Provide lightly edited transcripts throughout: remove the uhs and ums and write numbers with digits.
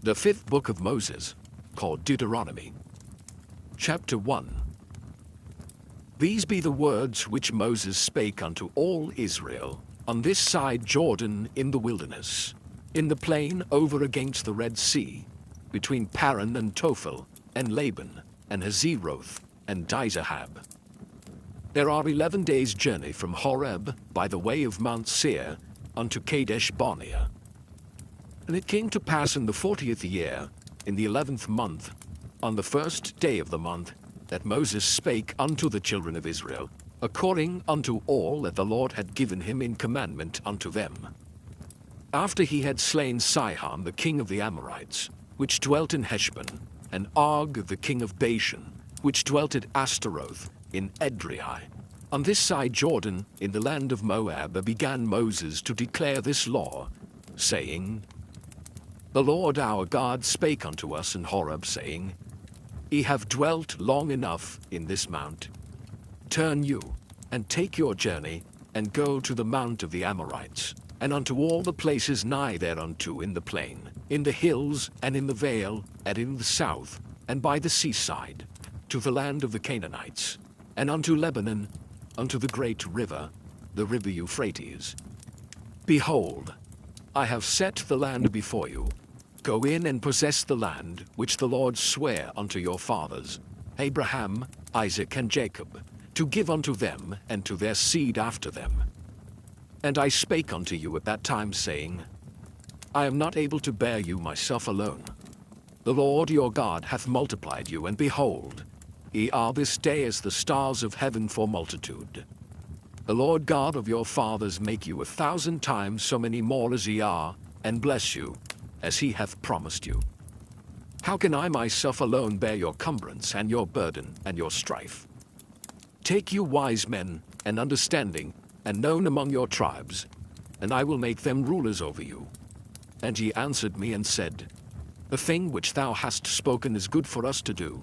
The fifth book of Moses, called Deuteronomy. Chapter 1. These be the words which Moses spake unto all Israel, on this side Jordan in the wilderness, in the plain over against the Red Sea, between Paran and Tophel, and Laban, and Hazeroth, and Dizahab. There are 11 days' journey from Horeb by the way of Mount Seir unto Kadesh Barnea. And it came to pass in the 40th year, in the 11th month, on the first day of the month, that Moses spake unto the children of Israel, according unto all that the Lord had given him in commandment unto them. After he had slain Sihon the king of the Amorites, which dwelt in Heshbon, and Og the king of Bashan, which dwelt at Ashtaroth in Edrei, on this side Jordan, in the land of Moab, began Moses to declare this law, saying, The Lord our God spake unto us in Horeb, saying, Ye have dwelt long enough in this mount. Turn you, and take your journey, and go to the mount of the Amorites, and unto all the places nigh thereunto in the plain, in the hills, and in the vale, and in the south, and by the seaside, to the land of the Canaanites, and unto Lebanon, unto the great river, the river Euphrates. Behold, I have set the land before you. Go in and possess the land which the Lord sware unto your fathers, Abraham, Isaac, and Jacob, to give unto them and to their seed after them. And I spake unto you at that time, saying, I am not able to bear you myself alone. The Lord your God hath multiplied you, and behold, ye are this day as the stars of heaven for multitude. The Lord God of your fathers make you 1,000 times so many more as ye are, and bless you, as he hath promised you. How can I myself alone bear your cumbrance and your burden and your strife? Take you wise men, and understanding, and known among your tribes, and I will make them rulers over you. And he answered me and said, The thing which thou hast spoken is good for us to do.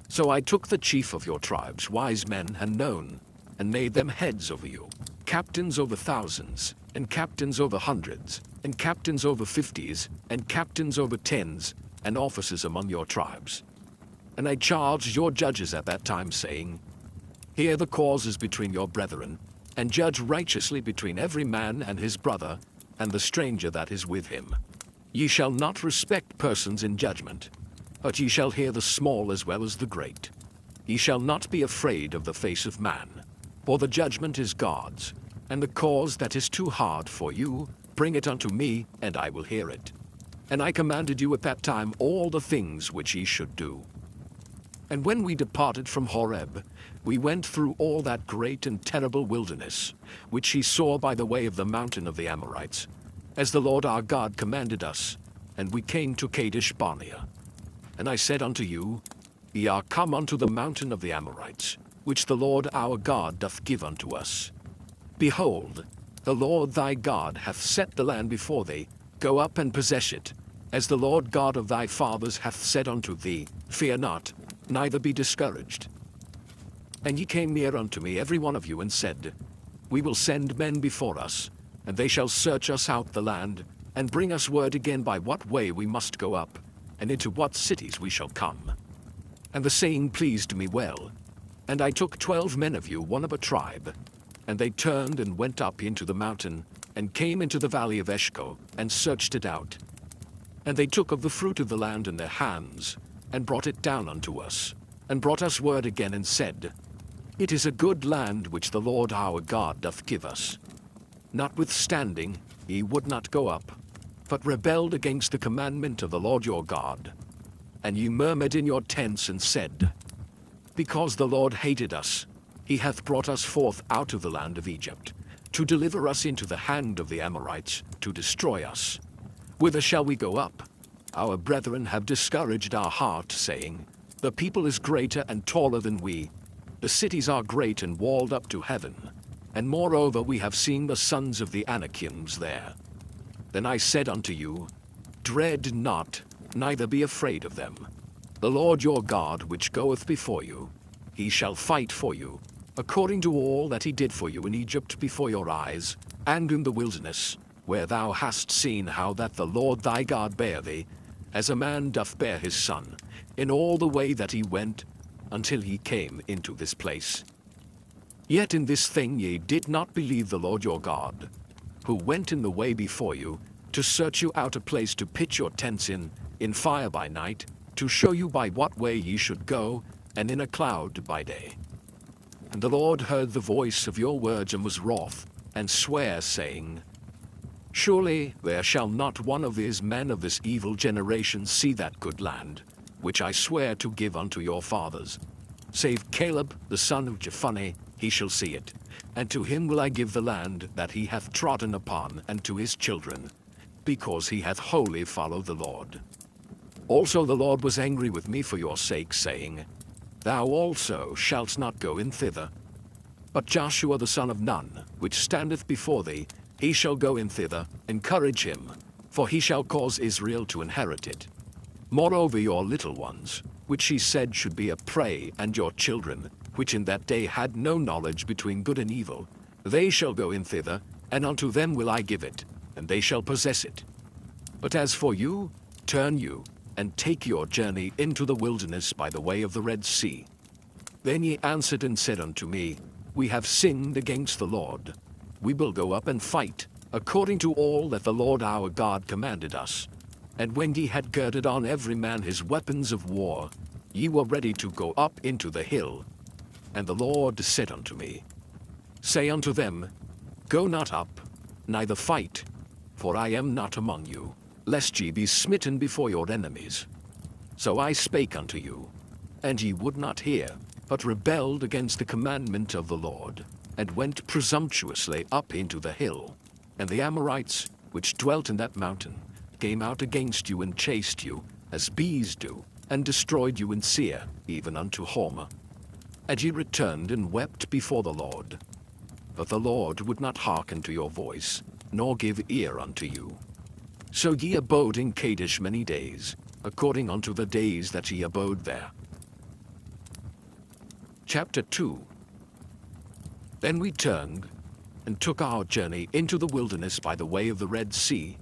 So I took the chief of your tribes, wise men and known, and made them heads over you, captains over thousands, and captains over hundreds, and captains over 50s, and captains over 10s, and officers among your tribes. And I charged your judges at that time, saying, Hear the causes between your brethren, and judge righteously between every man and his brother, and the stranger that is with him. Ye shall not respect persons in judgment, but ye shall hear the small as well as the great. Ye shall not be afraid of the face of man, for the judgment is God's, and the cause that is too hard for you, bring it unto me, and I will hear it. And I commanded you at that time all the things which ye should do. And when we departed from Horeb, we went through all that great and terrible wilderness, which ye saw by the way of the mountain of the Amorites, as the Lord our God commanded us, and we came to Kadesh Barnea. And I said unto you, Ye are come unto the mountain of the Amorites, which the Lord our God doth give unto us. Behold, the Lord thy God hath set the land before thee. Go up and possess it, as the Lord God of thy fathers hath said unto thee. Fear not, neither be discouraged. And ye came near unto me, every one of you, and said, We will send men before us, and they shall search us out the land, and bring us word again by what way we must go up, and into what cities we shall come. And the saying pleased me well. And I took 12 men of you, one of a tribe, and they turned and went up into the mountain, and came into the valley of Eshcol, and searched it out. And they took of the fruit of the land in their hands, and brought it down unto us, and brought us word again, and said, It is a good land which the Lord our God doth give us. Notwithstanding, ye would not go up, but rebelled against the commandment of the Lord your God. And ye murmured in your tents, and said, Because the Lord hated us, he hath brought us forth out of the land of Egypt, to deliver us into the hand of the Amorites, to destroy us. Whither shall we go up? Our brethren have discouraged our heart, saying, The people is greater and taller than we. The cities are great and walled up to heaven. And moreover we have seen the sons of the Anakims there. Then I said unto you, Dread not, neither be afraid of them. The Lord your God, which goeth before you, he shall fight for you, according to all that he did for you in Egypt before your eyes, and in the wilderness, where thou hast seen how that the Lord thy God bare thee, as a man doth bear his son, in all the way that he went, until he came into this place. Yet in this thing ye did not believe the Lord your God, who went in the way before you, to search you out a place to pitch your tents in fire by night, to show you by what way ye should go, and in a cloud by day. And the Lord heard the voice of your words and was wroth, and sware, saying, Surely there shall not one of these men of this evil generation see that good land, which I swear to give unto your fathers. Save Caleb the son of Jephunneh, he shall see it, and to him will I give the land that he hath trodden upon, and to his children, because he hath wholly followed the Lord. Also the Lord was angry with me for your sake, saying, Thou also shalt not go in thither. But Joshua the son of Nun, which standeth before thee, he shall go in thither, encourage him, for he shall cause Israel to inherit it. Moreover your little ones, which he said should be a prey, and your children, which in that day had no knowledge between good and evil, they shall go in thither, and unto them will I give it, and they shall possess it. But as for you, turn you, and take your journey into the wilderness by the way of the Red Sea. Then ye answered and said unto me, We have sinned against the Lord. We will go up and fight, according to all that the Lord our God commanded us. And when ye had girded on every man his weapons of war, ye were ready to go up into the hill. And the Lord said unto me, Say unto them, Go not up, neither fight, for I am not among you, lest ye be smitten before your enemies. So I spake unto you, and ye would not hear, but rebelled against the commandment of the Lord, and went presumptuously up into the hill. And the Amorites, which dwelt in that mountain, came out against you and chased you, as bees do, and destroyed you in Seir, even unto Hormah. And ye returned and wept before the Lord. But the Lord would not hearken to your voice, nor give ear unto you. So ye abode in Kadesh many days, according unto the days that ye abode there. Chapter 2. Then we turned, and took our journey into the wilderness by the way of the Red Sea,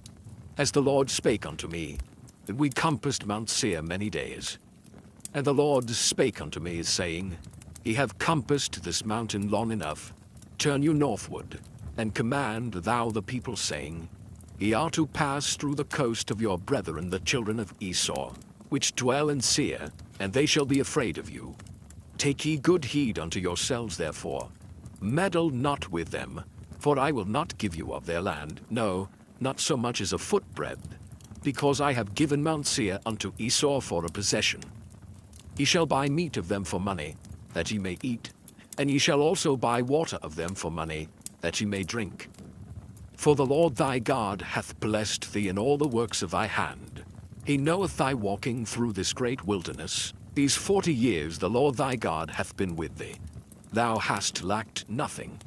as the Lord spake unto me, and we compassed Mount Seir many days. And the Lord spake unto me, saying, Ye have compassed this mountain long enough. Turn you northward, and command thou the people, saying, Ye are to pass through the coast of your brethren the children of Esau, which dwell in Seir, and they shall be afraid of you. Take ye good heed unto yourselves therefore. Meddle not with them, for I will not give you of their land, no, not so much as a footbreadth, because I have given Mount Seir unto Esau for a possession. Ye shall buy meat of them for money, that ye may eat, and ye shall also buy water of them for money, that ye may drink. For the Lord thy God hath blessed thee in all the works of thy hand. He knoweth thy walking through this great wilderness. These 40 years the Lord thy God hath been with thee. Thou hast lacked nothing.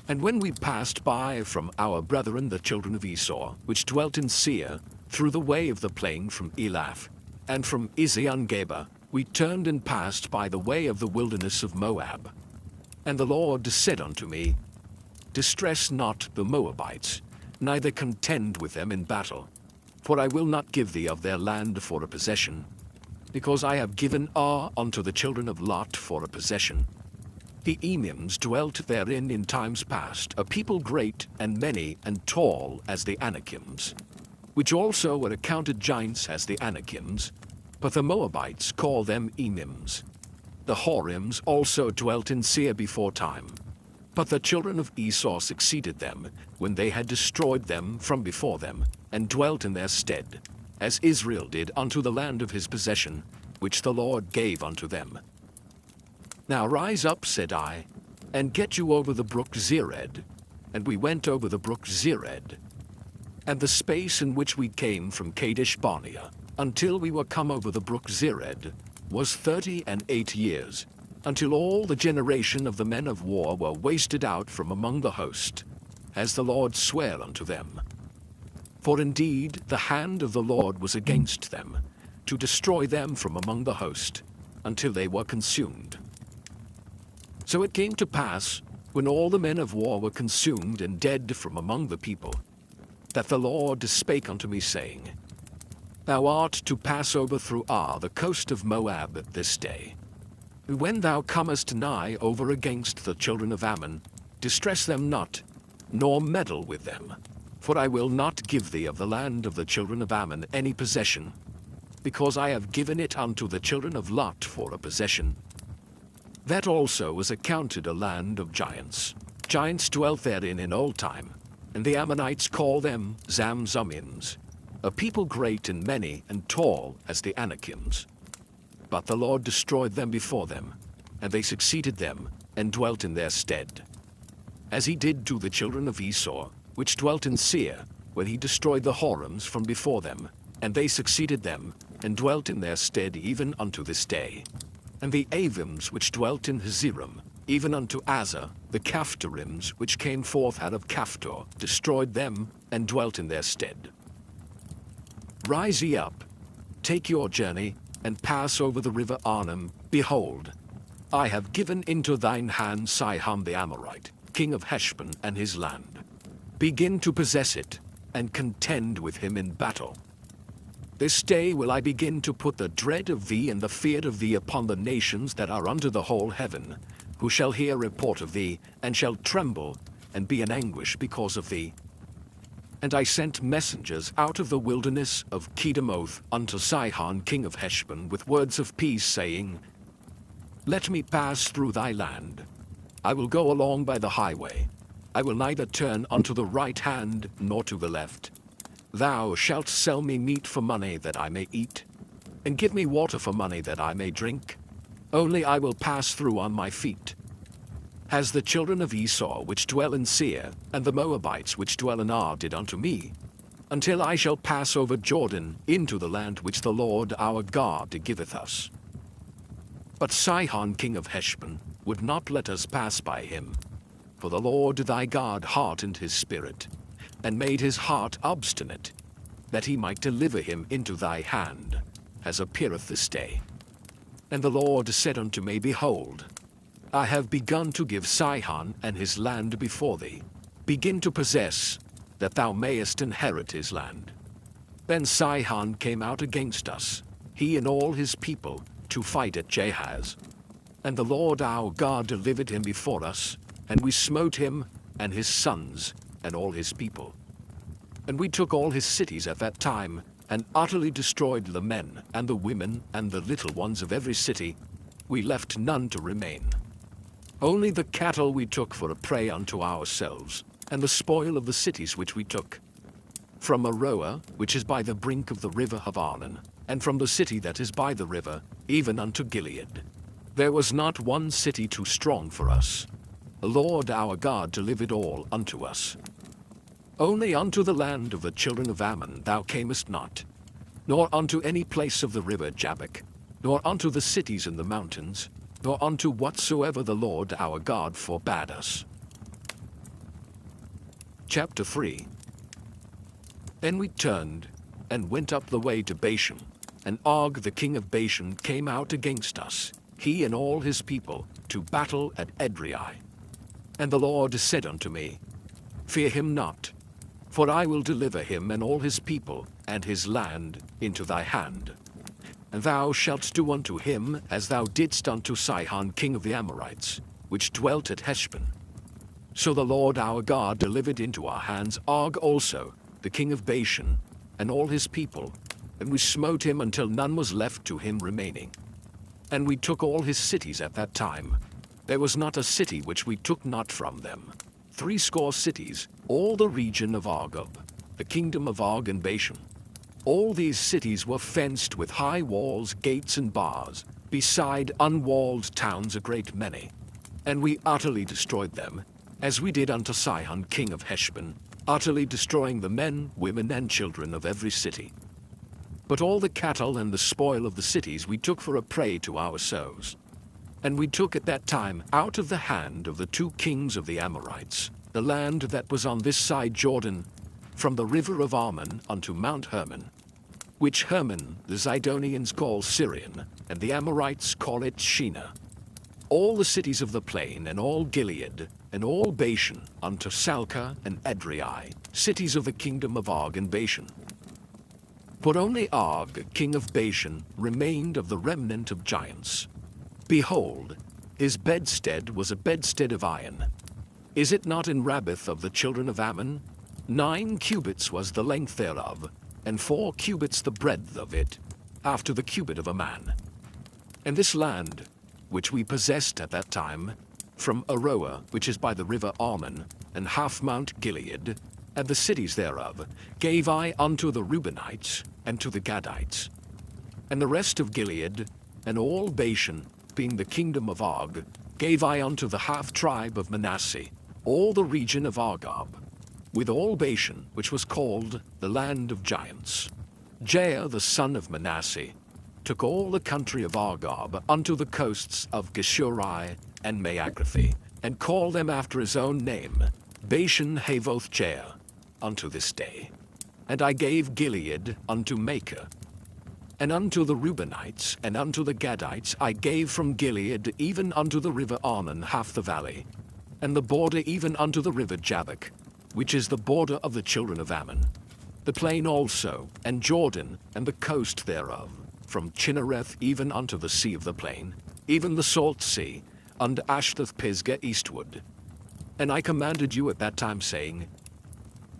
And when we passed by from our brethren the children of Esau, which dwelt in Seir, through the way of the plain from Elath, and from Ezion-Geber, we turned and passed by the way of the wilderness of Moab. And the Lord said unto me, Distress not the Moabites, neither contend with them in battle, for I will not give thee of their land for a possession, because I have given Ar unto the children of Lot for a possession. The Emims dwelt therein in times past, a people great and many and tall as the Anakims, which also were accounted giants as the Anakims, but the Moabites call them Emims. The Horims also dwelt in Seir before time, but the children of Esau succeeded them, when they had destroyed them from before them, and dwelt in their stead, as Israel did unto the land of his possession, which the Lord gave unto them. Now rise up, said I, and get you over the brook Zered. And we went over the brook Zered. And the space in which we came from Kadesh Barnea, until we were come over the brook Zered, was 38 years, until all the generation of the men of war were wasted out from among the host, as the Lord sware unto them. For indeed the hand of the Lord was against them, to destroy them from among the host, until they were consumed. So it came to pass, when all the men of war were consumed and dead from among the people, that the Lord spake unto me, saying, Thou art to pass over through Ar, the coast of Moab, this day. When thou comest nigh over against the children of Ammon, distress them not, nor meddle with them. For I will not give thee of the land of the children of Ammon any possession, because I have given it unto the children of Lot for a possession. That also was accounted a land of giants. Giants dwelt therein in old time, and the Ammonites call them Zamzummims, a people great and many and tall as the Anakims. But the Lord destroyed them before them, and they succeeded them, and dwelt in their stead. As he did to the children of Esau, which dwelt in Seir, when he destroyed the Horims from before them, and they succeeded them, and dwelt in their stead even unto this day. And the Avims which dwelt in Hazerim, even unto Azza, the Caphtarims which came forth out of Caphtor, destroyed them, and dwelt in their stead. Rise ye up, take your journey, and pass over the river Arnon. Behold, I have given into thine hand Sihon the Amorite, king of Heshbon, and his land. Begin to possess it, and contend with him in battle. This day will I begin to put the dread of thee and the fear of thee upon the nations that are under the whole heaven, who shall hear report of thee, and shall tremble, and be in anguish because of thee. And I sent messengers out of the wilderness of Kedemoth unto Sihon king of Heshbon with words of peace, saying, Let me pass through thy land. I will go along by the highway. I will neither turn unto the right hand nor to the left. Thou shalt sell me meat for money that I may eat, and give me water for money that I may drink. Only I will pass through on my feet. As the children of Esau which dwell in Seir, and the Moabites which dwell in Ar did unto me, until I shall pass over Jordan into the land which the Lord our God giveth us. But Sihon king of Heshbon would not let us pass by him, for the Lord thy God hardened his spirit, and made his heart obstinate, that he might deliver him into thy hand, as appeareth this day. And the Lord said unto me, Behold, I have begun to give Sihon and his land before thee. Begin to possess, that thou mayest inherit his land. Then Sihon came out against us, he and all his people, to fight at Jahaz. And the Lord our God delivered him before us, and we smote him, and his sons, and all his people. And we took all his cities at that time, and utterly destroyed the men, and the women, and the little ones of every city. We left none to remain. Only the cattle we took for a prey unto ourselves, and the spoil of the cities which we took. From Aroah, which is by the brink of the river of Arnon, and from the city that is by the river, even unto Gilead. There was not one city too strong for us. The Lord our God delivered all unto us. Only unto the land of the children of Ammon thou camest not, nor unto any place of the river Jabbok, nor unto the cities in the mountains, nor unto whatsoever the Lord our God forbade us. Chapter 3. Then we turned, and went up the way to Bashan, and Og the king of Bashan came out against us, he and all his people, to battle at Edrei. And the Lord said unto me, Fear him not, for I will deliver him and all his people, and his land, into thy hand. And thou shalt do unto him as thou didst unto Sihon king of the Amorites, which dwelt at Heshbon. So the Lord our God delivered into our hands Og also, the king of Bashan, and all his people, and we smote him until none was left to him remaining. And we took all his cities at that time. There was not a city which we took not from them. 80 cities, all the region of Argob, the kingdom of Og and Bashan. All these cities were fenced with high walls, gates, and bars, beside unwalled towns a great many. And we utterly destroyed them, as we did unto Sihon king of Heshbon, utterly destroying the men, women, and children of every city. But all the cattle and the spoil of the cities we took for a prey to ourselves. And we took at that time out of the hand of the 2 kings of the Amorites, the land that was on this side Jordan, from the river of Arnon unto Mount Hermon, which Hermon the Zidonians call Syrian, and the Amorites call it Shinar. All the cities of the plain, and all Gilead, and all Bashan, unto Salcah and Edrei, cities of the kingdom of Og and Bashan. For only Og, king of Bashan, remained of the remnant of giants. Behold, his bedstead was a bedstead of iron. Is it not in Rabbith of the children of Ammon? 9 cubits was the length thereof, and 4 cubits the breadth of it, after the cubit of a man. And this land, which we possessed at that time, from Aroer, which is by the river Arnon, and half Mount Gilead, and the cities thereof, gave I unto the Reubenites, and to the Gadites. And the rest of Gilead, and all Bashan, being the kingdom of Og, gave I unto the half tribe of Manasseh, all the region of Argob, with all Bashan, which was called the land of giants. Jair the son of Manasseh took all the country of Argob unto the coasts of Geshurai and Maagrathi, and called them after his own name, Bashan Havoth Jair, unto this day. And I gave Gilead unto Machir. And unto the Reubenites and unto the Gadites I gave from Gilead even unto the river Arnon half the valley, and the border even unto the river Jabbok, which is the border of the children of Ammon, the plain also, and Jordan, and the coast thereof, from Chinnereth even unto the sea of the plain, even the salt sea, unto Ashdoth Pisgah eastward. And I commanded you at that time, saying,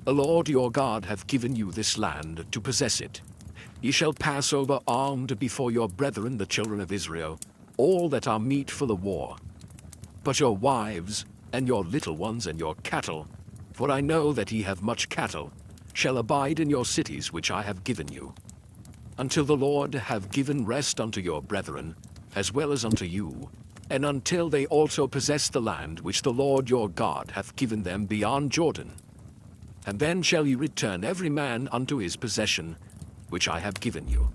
The Lord your God hath given you this land to possess it. Ye shall pass over armed before your brethren the children of Israel, all that are meet for the war. But your wives, and your little ones, and your cattle, for I know that ye have much cattle, shall abide in your cities which I have given you, until the Lord have given rest unto your brethren, as well as unto you, and until they also possess the land which the Lord your God hath given them beyond Jordan. And then shall ye return every man unto his possession, which I have given you.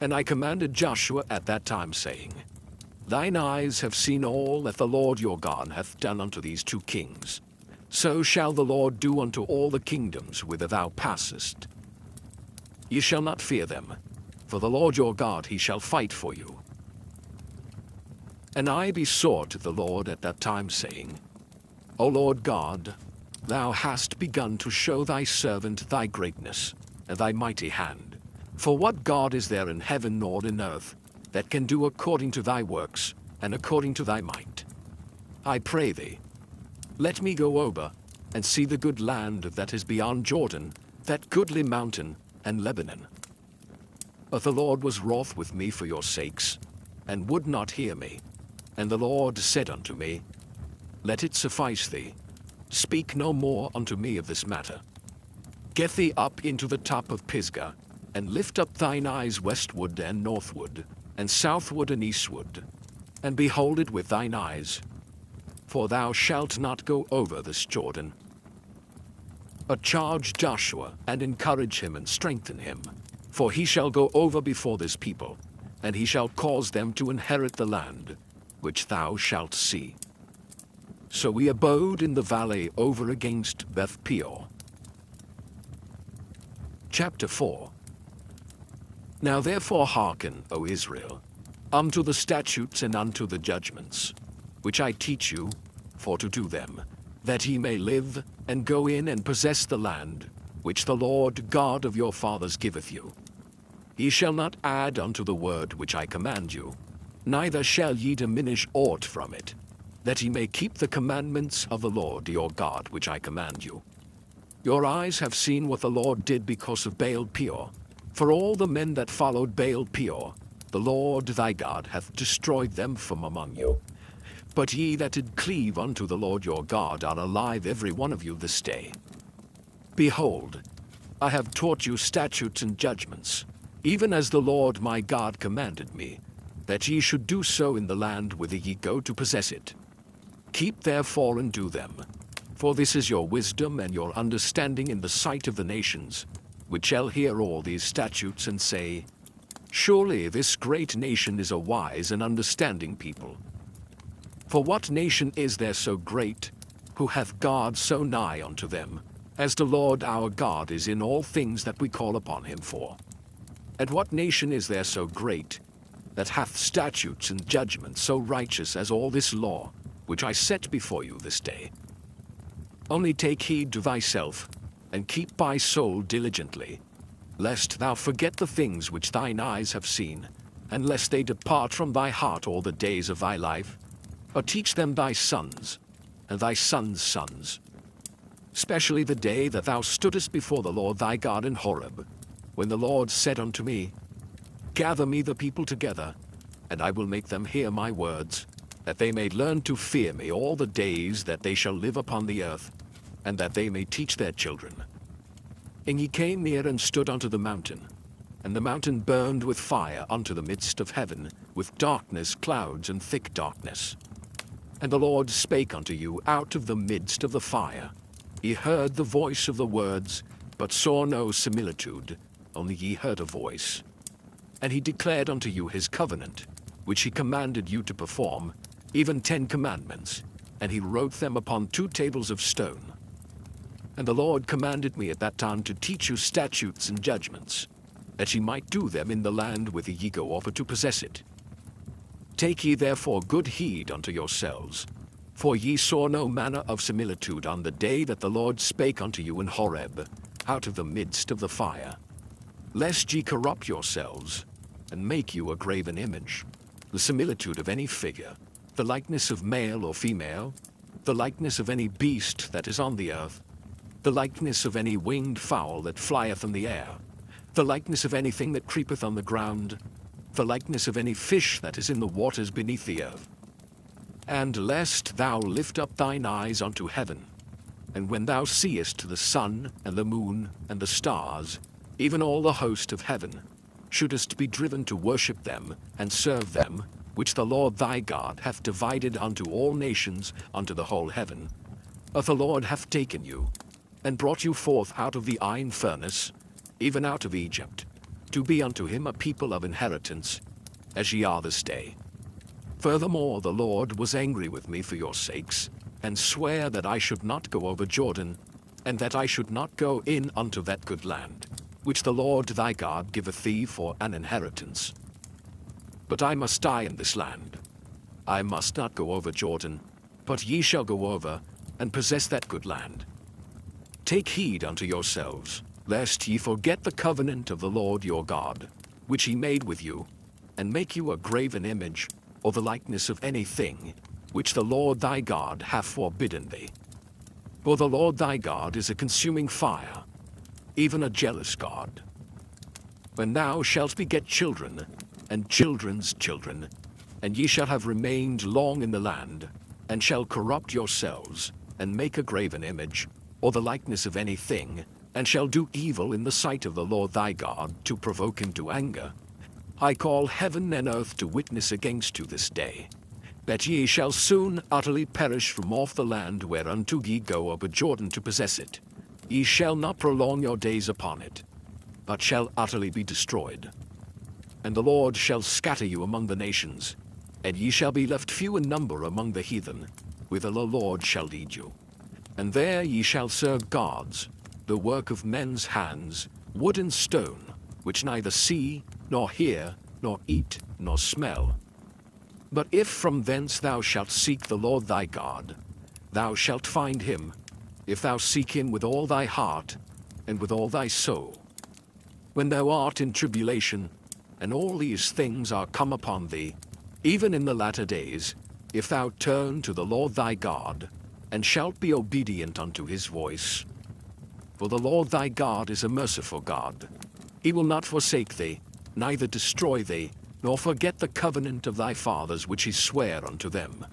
And I commanded Joshua at that time, saying, Thine eyes have seen all that the Lord your God hath done unto these 2 kings. So shall the Lord do unto all the kingdoms whither thou passest. Ye shall not fear them, for the Lord your God he shall fight for you. And I besought the Lord at that time, saying, O Lord God, thou hast begun to show thy servant thy greatness, and thy mighty hand. For what God is there in heaven nor in earth, that can do according to thy works, and according to thy might? I pray thee, let me go over, and see the good land that is beyond Jordan, that goodly mountain, and Lebanon. But the Lord was wroth with me for your sakes, and would not hear me. And the Lord said unto me, Let it suffice thee. Speak no more unto me of this matter. Get thee up into the top of Pisgah, and lift up thine eyes westward and northward, and southward and eastward, and behold it with thine eyes. For thou shalt not go over this Jordan. But charge Joshua, and encourage him, and strengthen him. For he shall go over before this people, and he shall cause them to inherit the land, which thou shalt see. So we abode in the valley over against Beth Peor. Chapter 4. Now therefore hearken, O Israel, unto the statutes and unto the judgments, which I teach you, for to do them, that ye may live, and go in and possess the land, which the Lord God of your fathers giveth you. Ye shall not add unto the word which I command you, neither shall ye diminish aught from it, that ye may keep the commandments of the Lord your God which I command you. Your eyes have seen what the Lord did because of Baal Peor. For all the men that followed Baal Peor, the Lord thy God hath destroyed them from among you. But ye that did cleave unto the Lord your God are alive every one of you this day. Behold, I have taught you statutes and judgments, even as the Lord my God commanded me, that ye should do so in the land whither ye go to possess it. Keep therefore and do them, for this is your wisdom and your understanding in the sight of the nations, which shall hear all these statutes and say, Surely this great nation is a wise and understanding people. For what nation is there so great, who hath God so nigh unto them, as the Lord our God is in all things that we call upon him for? And what nation is there so great, that hath statutes and judgments so righteous as all this law, which I set before you this day? Only take heed to thyself, and keep thy soul diligently, lest thou forget the things which thine eyes have seen, and lest they depart from thy heart all the days of thy life, but teach them thy sons, and thy sons' sons, especially the day that thou stoodest before the Lord thy God in Horeb, when the Lord said unto me, Gather me the people together, and I will make them hear my words, that they may learn to fear me all the days that they shall live upon the earth, and that they may teach their children. And ye came near and stood unto the mountain, and the mountain burned with fire unto the midst of heaven, with darkness, clouds, and thick darkness. And the Lord spake unto you out of the midst of the fire. Ye heard the voice of the words, but saw no similitude, only ye heard a voice. And he declared unto you his covenant, which he commanded you to perform, even 10 commandments, and he wrote them upon 2 tables of stone. And the Lord commanded me at that time to teach you statutes and judgments, that ye might do them in the land whither ye go over to possess it. Take ye therefore good heed unto yourselves, for ye saw no manner of similitude on the day that the Lord spake unto you in Horeb, out of the midst of the fire, lest ye corrupt yourselves, and make you a graven image, the similitude of any figure, the likeness of male or female, the likeness of any beast that is on the earth, the likeness of any winged fowl that flieth in the air, the likeness of anything that creepeth on the ground, the likeness of any fish that is in the waters beneath the earth. And lest thou lift up thine eyes unto heaven, and when thou seest the sun and the moon and the stars, even all the host of heaven, shouldest be driven to worship them and serve them, which the Lord thy God hath divided unto all nations unto the whole heaven. But the Lord hath taken you, and brought you forth out of the iron furnace, even out of Egypt, to be unto him a people of inheritance, as ye are this day. Furthermore the Lord was angry with me for your sakes, and sware that I should not go over Jordan, and that I should not go in unto that good land, which the Lord thy God giveth thee for an inheritance. But I must die in this land. I must not go over Jordan, but ye shall go over, and possess that good land. Take heed unto yourselves, lest ye forget the covenant of the Lord your God, which he made with you, and make you a graven image, or the likeness of anything, which the Lord thy God hath forbidden thee. For the Lord thy God is a consuming fire, even a jealous God. When thou shalt beget children, and children's children, and ye shall have remained long in the land, and shall corrupt yourselves, and make a graven image, or the likeness of anything, and shall do evil in the sight of the Lord thy God, to provoke him to anger, I call heaven and earth to witness against you this day, that ye shall soon utterly perish from off the land whereunto ye go over Jordan to possess it. Ye shall not prolong your days upon it, but shall utterly be destroyed. And the Lord shall scatter you among the nations, and ye shall be left few in number among the heathen, whither the Lord shall lead you. And there ye shall serve gods, the work of men's hands, wood and stone, which neither see, nor hear, nor eat, nor smell. But if from thence thou shalt seek the Lord thy God, thou shalt find him, if thou seek him with all thy heart, and with all thy soul. When thou art in tribulation, and all these things are come upon thee, even in the latter days, if thou turn to the Lord thy God, and shalt be obedient unto his voice. For the Lord thy God is a merciful God. He will not forsake thee, neither destroy thee, nor forget the covenant of thy fathers which he sware unto them.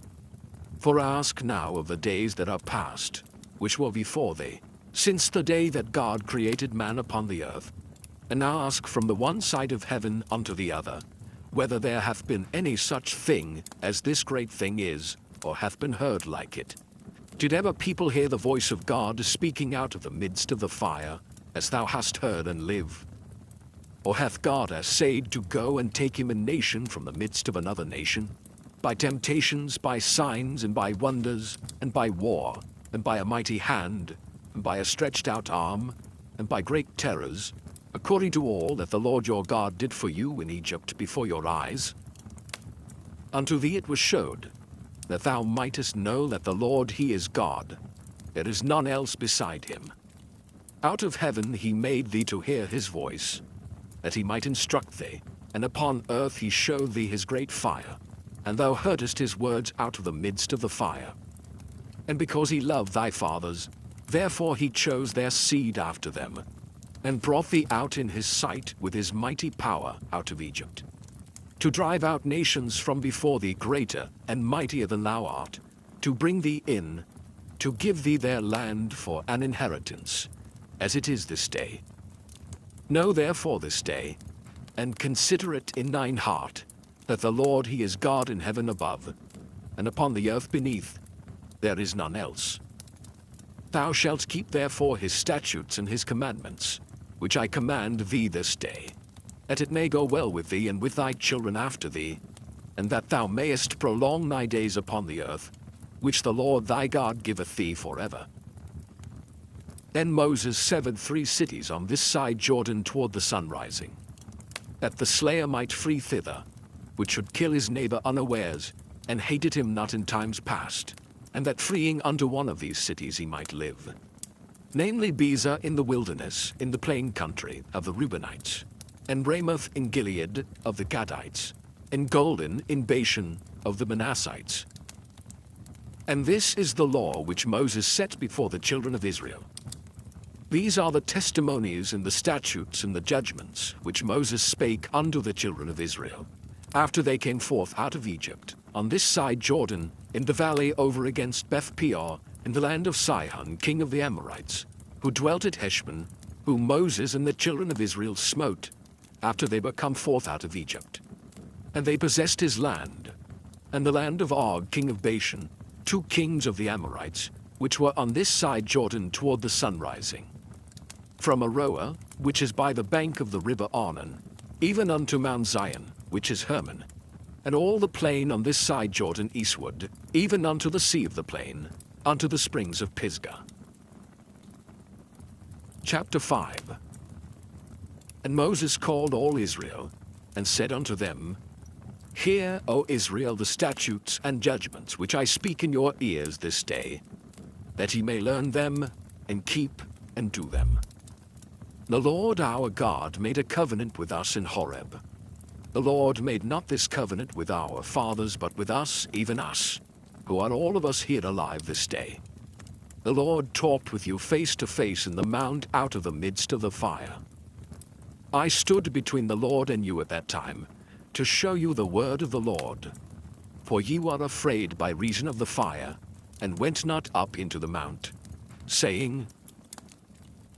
For ask now of the days that are past, which were before thee, since the day that God created man upon the earth, and ask from the one side of heaven unto the other, whether there hath been any such thing as this great thing is, or hath been heard like it. Did ever people hear the voice of God speaking out of the midst of the fire, as thou hast heard and live? Or hath God essayed to go and take him a nation from the midst of another nation, by temptations, by signs, and by wonders, and by war, and by a mighty hand, and by a stretched out arm, and by great terrors, according to all that the Lord your God did for you in Egypt before your eyes? Unto thee it was showed, that thou mightest know that the Lord he is God, there is none else beside him. Out of heaven he made thee to hear his voice, that he might instruct thee, and upon earth he showed thee his great fire, and thou heardest his words out of the midst of the fire. And because he loved thy fathers, therefore he chose their seed after them, and brought thee out in his sight with his mighty power out of Egypt, to drive out nations from before thee greater and mightier than thou art, to bring thee in, to give thee their land for an inheritance, as it is this day. Know therefore this day, and consider it in thine heart, that the Lord he is God in heaven above, and upon the earth beneath, there is none else. Thou shalt keep therefore his statutes and his commandments, which I command thee this day, that it may go well with thee and with thy children after thee, and that thou mayest prolong thy days upon the earth, which the Lord thy God giveth thee forever. Then Moses severed 3 cities on this side Jordan toward the sun rising, that the slayer might flee thither, which should kill his neighbor unawares, and hated him not in times past, and that fleeing unto one of these cities he might live. Namely Bezer in the wilderness, in the plain country of the Reubenites, and Ramoth in Gilead of the Gadites, and Golden in Bashan of the Manassites. And this is the law which Moses set before the children of Israel. These are the testimonies and the statutes and the judgments which Moses spake unto the children of Israel, after they came forth out of Egypt, on this side Jordan, in the valley over against Beth Peor, in the land of Sihon, king of the Amorites, who dwelt at Heshbon, whom Moses and the children of Israel smote, after they were come forth out of Egypt. And they possessed his land, and the land of Og, king of Bashan, 2 kings of the Amorites, which were on this side Jordan toward the sun rising, from Aroer, which is by the bank of the river Arnon, even unto Mount Zion, which is Hermon, and all the plain on this side Jordan eastward, even unto the sea of the plain, unto the springs of Pisgah. Chapter 5. And Moses called all Israel, and said unto them, Hear, O Israel, the statutes and judgments which I speak in your ears this day, that ye may learn them, and keep, and do them. The Lord our God made a covenant with us in Horeb. The Lord made not this covenant with our fathers, but with us, even us, who are all of us here alive this day. The Lord talked with you face to face in the mount out of the midst of the fire. I stood between the Lord and you at that time, to show you the word of the Lord. For ye were afraid by reason of the fire, and went not up into the mount, saying,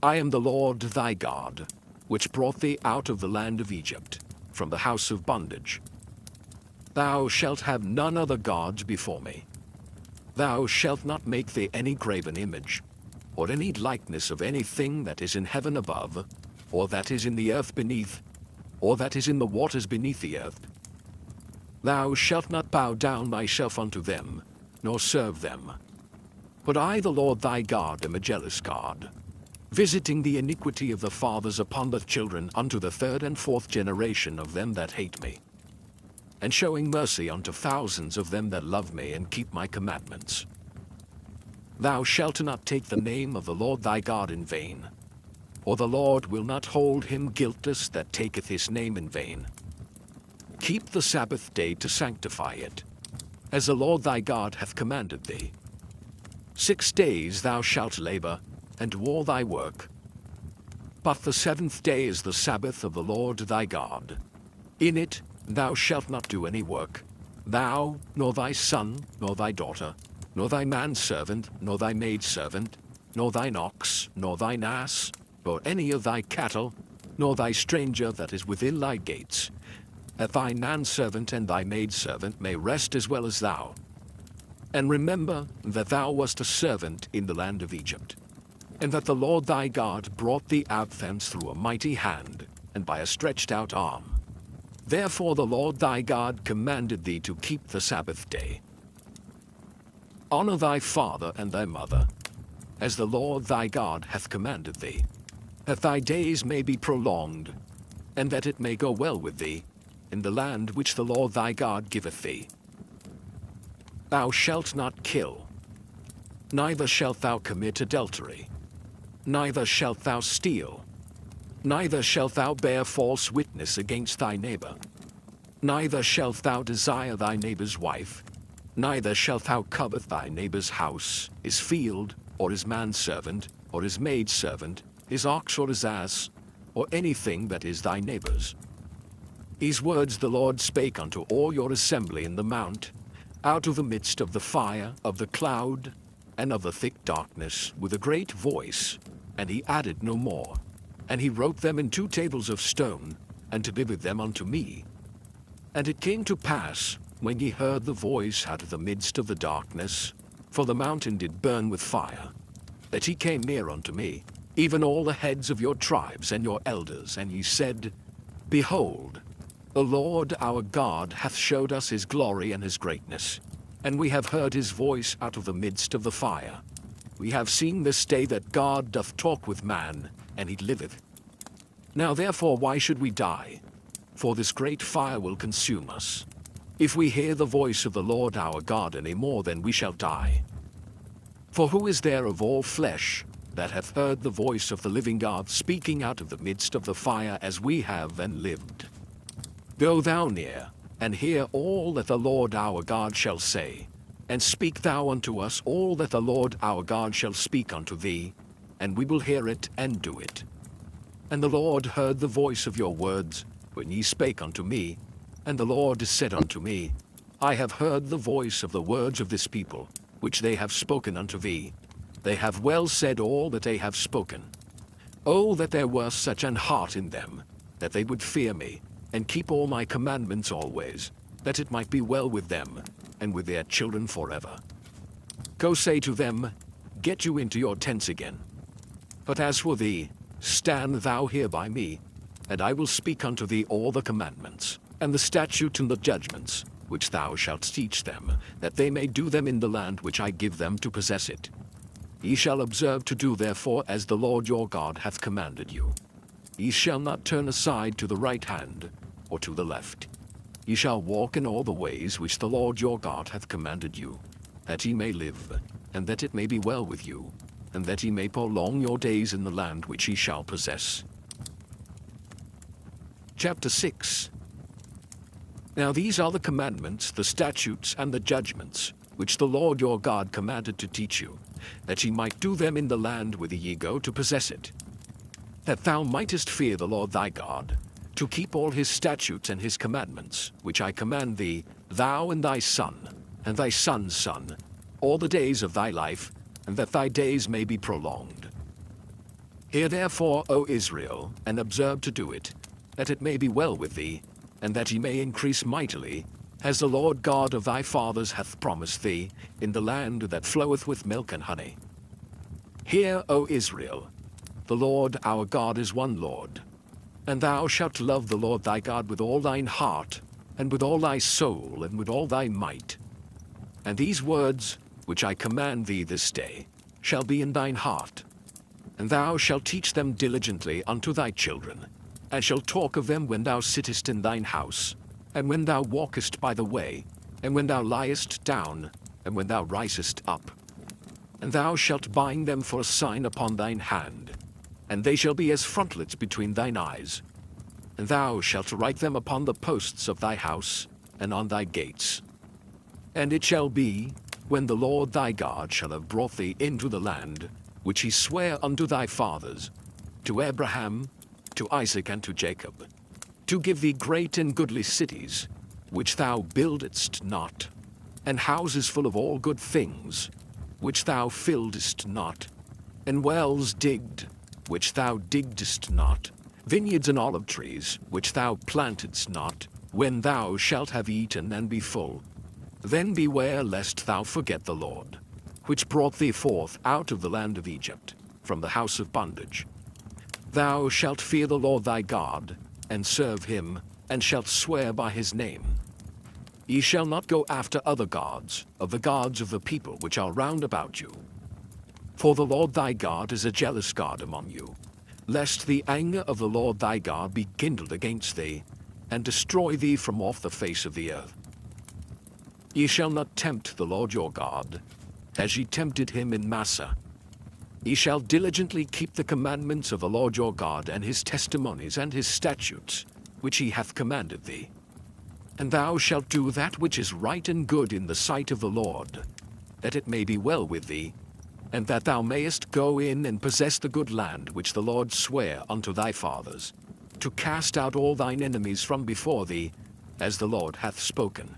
I am the Lord thy God, which brought thee out of the land of Egypt, from the house of bondage. Thou shalt have none other gods before me. Thou shalt not make thee any graven image, or any likeness of anything that is in heaven above, or that is in the earth beneath, or that is in the waters beneath the earth. Thou shalt not bow down thyself unto them, nor serve them. But I, the Lord thy God, am a jealous God, visiting the iniquity of the fathers upon the children unto the 3rd and 4th generation of them that hate me, and showing mercy unto thousands of them that love me and keep my commandments. Thou shalt not take the name of the Lord thy God in vain, or the Lord will not hold him guiltless that taketh his name in vain. Keep the Sabbath day to sanctify it, as the Lord thy God hath commanded thee. 6 days thou shalt labor, and do all thy work. But the 7th day is the Sabbath of the Lord thy God. In it thou shalt not do any work, thou, nor thy son, nor thy daughter, nor thy manservant, nor thy maidservant, nor thine ox, nor thine ass, nor any of thy cattle, nor thy stranger that is within thy gates, that thy manservant and thy maidservant may rest as well as thou. And remember that thou wast a servant in the land of Egypt, and that the Lord thy God brought thee out thence through a mighty hand, and by a stretched out arm. Therefore the Lord thy God commanded thee to keep the Sabbath day. Honor thy father and thy mother, as the Lord thy God hath commanded thee, that thy days may be prolonged, and that it may go well with thee, in the land which the Lord thy God giveth thee. Thou shalt not kill, neither shalt thou commit adultery. Neither shalt thou steal. Neither shalt thou bear false witness against thy neighbor. Neither shalt thou desire thy neighbor's wife. Neither shalt thou covet thy neighbor's house, his field, or his manservant, or his maidservant, his ox or his ass, or anything that is thy neighbor's. These words the Lord spake unto all your assembly in the mount, out of the midst of the fire, of the cloud, and of the thick darkness, with a great voice, and he added no more. And he wrote them in 2 tables of stone, and delivered them unto me. And it came to pass, when ye heard the voice out of the midst of the darkness, for the mountain did burn with fire, that ye came near unto me, even all the heads of your tribes and your elders, and ye said, Behold, the Lord our God hath showed us his glory and his greatness, and we have heard his voice out of the midst of the fire. We have seen this day that God doth talk with man, and he liveth. Now therefore why should we die? For this great fire will consume us. If we hear the voice of the Lord our God any more, then we shall die. For who is there of all flesh that hath heard the voice of the living God speaking out of the midst of the fire as we have and lived? Go thou near, and hear all that the Lord our God shall say, and speak thou unto us all that the Lord our God shall speak unto thee, and we will hear it and do it. And the Lord heard the voice of your words, when ye spake unto me, and the Lord said unto me, I have heard the voice of the words of this people, which they have spoken unto thee. They have well said all that they have spoken. Oh, that there were such an heart in them, that they would fear me, and keep all my commandments always, that it might be well with them, and with their children forever. Go say to them, Get you into your tents again. But as for thee, stand thou here by me, and I will speak unto thee all the commandments, and the statutes and the judgments, which thou shalt teach them, that they may do them in the land which I give them to possess it. Ye shall observe to do therefore as the Lord your God hath commanded you. Ye shall not turn aside to the right hand, or to the left. Ye shall walk in all the ways which the Lord your God hath commanded you, that ye may live, and that it may be well with you, and that ye may prolong your days in the land which ye shall possess. Chapter 6. Now these are the commandments, the statutes, and the judgments, which the Lord your God commanded to teach you, that ye might do them in the land whither ye go to possess it, that thou mightest fear the Lord thy God, to keep all his statutes and his commandments, which I command thee, thou and thy son, and thy son's son, all the days of thy life, and that thy days may be prolonged. Hear therefore, O Israel, and observe to do it, that it may be well with thee, and that ye may increase mightily, as the Lord God of thy fathers hath promised thee, in the land that floweth with milk and honey. Hear, O Israel, the Lord our God is one Lord, and thou shalt love the Lord thy God with all thine heart, and with all thy soul, and with all thy might. And these words, which I command thee this day, shall be in thine heart, and thou shalt teach them diligently unto thy children, and shalt talk of them when thou sittest in thine house, and when thou walkest by the way, and when thou liest down, and when thou risest up. And thou shalt bind them for a sign upon thine hand, and they shall be as frontlets between thine eyes. And thou shalt write them upon the posts of thy house, and on thy gates. And it shall be, when the Lord thy God shall have brought thee into the land, which he sware unto thy fathers, to Abraham, to Isaac, and to Jacob, to give thee great and goodly cities, which thou buildedst not, and houses full of all good things, which thou filledst not, and wells digged, which thou diggedst not, vineyards and olive trees, which thou plantedst not, when thou shalt have eaten and be full. Then beware lest thou forget the Lord, which brought thee forth out of the land of Egypt, from the house of bondage. Thou shalt fear the Lord thy God, and serve him, and shalt swear by his name. Ye shall not go after other gods, of the gods of the people which are round about you. For the Lord thy God is a jealous God among you, lest the anger of the Lord thy God be kindled against thee, and destroy thee from off the face of the earth. Ye shall not tempt the Lord your God, as ye tempted him in Massah. Ye shall diligently keep the commandments of the Lord your God, and his testimonies and his statutes, which he hath commanded thee. And thou shalt do that which is right and good in the sight of the Lord, that it may be well with thee, and that thou mayest go in and possess the good land which the Lord sware unto thy fathers, to cast out all thine enemies from before thee, as the Lord hath spoken.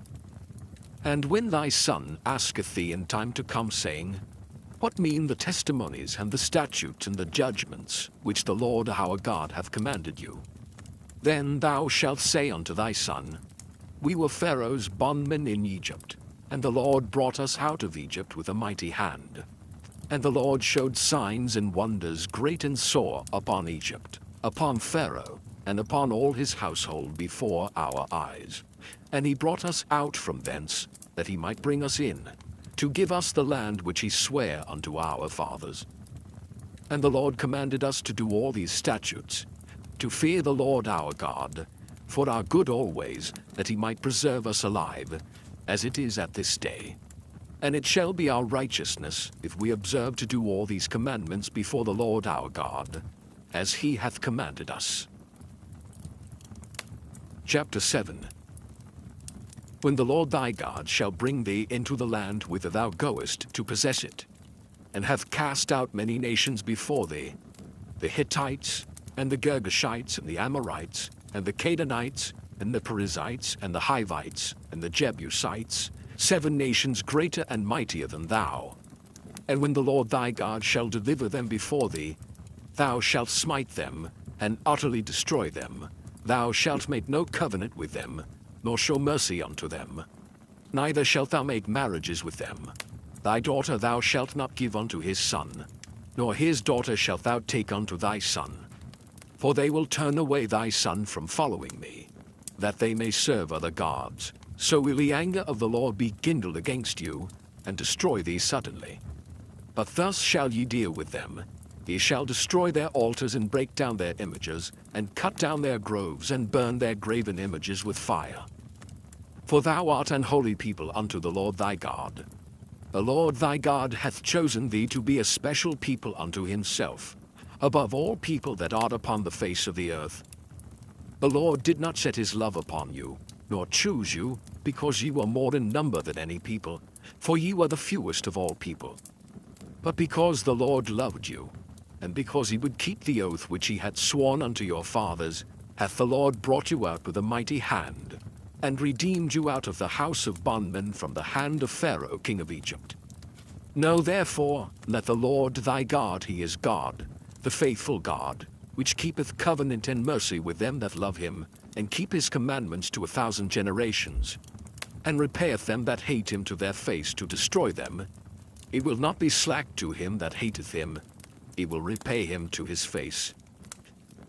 And when thy son asketh thee in time to come, saying, What mean the testimonies and the statutes and the judgments which the Lord our God hath commanded you? Then thou shalt say unto thy son, We were Pharaoh's bondmen in Egypt, and the Lord brought us out of Egypt with a mighty hand. And the Lord showed signs and wonders great and sore upon Egypt, upon Pharaoh, and upon all his household before our eyes. And he brought us out from thence, that he might bring us in, to give us the land which he sware unto our fathers. And the Lord commanded us to do all these statutes, to fear the Lord our God, for our good always, that he might preserve us alive, as it is at this day. And it shall be our righteousness, if we observe to do all these commandments before the Lord our God, as he hath commanded us. Chapter 7. When the Lord thy God shall bring thee into the land whither thou goest to possess it, and hath cast out many nations before thee, the Hittites, and the Girgashites, and the Amorites, and the Canaanites, and the Perizzites, and the Hivites, and the Jebusites, 7 nations greater and mightier than thou. And when the Lord thy God shall deliver them before thee, thou shalt smite them, and utterly destroy them. Thou shalt make no covenant with them, nor show mercy unto them. Neither shalt thou make marriages with them. Thy daughter thou shalt not give unto his son, nor his daughter shalt thou take unto thy son. For they will turn away thy son from following me, that they may serve other gods. So will the anger of the Lord be kindled against you, and destroy thee suddenly. But thus shall ye deal with them. Ye shall destroy their altars, and break down their images, and cut down their groves, and burn their graven images with fire. For thou art an holy people unto the Lord thy God. The Lord thy God hath chosen thee to be a special people unto himself, above all people that are upon the face of the earth. The Lord did not set his love upon you, nor choose you, because ye were more in number than any people, for ye were the fewest of all people. But because the Lord loved you, and because he would keep the oath which he had sworn unto your fathers, hath the Lord brought you out with a mighty hand, and redeemed you out of the house of bondmen from the hand of Pharaoh king of Egypt. Know therefore that the Lord thy God, he is God, the faithful God, which keepeth covenant and mercy with them that love him, and keep his commandments to 1,000 generations, and repayeth them that hate him to their face to destroy them. He will not be slack to him that hateth him, he will repay him to his face.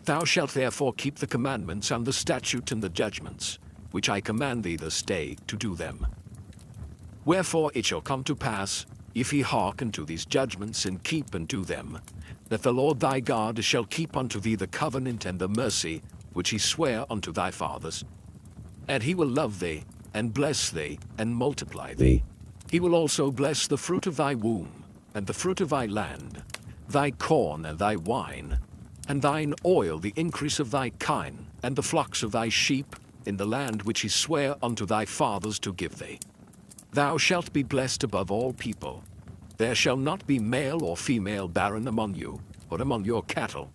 Thou shalt therefore keep the commandments and the statutes and the judgments, which I command thee this day to do them. Wherefore it shall come to pass, if ye hearken to these judgments and keep and do them, that the Lord thy God shall keep unto thee the covenant and the mercy which he sware unto thy fathers. And he will love thee, and bless thee, and multiply thee. He will also bless the fruit of thy womb, and the fruit of thy land, thy corn and thy wine, and thine oil, the increase of thy kine, and the flocks of thy sheep, in the land which he sware unto thy fathers to give thee. Thou shalt be blessed above all people. There shall not be male or female barren among you, or among your cattle.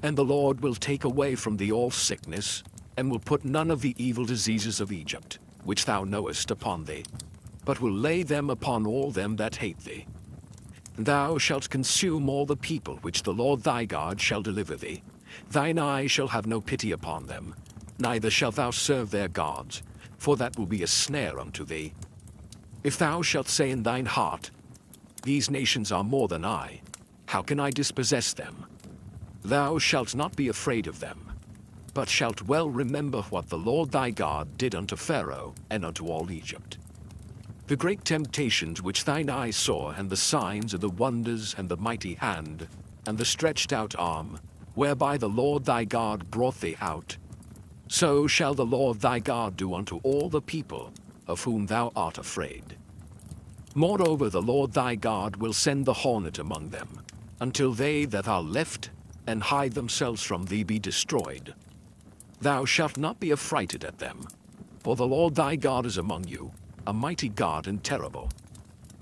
And the Lord will take away from thee all sickness, and will put none of the evil diseases of Egypt, which thou knowest, upon thee, but will lay them upon all them that hate thee. And thou shalt consume all the people which the Lord thy God shall deliver thee. Thine eye shall have no pity upon them, neither shalt thou serve their gods, for that will be a snare unto thee. If thou shalt say in thine heart, These nations are more than I, how can I dispossess them? Thou shalt not be afraid of them, but shalt well remember what the Lord thy God did unto Pharaoh and unto all Egypt. The great temptations which thine eyes saw, and the signs and the wonders and the mighty hand, and the stretched out arm, whereby the Lord thy God brought thee out, so shall the Lord thy God do unto all the people of whom thou art afraid. Moreover, the Lord thy God will send the hornet among them, until they that are left and hide themselves from thee be destroyed. Thou shalt not be affrighted at them, for the Lord thy God is among you, a mighty God and terrible.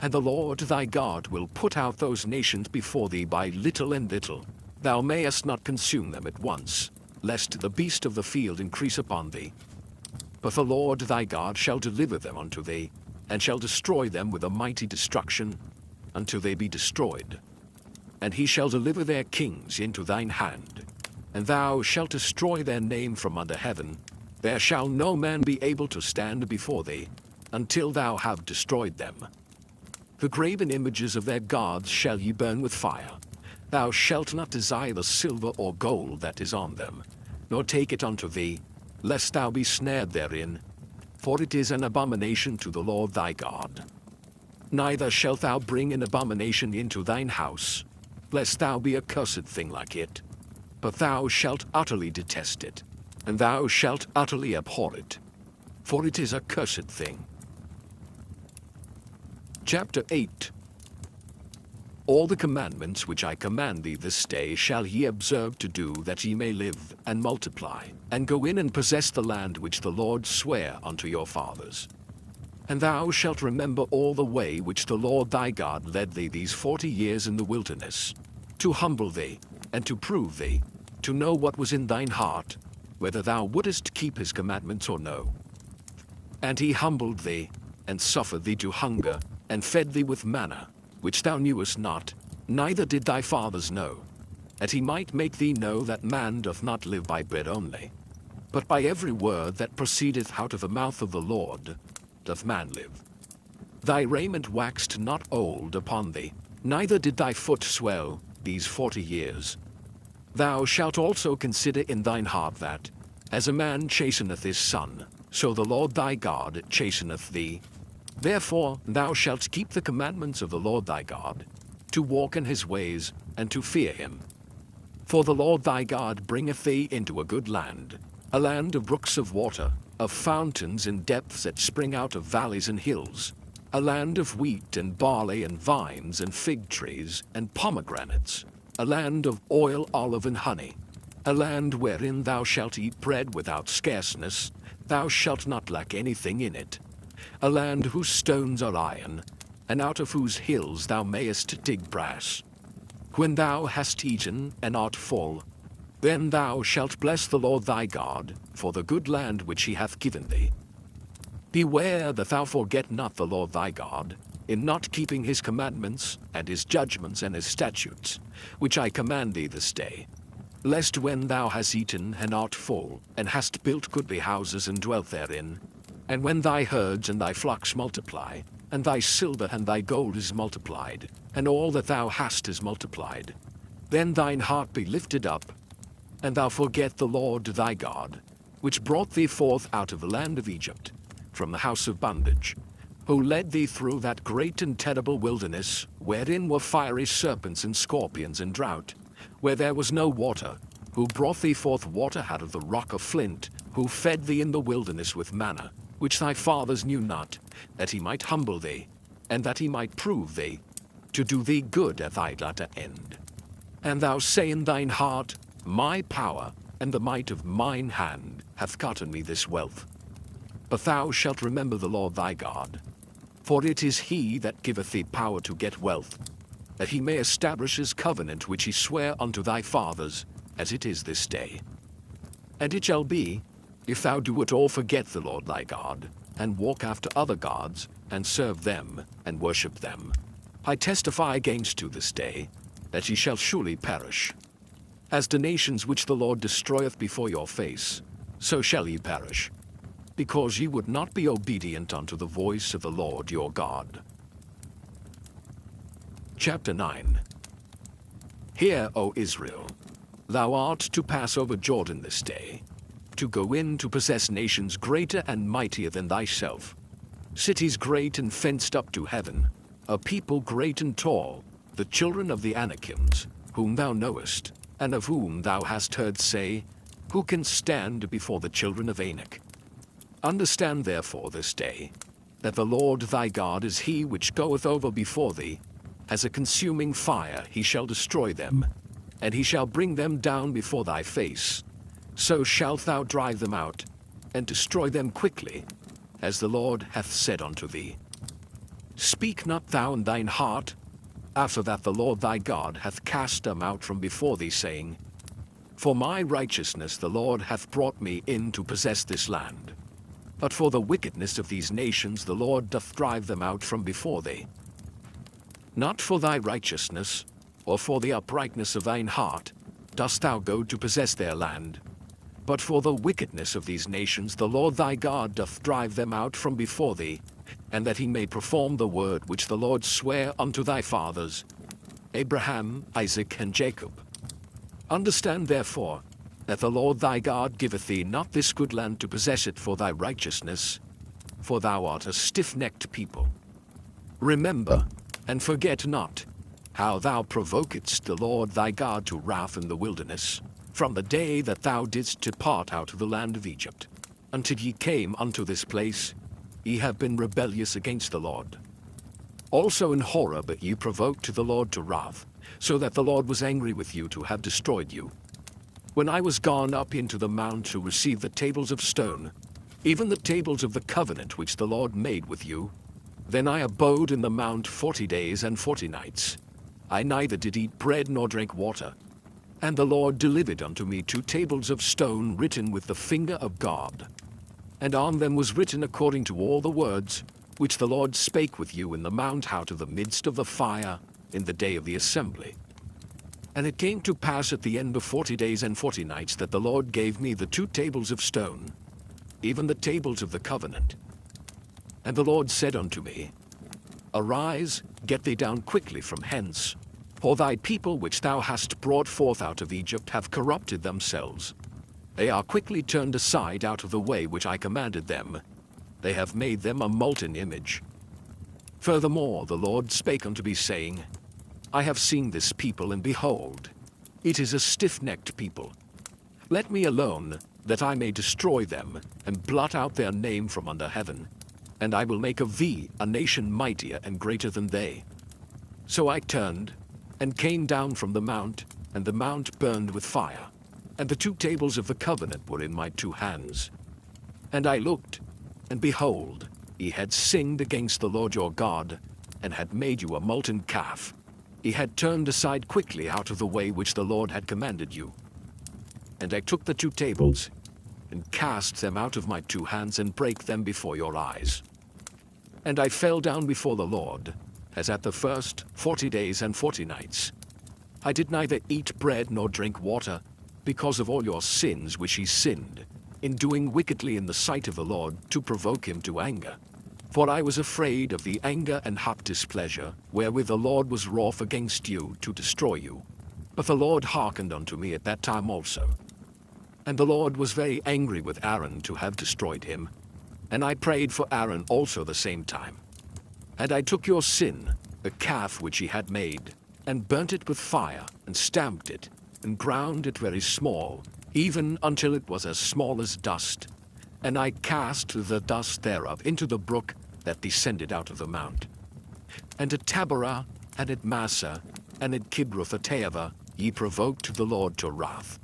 And the Lord thy God will put out those nations before thee by little and little. Thou mayest not consume them at once, lest the beast of the field increase upon thee. But the Lord thy God shall deliver them unto thee, and shall destroy them with a mighty destruction, until they be destroyed. And he shall deliver their kings into thine hand, and thou shalt destroy their name from under heaven. There shall no man be able to stand before thee, until thou have destroyed them. The graven images of their gods shall ye burn with fire. Thou shalt not desire the silver or gold that is on them, nor take it unto thee, lest thou be snared therein, for it is an abomination to the Lord thy God. Neither shalt thou bring an abomination into thine house, lest thou be a cursed thing like it. But thou shalt utterly detest it, and thou shalt utterly abhor it, for it is a cursed thing. Chapter 8. All the commandments which I command thee this day shall ye observe to do, that ye may live, and multiply, and go in and possess the land which the Lord sware unto your fathers. And thou shalt remember all the way which the Lord thy God led thee these 40 years in the wilderness, to humble thee, and to prove thee, to know what was in thine heart, whether thou wouldest keep his commandments or no. And he humbled thee, and suffered thee to hunger, and fed thee with manna, which thou knewest not, neither did thy fathers know, that he might make thee know that man doth not live by bread only, but by every word that proceedeth out of the mouth of the Lord doth man live. Thy raiment waxed not old upon thee, neither did thy foot swell these 40 years. Thou shalt also consider in thine heart that, as a man chasteneth his son, so the Lord thy God chasteneth thee. Therefore thou shalt keep the commandments of the Lord thy God, to walk in his ways, and to fear him. For the Lord thy God bringeth thee into a good land, a land of brooks of water, of fountains in depths that spring out of valleys and hills, a land of wheat and barley and vines and fig trees and pomegranates, a land of oil, olive, and honey, a land wherein thou shalt eat bread without scarceness, thou shalt not lack anything in it, a land whose stones are iron, and out of whose hills thou mayest dig brass. When thou hast eaten and art full, then thou shalt bless the Lord thy God for the good land which he hath given thee. Beware that thou forget not the Lord thy God, in not keeping his commandments, and his judgments, and his statutes, which I command thee this day, lest when thou hast eaten and art full, and hast built goodly houses and dwelt therein, and when thy herds and thy flocks multiply, and thy silver and thy gold is multiplied, and all that thou hast is multiplied, then thine heart be lifted up, and thou forget the Lord thy God, which brought thee forth out of the land of Egypt, from the house of bondage, who led thee through that great and terrible wilderness, wherein were fiery serpents and scorpions and drought, where there was no water, who brought thee forth water out of the rock of flint, who fed thee in the wilderness with manna, which thy fathers knew not, that he might humble thee, and that he might prove thee, to do thee good at thy latter end. And thou say in thine heart, My power and the might of mine hand hath gotten me this wealth. But thou shalt remember the Lord thy God, for it is he that giveth thee power to get wealth, that he may establish his covenant which he sware unto thy fathers, as it is this day. And it shall be, if thou do at all forget the Lord thy God, and walk after other gods, and serve them, and worship them, I testify against you this day, that ye shall surely perish. As the nations which the Lord destroyeth before your face, so shall ye perish, because ye would not be obedient unto the voice of the Lord your God. Chapter 9. Hear, O Israel, thou art to pass over Jordan this day, to go in to possess nations greater and mightier than thyself, cities great and fenced up to heaven, a people great and tall, the children of the Anakims, whom thou knowest, and of whom thou hast heard say, Who can stand before the children of Anak? Understand therefore this day, that the Lord thy God is he which goeth over before thee, as a consuming fire he shall destroy them, and he shall bring them down before thy face. So shalt thou drive them out, and destroy them quickly, as the Lord hath said unto thee. Speak not thou in thine heart, after that the Lord thy God hath cast them out from before thee, saying, For my righteousness the Lord hath brought me in to possess this land. But for the wickedness of these nations the Lord doth drive them out from before thee. Not for thy righteousness, or for the uprightness of thine heart, dost thou go to possess their land, but for the wickedness of these nations the Lord thy God doth drive them out from before thee, and that he may perform the word which the Lord sware unto thy fathers, Abraham, Isaac, and Jacob. Understand therefore, that the Lord thy God giveth thee not this good land to possess it for thy righteousness, for thou art a stiff-necked people. Remember, and forget not, how thou provokedst the Lord thy God to wrath in the wilderness, from the day that thou didst depart out of the land of Egypt, until ye came unto this place. Ye have been rebellious against the Lord. Also in Horeb ye provoked the Lord to wrath, so that the Lord was angry with you to have destroyed you. When I was gone up into the mount to receive the tables of stone, even the tables of the covenant which the Lord made with you, then I abode in the mount 40 days and 40 nights. I neither did eat bread nor drink water. And the Lord delivered unto me 2 tables of stone written with the finger of God. And on them was written according to all the words which the Lord spake with you in the mount out of the midst of the fire in the day of the assembly. And it came to pass at the end of 40 days and 40 nights that the Lord gave me the 2 tables of stone, even the tables of the covenant. And the Lord said unto me, Arise, get thee down quickly from hence, for thy people which thou hast brought forth out of Egypt have corrupted themselves. They are quickly turned aside out of the way which I commanded them. They have made them a molten image. Furthermore the Lord spake unto me, saying, I have seen this people, and behold, it is a stiff-necked people. Let me alone, that I may destroy them, and blot out their name from under heaven. And I will make of thee a nation mightier and greater than they. So I turned, and came down from the mount, and the mount burned with fire, and the 2 tables of the covenant were in my 2 hands. And I looked, and behold, ye had sinned against the Lord your God, and had made you a molten calf. Ye had turned aside quickly out of the way which the Lord had commanded you. And I took the 2 tables, and cast them out of my 2 hands, and brake them before your eyes. And I fell down before the Lord, as at the first 40 days and 40 nights. I did neither eat bread nor drink water, because of all your sins which ye sinned, in doing wickedly in the sight of the Lord, to provoke him to anger. For I was afraid of the anger and hot displeasure, wherewith the Lord was wroth against you, to destroy you. But the Lord hearkened unto me at that time also. And the Lord was very angry with Aaron to have destroyed him. And I prayed for Aaron also the same time. And I took your sin, the calf which ye had made, and burnt it with fire, and stamped it, and ground it very small, even until it was as small as dust. And I cast the dust thereof into the brook that descended out of the mount. And at Taberah, and at Massa, and at Kibroth-Hattaavah ye provoked the Lord to wrath.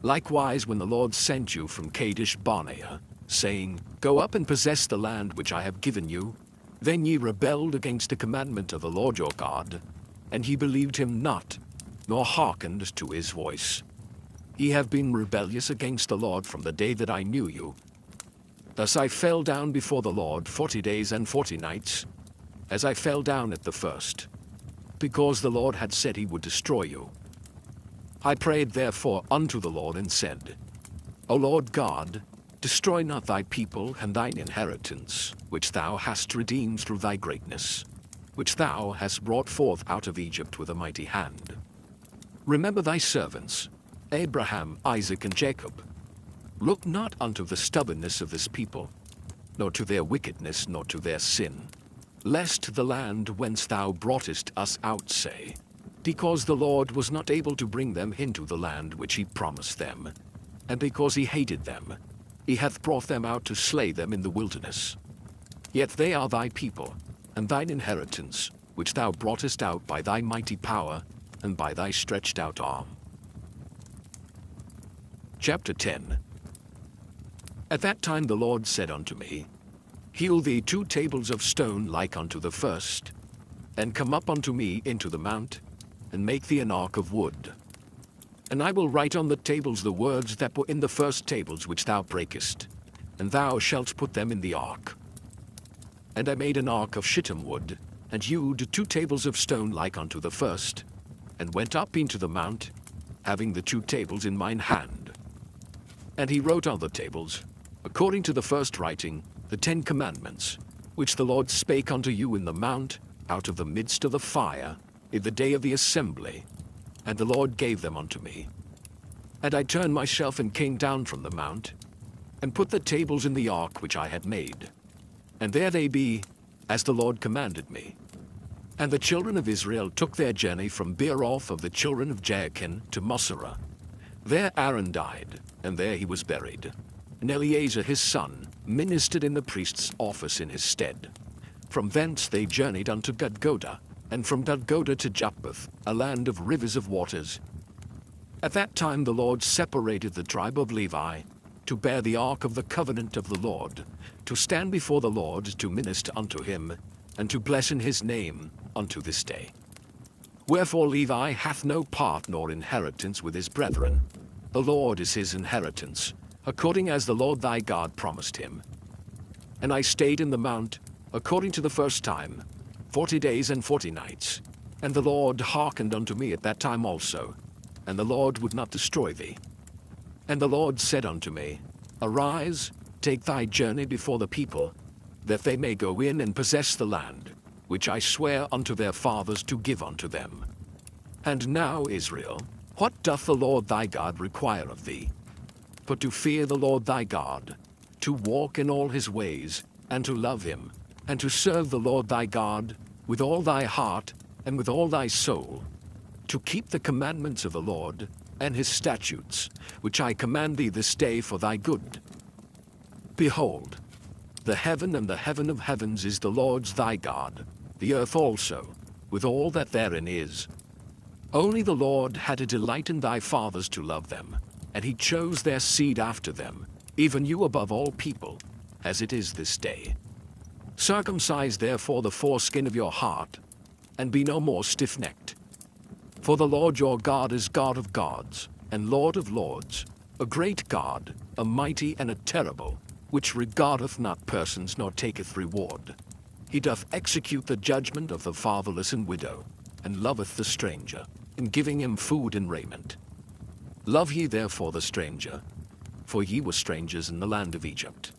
Likewise when the Lord sent you from Kadesh Barnea, saying, Go up and possess the land which I have given you, then ye rebelled against the commandment of the Lord your God, and ye believed him not, nor hearkened to his voice. Ye have been rebellious against the Lord from the day that I knew you. Thus I fell down before the Lord 40 days and 40 nights, as I fell down at the first, because the Lord had said he would destroy you. I prayed therefore unto the Lord, and said, O Lord God, destroy not thy people and thine inheritance, which thou hast redeemed through thy greatness, which thou hast brought forth out of Egypt with a mighty hand. Remember thy servants, Abraham, Isaac, and Jacob. Look not unto the stubbornness of this people, nor to their wickedness, nor to their sin, lest the land whence thou broughtest us out say, because the Lord was not able to bring them into the land which he promised them, and because he hated them, he hath brought them out to slay them in the wilderness. Yet they are thy people, and thine inheritance, which thou broughtest out by thy mighty power and by thy stretched out arm. Chapter 10. At that time the Lord said unto me, Hew thee 2 tables of stone like unto the first, and come up unto me into the mount, and make thee an ark of wood. And I will write on the tables the words that were in the first tables which thou breakest, and thou shalt put them in the ark. And I made an ark of shittim wood, and hewed 2 tables of stone like unto the first, and went up into the mount, having the 2 tables in mine hand. And he wrote on the tables, according to the first writing, the 10 commandments, which the Lord spake unto you in the mount, out of the midst of the fire, in the day of the assembly. And the Lord gave them unto me. And I turned myself and came down from the mount, and put the tables in the ark which I had made. And there they be, as the Lord commanded me. And the children of Israel took their journey from Beeroth of the children of Jaachin to Moserah. There Aaron died, and there he was buried. And Eleazar his son ministered in the priest's office in his stead. From thence they journeyed unto Gudgodah, and from Gudgodah to Japheth, a land of rivers of waters. At that time the Lord separated the tribe of Levi, to bear the ark of the covenant of the Lord, to stand before the Lord to minister unto him, and to bless in his name unto this day. Wherefore Levi hath no part nor inheritance with his brethren. The Lord is his inheritance, according as the Lord thy God promised him. And I stayed in the mount, according to the first time, 40 days and 40 nights. And the Lord hearkened unto me at that time also, and the Lord would not destroy thee. And the Lord said unto me, Arise, take thy journey before the people, that they may go in and possess the land, which I swear unto their fathers to give unto them. And now, Israel, what doth the Lord thy God require of thee? But to fear the Lord thy God, to walk in all his ways, and to love him, and to serve the Lord thy God with all thy heart and with all thy soul, to keep the commandments of the Lord and his statutes, which I command thee this day for thy good. Behold, the heaven and the heaven of heavens is the Lord's thy God, the earth also, with all that therein is. Only the Lord had a delight in thy fathers to love them, and he chose their seed after them, even you above all people, as it is this day. Circumcise therefore the foreskin of your heart, and be no more stiff-necked. For the Lord your God is God of gods, and Lord of lords, a great God, a mighty and a terrible, which regardeth not persons nor taketh reward. He doth execute the judgment of the fatherless and widow, and loveth the stranger, in giving him food and raiment. Love ye therefore the stranger, for ye were strangers in the land of Egypt.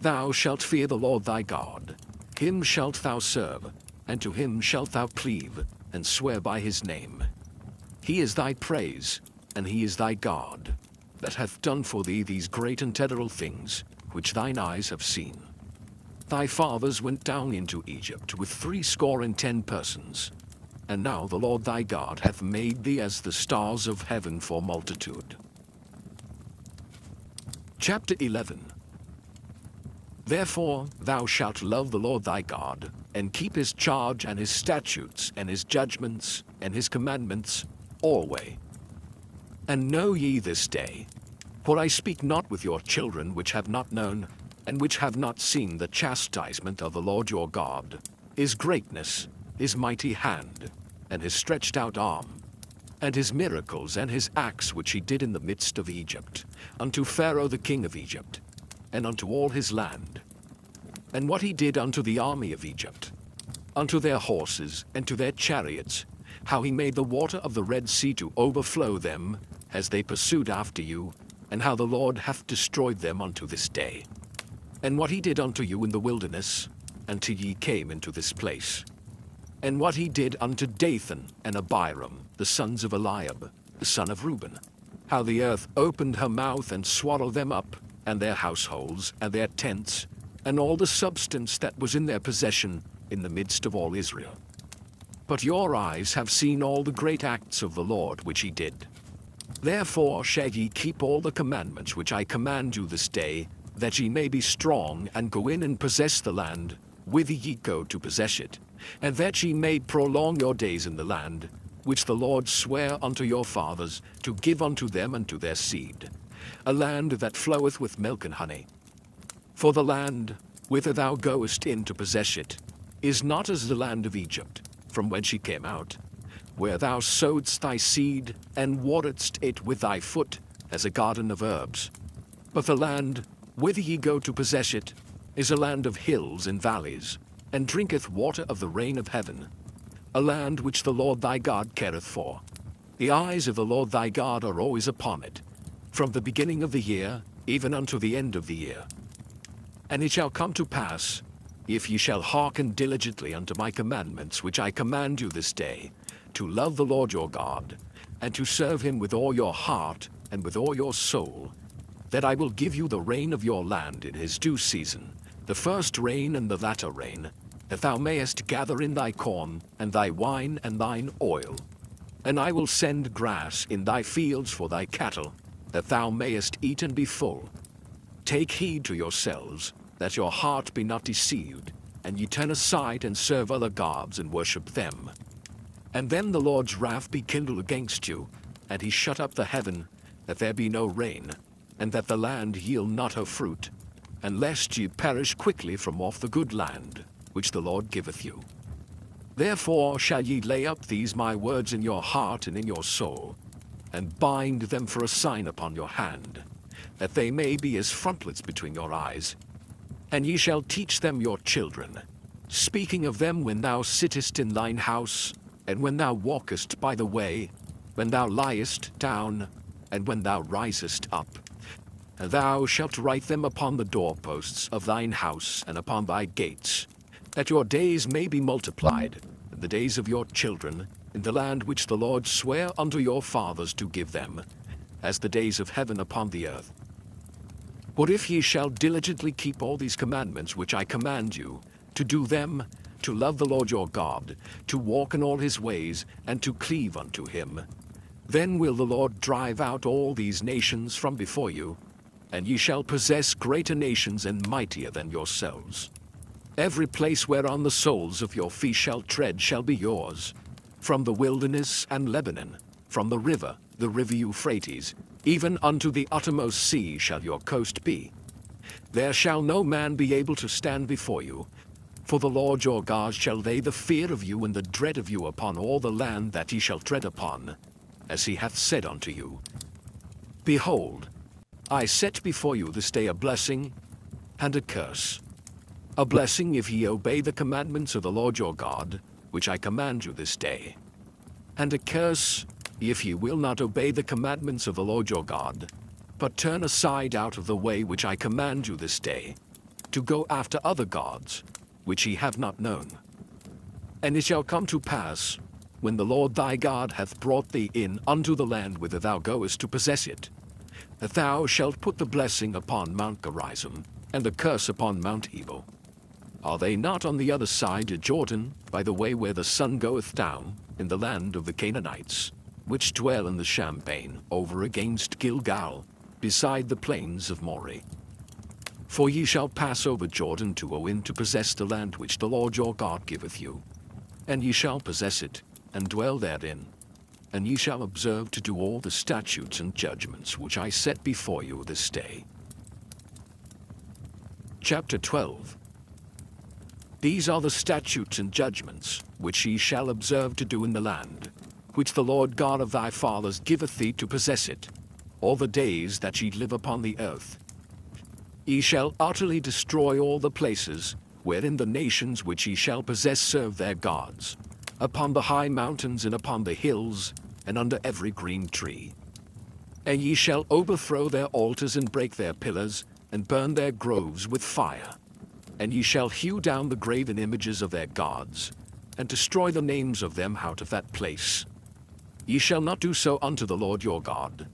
Thou shalt fear the Lord thy God, him shalt thou serve, and to him shalt thou cleave, and swear by his name. He is thy praise, and he is thy God, that hath done for thee these great and terrible things, which thine eyes have seen. Thy fathers went down into Egypt with 70 persons, and now the Lord thy God hath made thee as the stars of heaven for multitude. Chapter 11. Therefore thou shalt love the Lord thy God, and keep his charge and his statutes and his judgments and his commandments alway. And know ye this day, for I speak not with your children which have not known, and which have not seen the chastisement of the Lord your God, his greatness, his mighty hand, and his stretched out arm, and his miracles and his acts which he did in the midst of Egypt, unto Pharaoh the king of Egypt, and unto all his land, and what he did unto the army of Egypt, unto their horses and to their chariots, how he made the water of the Red Sea to overflow them, as they pursued after you, and how the Lord hath destroyed them unto this day. And what he did unto you in the wilderness, until ye came into this place. And what he did unto Dathan and Abiram, the sons of Eliab, the son of Reuben, how the earth opened her mouth and swallowed them up, and their households, and their tents, and all the substance that was in their possession, in the midst of all Israel. But your eyes have seen all the great acts of the Lord which he did. Therefore shall ye keep all the commandments which I command you this day, that ye may be strong and go in and possess the land, whither ye go to possess it, and that ye may prolong your days in the land, which the Lord sware unto your fathers to give unto them and to their seed, a land that floweth with milk and honey. For the land, whither thou goest in to possess it, is not as the land of Egypt, from whence ye came out, where thou sowedst thy seed, and wateredst it with thy foot, as a garden of herbs. But the land, whither ye go to possess it, is a land of hills and valleys, and drinketh water of the rain of heaven, a land which the Lord thy God careth for. The eyes of the Lord thy God are always upon it, from the beginning of the year, even unto the end of the year. And it shall come to pass, if ye shall hearken diligently unto my commandments which I command you this day, to love the Lord your God, and to serve him with all your heart and with all your soul, that I will give you the rain of your land in his due season, the first rain and the latter rain, that thou mayest gather in thy corn, and thy wine, and thine oil. And I will send grass in thy fields for thy cattle, that thou mayest eat and be full. Take heed to yourselves, that your heart be not deceived, and ye turn aside and serve other gods and worship them. And then the Lord's wrath be kindled against you, and he shut up the heaven, that there be no rain, and that the land yield not her fruit, and lest ye perish quickly from off the good land, which the Lord giveth you. Therefore shall ye lay up these my words in your heart and in your soul, and bind them for a sign upon your hand, that they may be as frontlets between your eyes. And ye shall teach them your children, speaking of them when thou sittest in thine house, and when thou walkest by the way, when thou liest down, and when thou risest up. And thou shalt write them upon the doorposts of thine house and upon thy gates, that your days may be multiplied, and the days of your children, in the land which the Lord sware unto your fathers to give them, as the days of heaven upon the earth. But if ye shall diligently keep all these commandments which I command you, to do them, to love the Lord your God, to walk in all his ways, and to cleave unto him, then will the Lord drive out all these nations from before you, and ye shall possess greater nations and mightier than yourselves. Every place whereon the soles of your feet shall tread shall be yours, from the wilderness and Lebanon, from the river Euphrates, even unto the uttermost sea shall your coast be. There shall no man be able to stand before you, for the Lord your God shall lay the fear of you and the dread of you upon all the land that ye shall tread upon, as he hath said unto you. Behold, I set before you this day a blessing and a curse. A blessing if ye obey the commandments of the Lord your God, which I command you this day. And a curse if ye will not obey the commandments of the Lord your God, but turn aside out of the way which I command you this day, to go after other gods, which ye have not known. And it shall come to pass, when the Lord thy God hath brought thee in unto the land whither thou goest to possess it, that thou shalt put the blessing upon Mount Gerizim, and the curse upon Mount Ebal. Are they not on the other side of Jordan, by the way where the sun goeth down, in the land of the Canaanites, which dwell in the champaign over against Gilgal, beside the plains of Moreh? For ye shall pass over Jordan to go in to possess the land which the Lord your God giveth you. And ye shall possess it, and dwell therein. And ye shall observe to do all the statutes and judgments which I set before you this day. Chapter 12. These are the statutes and judgments which ye shall observe to do in the land, which the Lord God of thy fathers giveth thee to possess it, all the days that ye live upon the earth. Ye shall utterly destroy all the places wherein the nations which ye shall possess serve their gods, upon the high mountains and upon the hills, and under every green tree. And ye shall overthrow their altars and break their pillars, and burn their groves with fire. And ye shall hew down the graven images of their gods, and destroy the names of them out of that place. Ye shall not do so unto the Lord your God,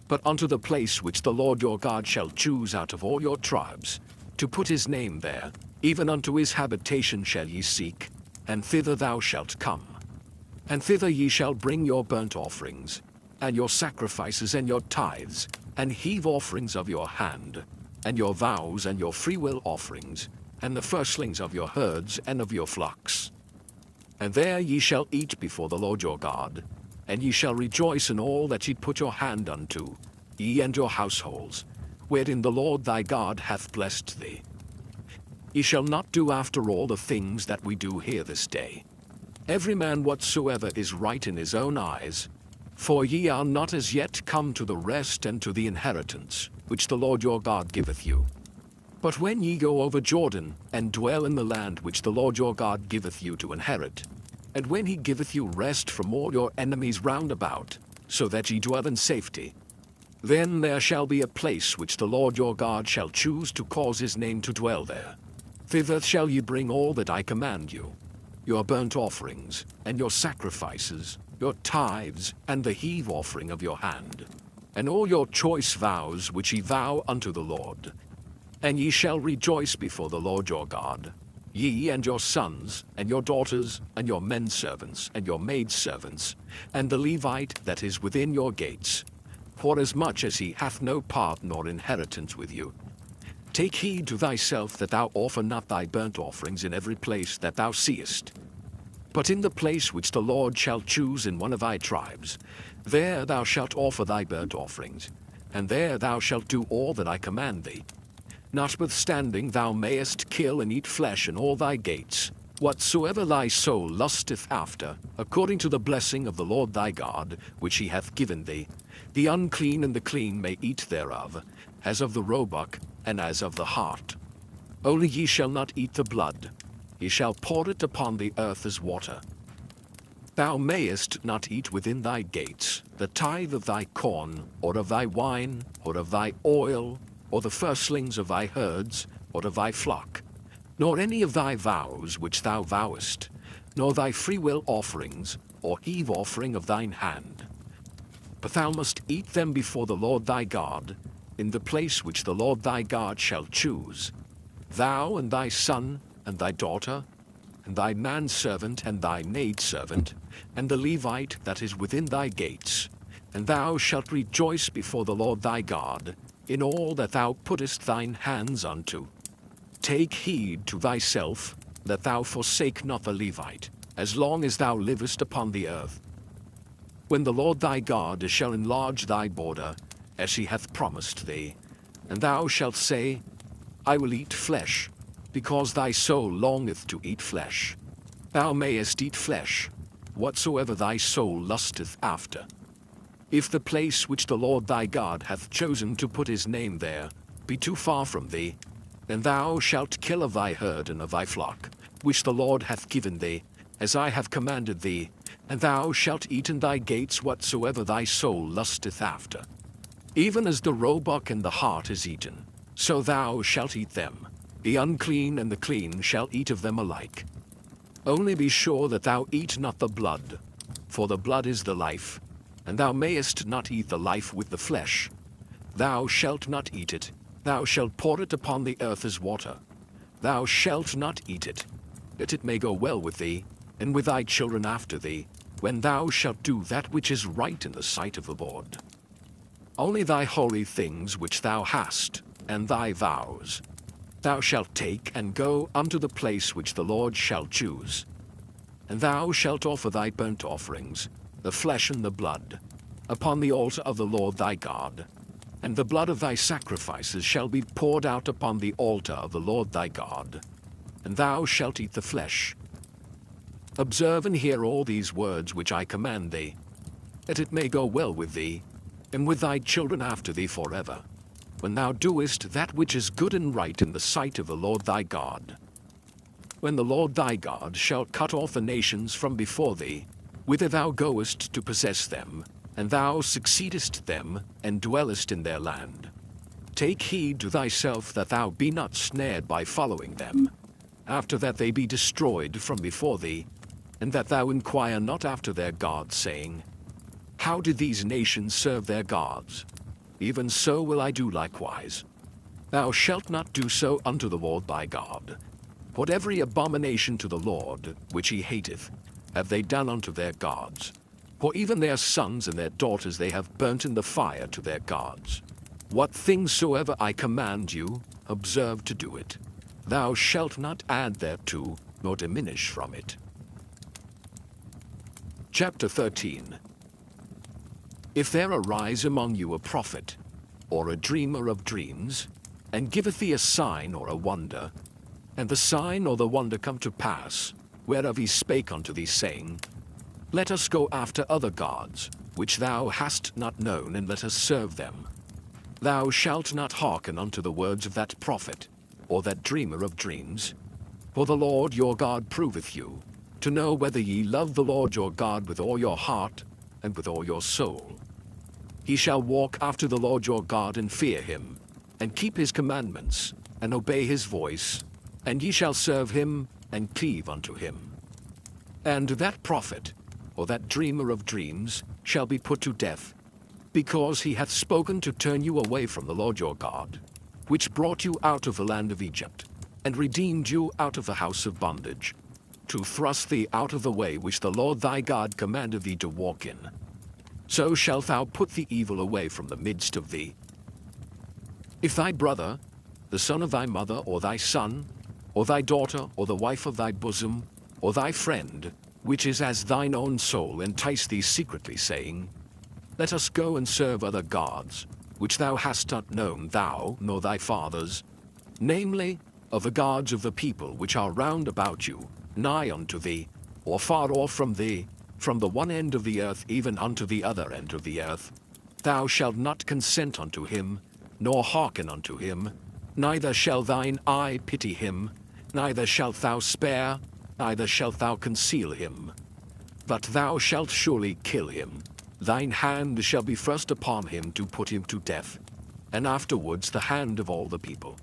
but unto the place which the Lord your God shall choose out of all your tribes, to put his name there, even unto his habitation shall ye seek, and thither thou shalt come. And thither ye shall bring your burnt offerings, and your sacrifices and your tithes, and heave offerings of your hand, and your vows and your freewill offerings, and the firstlings of your herds and of your flocks. And there ye shall eat before the Lord your God, and ye shall rejoice in all that ye put your hand unto, ye and your households, wherein the Lord thy God hath blessed thee. Ye shall not do after all the things that we do here this day, every man whatsoever is right in his own eyes, for ye are not as yet come to the rest and to the inheritance, which the Lord your God giveth you. But when ye go over Jordan, and dwell in the land which the Lord your God giveth you to inherit, and when he giveth you rest from all your enemies round about, so that ye dwell in safety, then there shall be a place which the Lord your God shall choose to cause his name to dwell there. Thither shall ye bring all that I command you, your burnt offerings, and your sacrifices, your tithes, and the heave offering of your hand, and all your choice vows which ye vow unto the Lord. And ye shall rejoice before the Lord your God, ye and your sons, and your daughters, and your men servants, and your maid servants, and the Levite that is within your gates, forasmuch as he hath no part nor inheritance with you. Take heed to thyself that thou offer not thy burnt offerings in every place that thou seest, but in the place which the Lord shall choose in one of thy tribes, there thou shalt offer thy burnt offerings, and there thou shalt do all that I command thee. Notwithstanding thou mayest kill and eat flesh in all thy gates, whatsoever thy soul lusteth after, according to the blessing of the Lord thy God, which he hath given thee. The unclean and the clean may eat thereof, as of the roebuck, and as of the hart. Only ye shall not eat the blood, ye shall pour it upon the earth as water. Thou mayest not eat within thy gates the tithe of thy corn, or of thy wine, or of thy oil, or the firstlings of thy herds, or of thy flock, nor any of thy vows which thou vowest, nor thy freewill offerings, or heave offering of thine hand. But thou must eat them before the Lord thy God, in the place which the Lord thy God shall choose, thou and thy son, and thy daughter, and thy manservant, and thy maidservant, and the Levite that is within thy gates, and thou shalt rejoice before the Lord thy God, in all that thou puttest thine hands unto. Take heed to thyself, that thou forsake not the Levite, as long as thou livest upon the earth. When the Lord thy God shall enlarge thy border, as he hath promised thee, and thou shalt say, I will eat flesh, because thy soul longeth to eat flesh. Thou mayest eat flesh, whatsoever thy soul lusteth after. If the place which the Lord thy God hath chosen to put his name there be too far from thee, then thou shalt kill of thy herd and of thy flock, which the Lord hath given thee, as I have commanded thee, and thou shalt eat in thy gates whatsoever thy soul lusteth after. Even as the roebuck and the hart is eaten, so thou shalt eat them. The unclean and the clean shall eat of them alike. Only be sure that thou eat not the blood, for the blood is the life, and thou mayest not eat the life with the flesh. Thou shalt not eat it, thou shalt pour it upon the earth as water. Thou shalt not eat it, that it may go well with thee, and with thy children after thee, when thou shalt do that which is right in the sight of the Lord. Only thy holy things which thou hast, and thy vows, thou shalt take and go unto the place which the Lord shall choose. And thou shalt offer thy burnt offerings, the flesh and the blood, upon the altar of the Lord thy God. And the blood of thy sacrifices shall be poured out upon the altar of the Lord thy God. And thou shalt eat the flesh. Observe and hear all these words which I command thee, that it may go well with thee, and with thy children after thee forever, when thou doest that which is good and right in the sight of the Lord thy God. When the Lord thy God shall cut off the nations from before thee, whither thou goest to possess them, and thou succeedest them, and dwellest in their land. Take heed to thyself that thou be not snared by following them, after that they be destroyed from before thee, and that thou inquire not after their gods, saying, How did these nations serve their gods? Even so will I do likewise. Thou shalt not do so unto the Lord thy God. For every abomination to the Lord, which he hateth, have they done unto their gods. For even their sons and their daughters they have burnt in the fire to their gods. What things soever I command you, observe to do it. Thou shalt not add thereto, nor diminish from it. Chapter 13. If there arise among you a prophet, or a dreamer of dreams, and giveth thee a sign or a wonder, and the sign or the wonder come to pass, whereof he spake unto thee, saying, Let us go after other gods, which thou hast not known, and let us serve them. Thou shalt not hearken unto the words of that prophet, or that dreamer of dreams. For the Lord your God proveth you, to know whether ye love the Lord your God with all your heart, and with all your soul. Ye shall walk after the Lord your God, and fear him, and keep his commandments, and obey his voice, and ye shall serve him, and cleave unto him. And that prophet, or that dreamer of dreams, shall be put to death, because he hath spoken to turn you away from the Lord your God, which brought you out of the land of Egypt, and redeemed you out of the house of bondage, to thrust thee out of the way which the Lord thy God commanded thee to walk in. So shalt thou put the evil away from the midst of thee. If thy brother, the son of thy mother, or thy son, or thy daughter, or the wife of thy bosom, or thy friend, which is as thine own soul, entice thee secretly, saying, Let us go and serve other gods, which thou hast not known, thou nor thy fathers, namely, of the gods of the people which are round about you, nigh unto thee, or far off from thee, from the one end of the earth even unto the other end of the earth, thou shalt not consent unto him, nor hearken unto him, neither shall thine eye pity him, neither shalt thou spare, neither shalt thou conceal him. But thou shalt surely kill him. Thine hand shall be first upon him to put him to death, and afterwards the hand of all the people.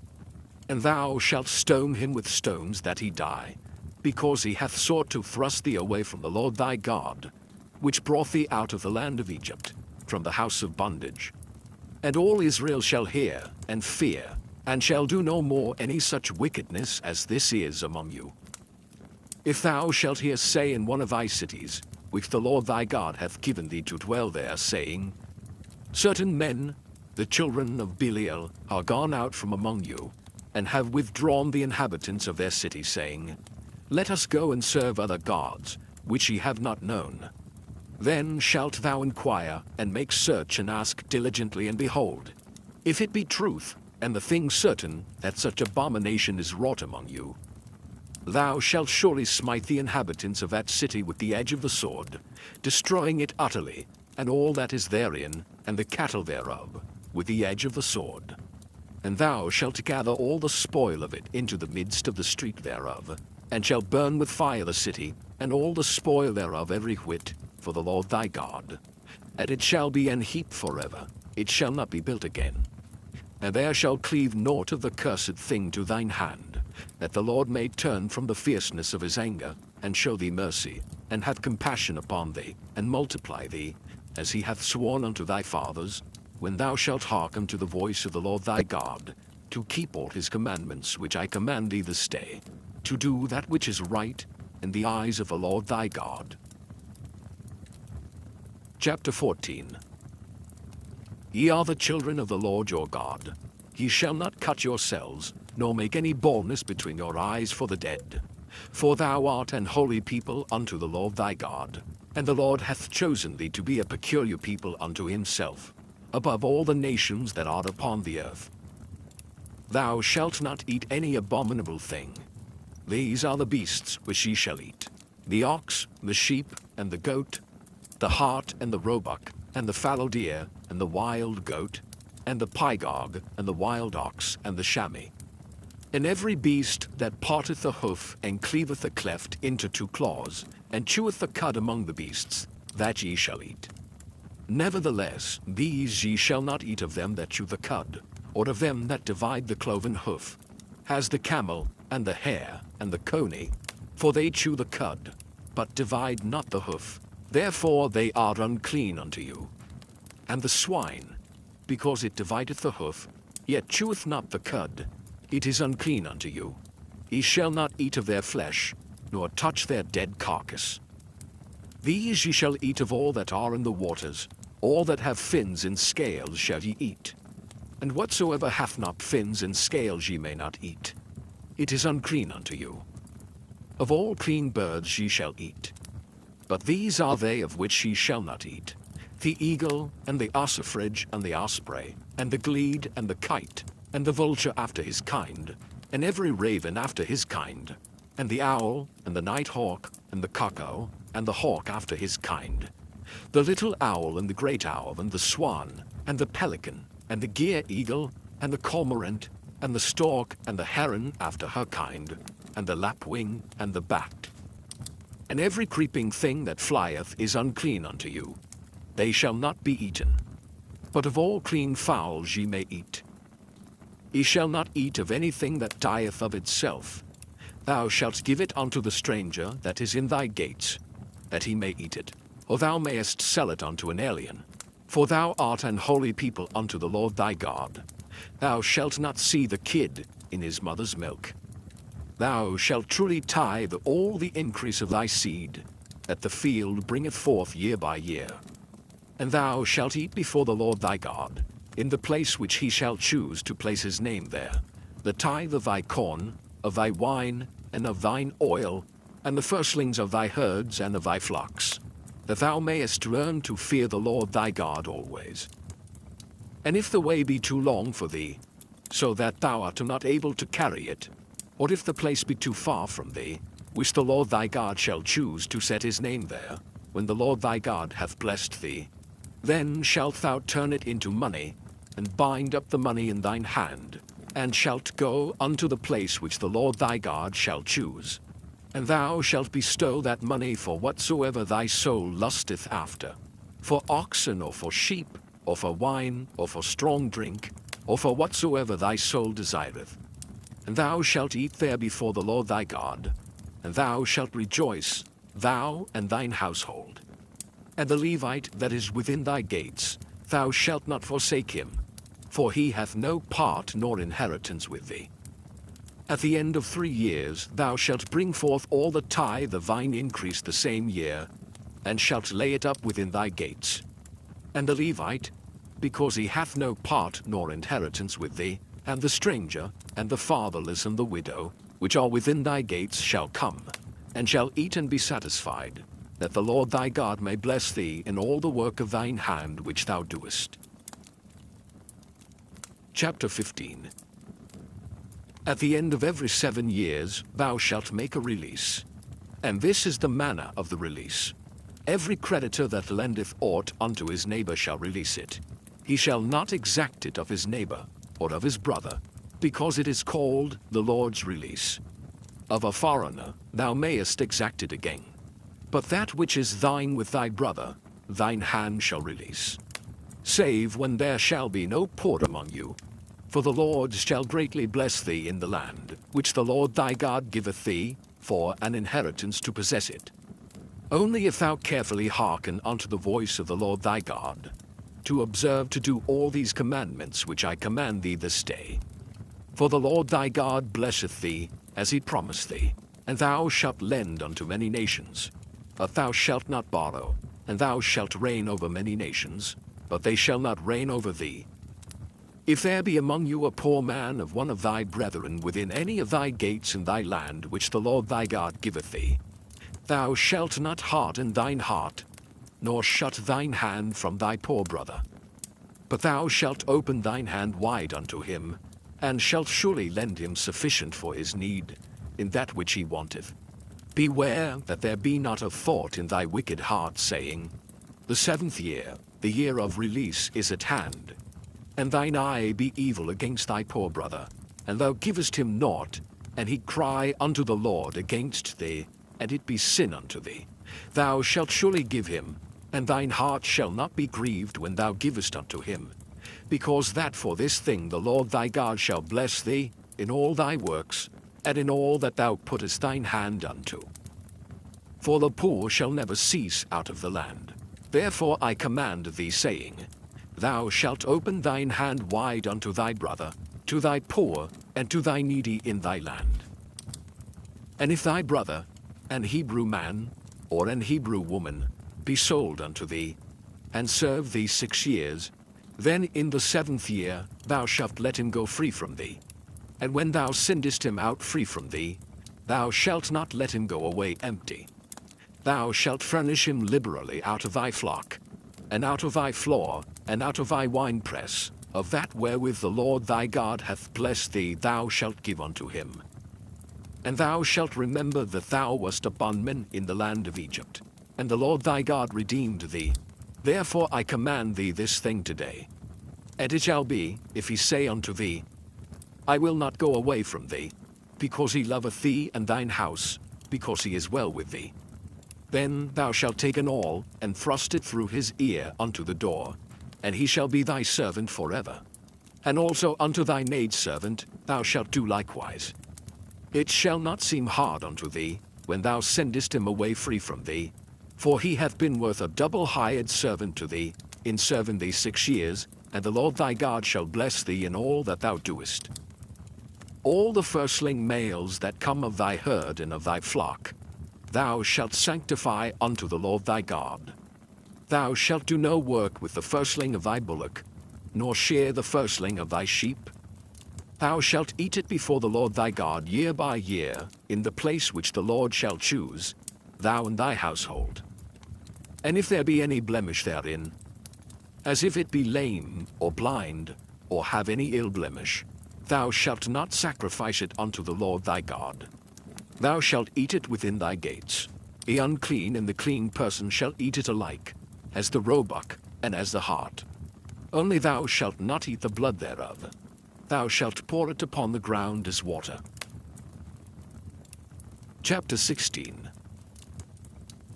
And thou shalt stone him with stones that he die, because he hath sought to thrust thee away from the Lord thy God, which brought thee out of the land of Egypt, from the house of bondage. And all Israel shall hear and fear, and shall do no more any such wickedness as this is among you. If thou shalt hear say in one of thy cities, which the Lord thy God hath given thee to dwell there, saying, Certain men, the children of Belial, are gone out from among you, and have withdrawn the inhabitants of their city, saying, Let us go and serve other gods, which ye have not known. Then shalt thou inquire, and make search, and ask diligently, and behold, if it be truth, and the thing certain, that such abomination is wrought among you, thou shalt surely smite the inhabitants of that city with the edge of the sword, destroying it utterly, and all that is therein, and the cattle thereof, with the edge of the sword. And thou shalt gather all the spoil of it into the midst of the street thereof, and shalt burn with fire the city, and all the spoil thereof every whit, for the Lord thy God. And it shall be an heap forever, it shall not be built again. And there shall cleave naught of the cursed thing to thine hand, that the Lord may turn from the fierceness of his anger, and show thee mercy, and have compassion upon thee, and multiply thee, as he hath sworn unto thy fathers, when thou shalt hearken to the voice of the Lord thy God, to keep all his commandments which I command thee this day, to do that which is right in the eyes of the Lord thy God. Chapter 14. Ye are the children of the Lord your God. Ye shall not cut yourselves, nor make any baldness between your eyes for the dead. For thou art an holy people unto the Lord thy God, and the Lord hath chosen thee to be a peculiar people unto himself, above all the nations that are upon the earth. Thou shalt not eat any abominable thing. These are the beasts which ye shall eat: the ox, the sheep, and the goat, the hart, and the roebuck, and the fallow deer, and the wild goat, and the pygarg, and the wild ox, and the chamois. And every beast that parteth the hoof, and cleaveth the cleft into two claws, and cheweth the cud among the beasts, that ye shall eat. Nevertheless, these ye shall not eat of them that chew the cud, or of them that divide the cloven hoof, as the camel, and the hare, and the coney, for they chew the cud, but divide not the hoof, therefore they are unclean unto you. And the swine, because it divideth the hoof, yet cheweth not the cud, it is unclean unto you. Ye shall not eat of their flesh, nor touch their dead carcass. These ye shall eat of all that are in the waters, all that have fins and scales shall ye eat. And whatsoever hath not fins and scales ye may not eat. it is unclean unto you. Of all clean birds ye shall eat. But these are they of which ye shall not eat: the eagle, and the ossifrage, and the osprey, and the glede, and the kite, and the vulture after his kind, and every raven after his kind, and the owl, and the night hawk, and the cuckoo, and the hawk after his kind, the little owl, and the great owl, and the swan, and the pelican, and the gier eagle, and the cormorant, and the stork, and the heron after her kind, and the lapwing, and the bat. And every creeping thing that flieth is unclean unto you. They shall not be eaten. But of all clean fowls ye may eat. Ye shall not eat of anything that dieth of itself. Thou shalt give it unto the stranger that is in thy gates, that he may eat it, or thou mayest sell it unto an alien. For thou art an holy people unto the Lord thy God. Thou shalt not see the kid in his mother's milk. Thou shalt truly tithe all the increase of thy seed, that the field bringeth forth year by year. And thou shalt eat before the Lord thy God, in the place which he shall choose to place his name there, the tithe of thy corn, of thy wine, and of thine oil, and the firstlings of thy herds and of thy flocks, that thou mayest learn to fear the Lord thy God always. And if the way be too long for thee, so that thou art not able to carry it, or if the place be too far from thee, which the Lord thy God shall choose to set his name there, when the Lord thy God hath blessed thee, then shalt thou turn it into money, and bind up the money in thine hand, and shalt go unto the place which the Lord thy God shall choose. And thou shalt bestow that money for whatsoever thy soul lusteth after, for oxen, or for sheep, or for wine, or for strong drink, or for whatsoever thy soul desireth. And thou shalt eat there before the Lord thy God, and thou shalt rejoice, thou and thine household. And the Levite that is within thy gates, thou shalt not forsake him, for he hath no part nor inheritance with thee. At the end of 3 years thou shalt bring forth all the tithe of thine increase the same year, and shalt lay it up within thy gates. And the Levite, because he hath no part nor inheritance with thee, and the stranger, and the fatherless, and the widow, which are within thy gates, shall come, and shall eat and be satisfied, that the Lord thy God may bless thee in all the work of thine hand which thou doest. Chapter 15. At the end of every 7 years thou shalt make a release. And this is the manner of the release. Every creditor that lendeth aught unto his neighbor shall release it. He shall not exact it of his neighbor, or of his brother, because it is called the Lord's release. Of a foreigner thou mayest exact it again. But that which is thine with thy brother, thine hand shall release. Save when there shall be no poor among you. For the Lord shall greatly bless thee in the land, which the Lord thy God giveth thee, for an inheritance to possess it. Only if thou carefully hearken unto the voice of the Lord thy God, to observe to do all these commandments which I command thee this day. For the Lord thy God blesseth thee, as he promised thee, and thou shalt lend unto many nations. But thou shalt not borrow, and thou shalt reign over many nations, but they shall not reign over thee. If there be among you a poor man of one of thy brethren within any of thy gates in thy land which the Lord thy God giveth thee, thou shalt not harden thine heart, nor shut thine hand from thy poor brother. But thou shalt open thine hand wide unto him, and shalt surely lend him sufficient for his need, in that which he wanteth. Beware that there be not a thought in thy wicked heart, saying, The 7th year, the year of release, is at hand. And thine eye be evil against thy poor brother, and thou givest him naught, and he cry unto the Lord against thee, and it be sin unto thee. Thou shalt surely give him, and thine heart shall not be grieved when thou givest unto him, because that for this thing the Lord thy God shall bless thee in all thy works, and in all that thou puttest thine hand unto. For the poor shall never cease out of the land. Therefore I command thee, saying, Thou shalt open thine hand wide unto thy brother, to thy poor, and to thy needy in thy land. And if thy brother, an Hebrew man, or an Hebrew woman, be sold unto thee, and serve thee 6 years, then in the 7th year thou shalt let him go free from thee. And when thou sendest him out free from thee, thou shalt not let him go away empty. Thou shalt furnish him liberally out of thy flock, and out of thy floor, and out of thy winepress, of that wherewith the Lord thy God hath blessed thee thou shalt give unto him. And thou shalt remember that thou wast a bondman in the land of Egypt, and the Lord thy God redeemed thee. Therefore I command thee this thing today. And it shall be, if he say unto thee, I will not go away from thee, because he loveth thee and thine house, because he is well with thee. Then thou shalt take an awl, and thrust it through his ear unto the door, and he shall be thy servant forever. And also unto thy maidservant thou shalt do likewise. It shall not seem hard unto thee, when thou sendest him away free from thee, for he hath been worth a double hired servant to thee, in serving thee 6 years, and the Lord thy God shall bless thee in all that thou doest. All the firstling males that come of thy herd and of thy flock, thou shalt sanctify unto the Lord thy God. Thou shalt do no work with the firstling of thy bullock, nor shear the firstling of thy sheep. Thou shalt eat it before the Lord thy God year by year, in the place which the Lord shall choose, thou and thy household. And if there be any blemish therein, as if it be lame, or blind, or have any ill blemish, thou shalt not sacrifice it unto the Lord thy God. Thou shalt eat it within thy gates. The unclean and the clean person shall eat it alike, as the roebuck and as the hart. Only thou shalt not eat the blood thereof. Thou shalt pour it upon the ground as water. Chapter 16.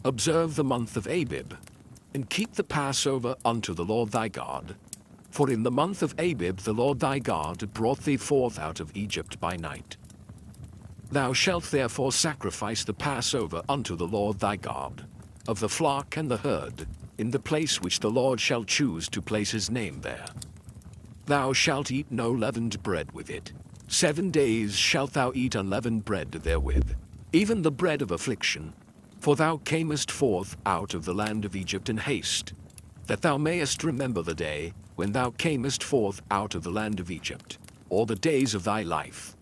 Observe the month of Abib, and keep the Passover unto the Lord thy God. For in the month of Abib the Lord thy God brought thee forth out of Egypt by night. Thou shalt therefore sacrifice the Passover unto the Lord thy God, of the flock and the herd, in the place which the Lord shall choose to place his name there. Thou shalt eat no leavened bread with it. 7 days shalt thou eat unleavened bread therewith, even the bread of affliction. For thou camest forth out of the land of Egypt in haste, that thou mayest remember the day when thou camest forth out of the land of Egypt, or the days of thy life.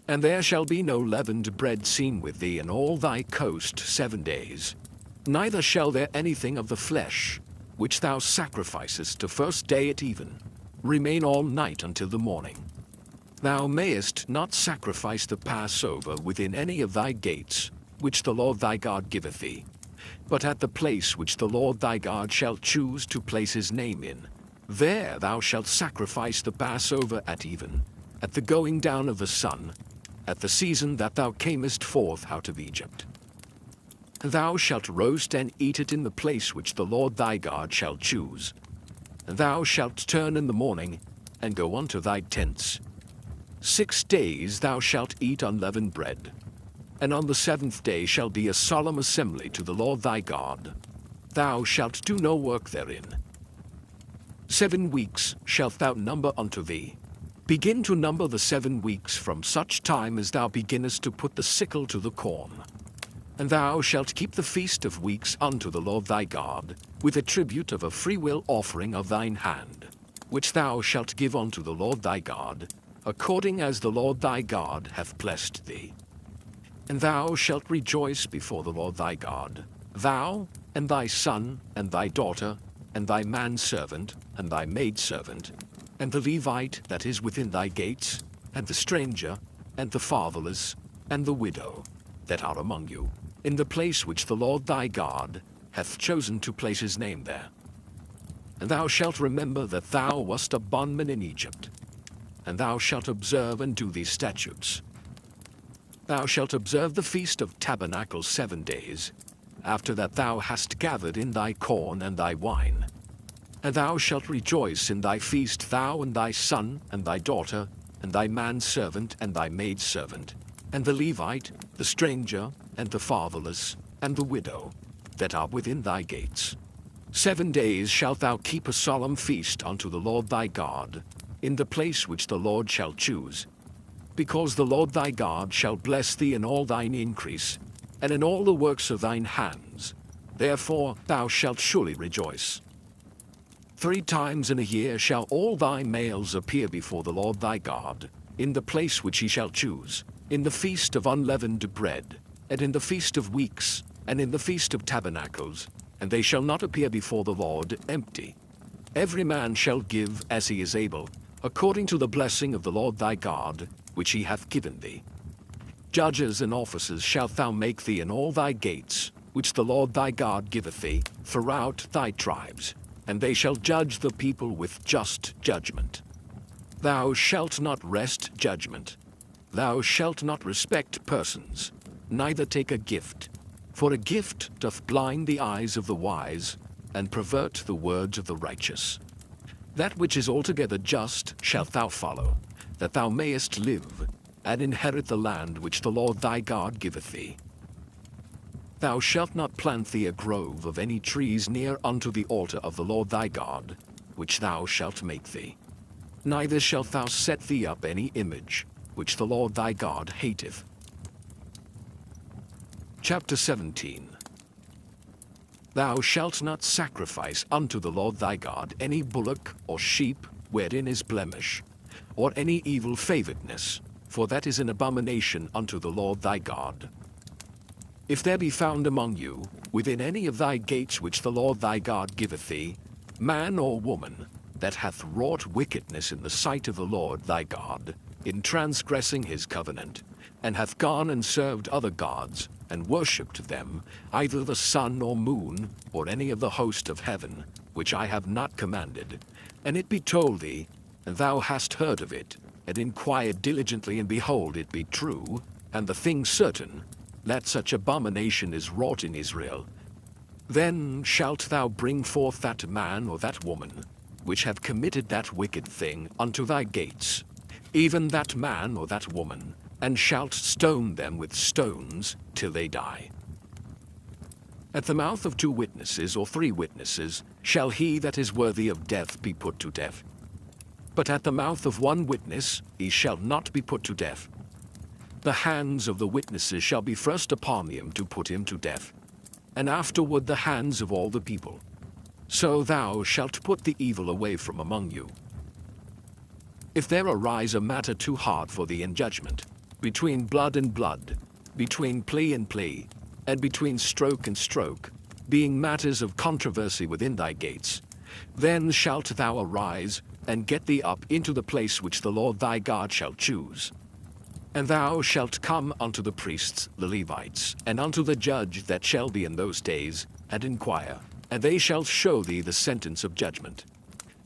And there shall be no leavened bread seen with thee in all thy coast 7 days, neither shall there anything of the flesh, which thou sacrificest the first day at even, remain all night until the morning. Thou mayest not sacrifice the Passover within any of thy gates, which the Lord thy God giveth thee, but at the place which the Lord thy God shall choose to place his name in. There thou shalt sacrifice the Passover at even, at the going down of the sun, at the season that thou camest forth out of Egypt. Thou shalt roast and eat it in the place which the Lord thy God shall choose. Thou shalt turn in the morning, and go unto thy tents. 6 days thou shalt eat unleavened bread, and on the 7th day shall be a solemn assembly to the Lord thy God. Thou shalt do no work therein. 7 weeks shalt thou number unto thee. Begin to number the 7 weeks from such time as thou beginnest to put the sickle to the corn. And thou shalt keep the feast of weeks unto the Lord thy God, with a tribute of a freewill offering of thine hand, which thou shalt give unto the Lord thy God, according as the Lord thy God hath blessed thee. And thou shalt rejoice before the Lord thy God, thou, and thy son, and thy daughter, and thy manservant, and thy maidservant, and the Levite that is within thy gates, and the stranger, and the fatherless, and the widow, that are among you, in the place which the Lord thy God hath chosen to place his name there. And thou shalt remember that thou wast a bondman in Egypt, and thou shalt observe and do these statutes. Thou shalt observe the feast of tabernacles 7 days, after that thou hast gathered in thy corn and thy wine. And thou shalt rejoice in thy feast, thou and thy son, and thy daughter, and thy manservant, and thy maidservant, and the Levite, the stranger, and the fatherless, and the widow, that are within thy gates. 7 days shalt thou keep a solemn feast unto the Lord thy God, in the place which the Lord shall choose, because the Lord thy God shall bless thee in all thine increase, and in all the works of thine hands. Therefore thou shalt surely rejoice. 3 times in a year shall all thy males appear before the Lord thy God, in the place which he shall choose, in the feast of unleavened bread, and in the feast of weeks, and in the feast of tabernacles, and they shall not appear before the Lord empty. Every man shall give as he is able, according to the blessing of the Lord thy God, which he hath given thee. Judges and officers shalt thou make thee in all thy gates, which the Lord thy God giveth thee, throughout thy tribes, and they shall judge the people with just judgment. Thou shalt not wrest judgment. Thou shalt not respect persons, neither take a gift, for a gift doth blind the eyes of the wise, and pervert the words of the righteous. That which is altogether just shalt thou follow, that thou mayest live, and inherit the land which the Lord thy God giveth thee. Thou shalt not plant thee a grove of any trees near unto the altar of the Lord thy God, which thou shalt make thee. Neither shalt thou set thee up any image, which the Lord thy God hateth. Chapter 17. Thou shalt not sacrifice unto the Lord thy God any bullock or sheep wherein is blemish, or any evil favoredness, for that is an abomination unto the Lord thy God. If there be found among you, within any of thy gates which the Lord thy God giveth thee, man or woman, that hath wrought wickedness in the sight of the Lord thy God, in transgressing his covenant, and hath gone and served other gods, and worshipped them, either the sun or moon, or any of the host of heaven, which I have not commanded, and it be told thee, and thou hast heard of it, and inquired diligently, and behold, it be true, and the thing certain, that such abomination is wrought in Israel, then shalt thou bring forth that man or that woman, which have committed that wicked thing, unto thy gates, even that man or that woman, and shalt stone them with stones till they die. At the mouth of 2 witnesses or 3 witnesses shall he that is worthy of death be put to death. But at the mouth of 1 witness he shall not be put to death. The hands of the witnesses shall be first upon him to put him to death, and afterward the hands of all the people. So thou shalt put the evil away from among you. If there arise a matter too hard for thee in judgment, between blood and blood, between plea and plea, and between stroke and stroke, being matters of controversy within thy gates, then shalt thou arise, and get thee up into the place which the Lord thy God shall choose. And thou shalt come unto the priests, the Levites, and unto the judge that shall be in those days, and inquire, and they shall show thee the sentence of judgment.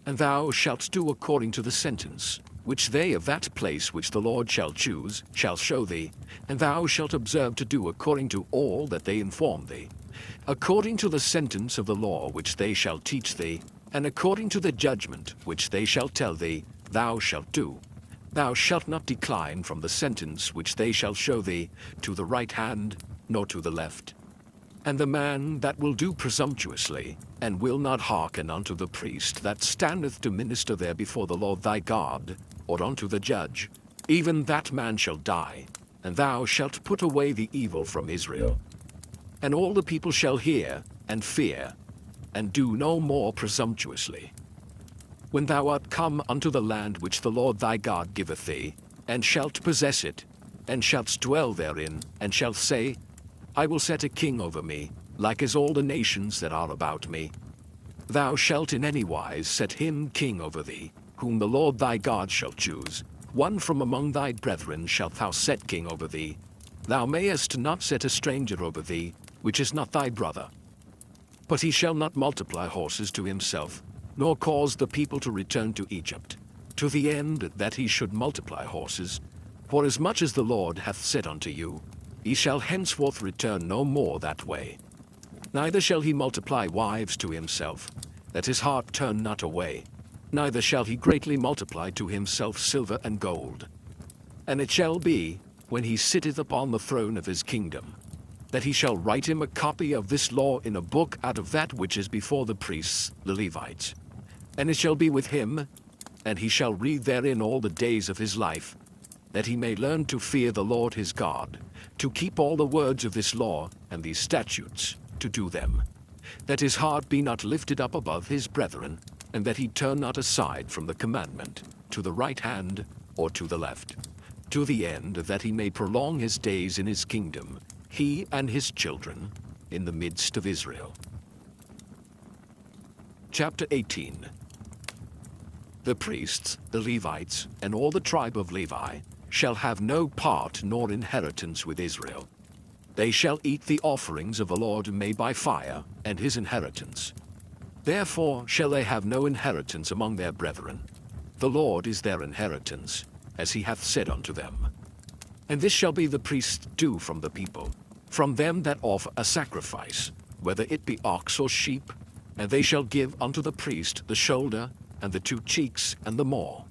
And thou shalt do according to the sentence, which they of that place which the Lord shall choose shall show thee, and thou shalt observe to do according to all that they inform thee, according to the sentence of the law which they shall teach thee, and according to the judgment which they shall tell thee, thou shalt do. Thou shalt not decline from the sentence which they shall show thee, to the right hand, nor to the left. And the man that will do presumptuously, and will not hearken unto the priest that standeth to minister there before the Lord thy God, or unto the judge, even that man shall die, and thou shalt put away the evil from Israel. And all the people shall hear, and fear, and do no more presumptuously. When thou art come unto the land which the Lord thy God giveth thee, and shalt possess it, and shalt dwell therein, and shalt say, I will set a king over me, like as all the nations that are about me. Thou shalt in any wise set him king over thee, whom the Lord thy God shall choose. One from among thy brethren shalt thou set king over thee. Thou mayest not set a stranger over thee, which is not thy brother. But he shall not multiply horses to himself, nor cause the people to return to Egypt, to the end that he should multiply horses. For as much as the Lord hath said unto you, he shall henceforth return no more that way. Neither shall he multiply wives to himself, that his heart turn not away. Neither shall he greatly multiply to himself silver and gold. And it shall be, when he sitteth upon the throne of his kingdom, that he shall write him a copy of this law in a book out of that which is before the priests, the Levites. And it shall be with him, and he shall read therein all the days of his life, that he may learn to fear the Lord his God, to keep all the words of this law and these statutes, to do them, that his heart be not lifted up above his brethren, and that he turn not aside from the commandment, to the right hand or to the left, to the end that he may prolong his days in his kingdom, he and his children, in the midst of Israel. Chapter 18. The priests, the Levites, and all the tribe of Levi shall have no part nor inheritance with Israel. They shall eat the offerings of the Lord made by fire, and his inheritance. Therefore shall they have no inheritance among their brethren. The Lord is their inheritance, as he hath said unto them. And this shall be the priest's due from the people, from them that offer a sacrifice, whether it be ox or sheep, and they shall give unto the priest the shoulder, and the 2 cheeks, and the maw.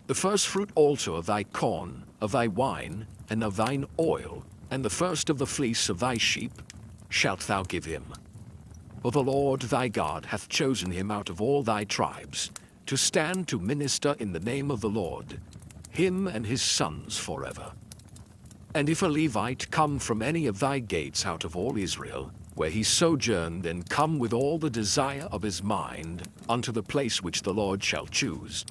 The first fruit also of thy corn, of thy wine, and of thine oil, and the first of the fleece of thy sheep, shalt thou give him. For the Lord thy God hath chosen him out of all thy tribes, to stand to minister in the name of the Lord, him and his sons forever. And if a Levite come from any of thy gates out of all Israel, where he sojourned, and come with all the desire of his mind unto the place which the Lord shall choose,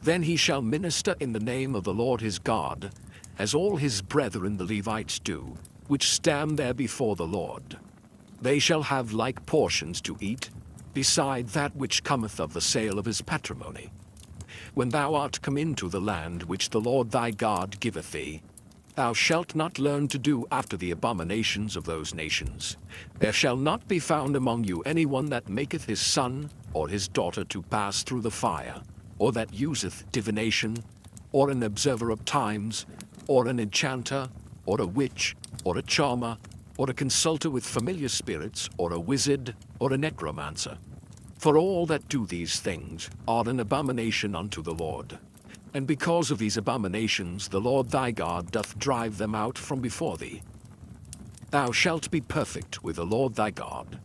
then he shall minister in the name of the Lord his God, as all his brethren the Levites do, which stand there before the Lord. They shall have like portions to eat, beside that which cometh of the sale of his patrimony. When thou art come into the land which the Lord thy God giveth thee, thou shalt not learn to do after the abominations of those nations. There shall not be found among you any one that maketh his son or his daughter to pass through the fire, or that useth divination, or an observer of times, or an enchanter, or a witch, or a charmer, or a consulter with familiar spirits, or a wizard, or a necromancer. For all that do these things are an abomination unto the Lord. And because of these abominations the Lord thy God doth drive them out from before thee. Thou shalt be perfect with the Lord thy God.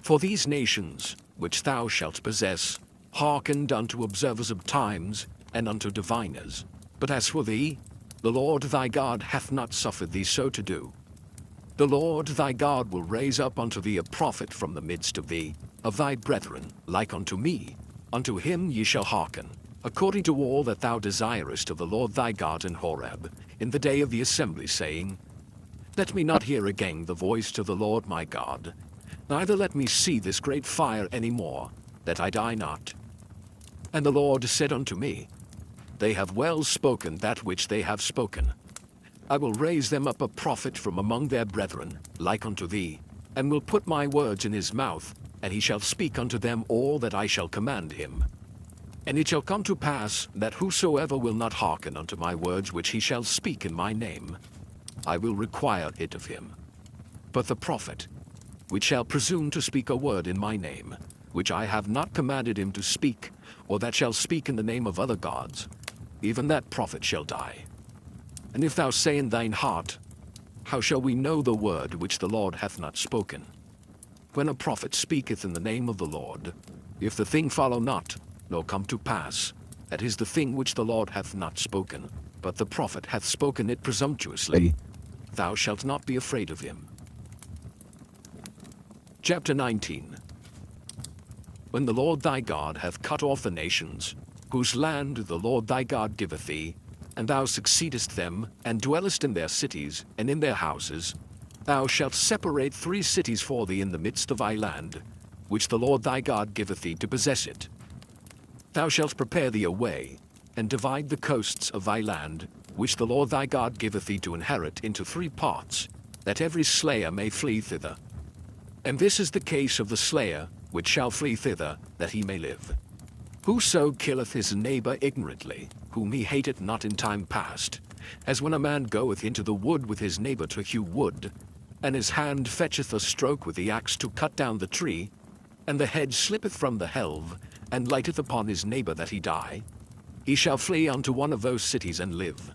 For these nations, which thou shalt possess, hearkened unto observers of times, and unto diviners. But as for thee, the Lord thy God hath not suffered thee so to do. The Lord thy God will raise up unto thee a prophet from the midst of thee, of thy brethren, like unto me. Unto him ye shall hearken, according to all that thou desirest of the Lord thy God in Horeb, in the day of the assembly, saying, Let me not hear again the voice of the Lord my God, neither let me see this great fire any more, that I die not. And the Lord said unto me, They have well spoken that which they have spoken. I will raise them up a prophet from among their brethren, like unto thee, and will put my words in his mouth, and he shall speak unto them all that I shall command him. And it shall come to pass, that whosoever will not hearken unto my words which he shall speak in my name, I will require it of him. But the prophet, which shall presume to speak a word in my name, which I have not commanded him to speak, or that shall speak in the name of other gods, even that prophet shall die. And if thou say in thine heart, How shall we know the word which the Lord hath not spoken? When a prophet speaketh in the name of the Lord, if the thing follow not, nor come to pass, that is the thing which the Lord hath not spoken, but the prophet hath spoken it presumptuously, thou shalt not be afraid of him. Chapter 19. When the Lord thy God hath cut off the nations, whose land the Lord thy God giveth thee, and thou succeedest them, and dwellest in their cities, and in their houses, thou shalt separate 3 cities for thee in the midst of thy land, which the Lord thy God giveth thee to possess it. Thou shalt prepare thee a way, and divide the coasts of thy land, which the Lord thy God giveth thee to inherit, into 3 parts, that every slayer may flee thither. And this is the case of the slayer, which shall flee thither, that he may live. Whoso killeth his neighbor ignorantly, whom he hateth not in time past, as when a man goeth into the wood with his neighbor to hew wood, and his hand fetcheth a stroke with the axe to cut down the tree, and the head slippeth from the helve, and lighteth upon his neighbor that he die, he shall flee unto one of those cities and live.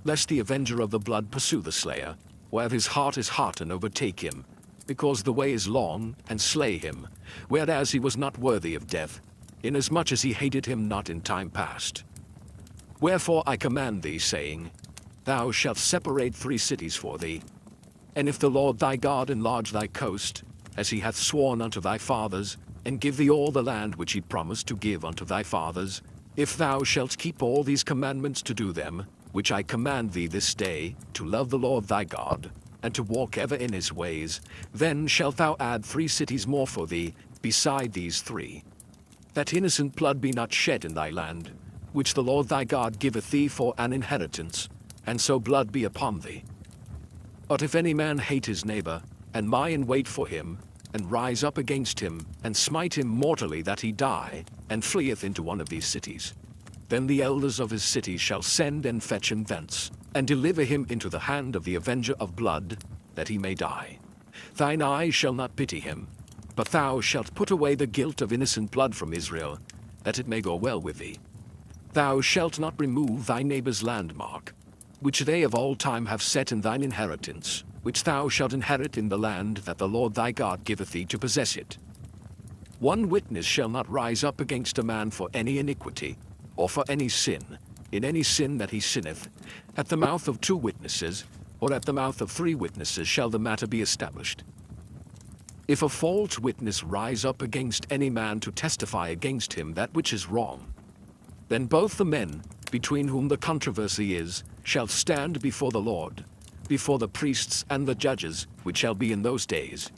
Lest the avenger of the blood pursue the slayer, whereof his heart is hot, and overtake him, because the way is long, and slay him, whereas he was not worthy of death, inasmuch as he hated him not in time past. Wherefore I command thee, saying, Thou shalt separate 3 cities for thee. And if the Lord thy God enlarge thy coast, as he hath sworn unto thy fathers, and give thee all the land which he promised to give unto thy fathers, If thou shalt keep all these commandments to do them, which I command thee this day, to love the Lord thy God, and to walk ever in his ways, then shalt thou add 3 cities more for thee, beside these 3. That innocent blood be not shed in thy land, which the Lord thy God giveth thee for an inheritance, and so blood be upon thee. But if any man hate his neighbor, and lie in wait for him, and rise up against him, and smite him mortally that he die, and fleeth into one of these cities, then the elders of his city shall send and fetch him thence, and deliver him into the hand of the avenger of blood, that he may die. Thine eye shall not pity him, but thou shalt put away the guilt of innocent blood from Israel, that it may go well with thee. Thou shalt not remove thy neighbor's landmark, which they of all time have set in thine inheritance, which thou shalt inherit in the land that the Lord thy God giveth thee to possess it. 1 witness shall not rise up against a man for any iniquity, or for any sin, in any sin that he sinneth. At the mouth of 2 witnesses, or at the mouth of 3 witnesses shall the matter be established. If a false witness rise up against any man to testify against him that which is wrong, then both the men, between whom the controversy is, shall stand before the Lord, before the priests and the judges, which shall be in those days.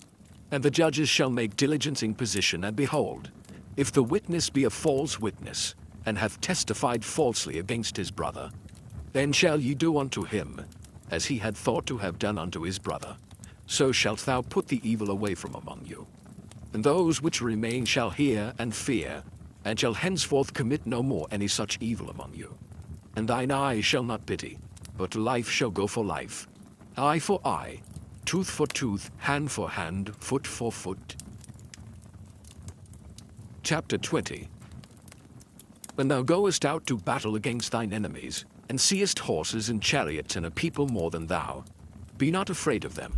And the judges shall make diligent inquisition, and behold, if the witness be a false witness, and hath testified falsely against his brother, then shall ye do unto him, as he had thought to have done unto his brother. So shalt thou put the evil away from among you. And those which remain shall hear and fear, and shall henceforth commit no more any such evil among you. And thine eye shall not pity, but life shall go for life, eye for eye, tooth for tooth, hand for hand, foot for foot. Chapter 20. When thou goest out to battle against thine enemies, and seest horses and chariots and a people more than thou, be not afraid of them.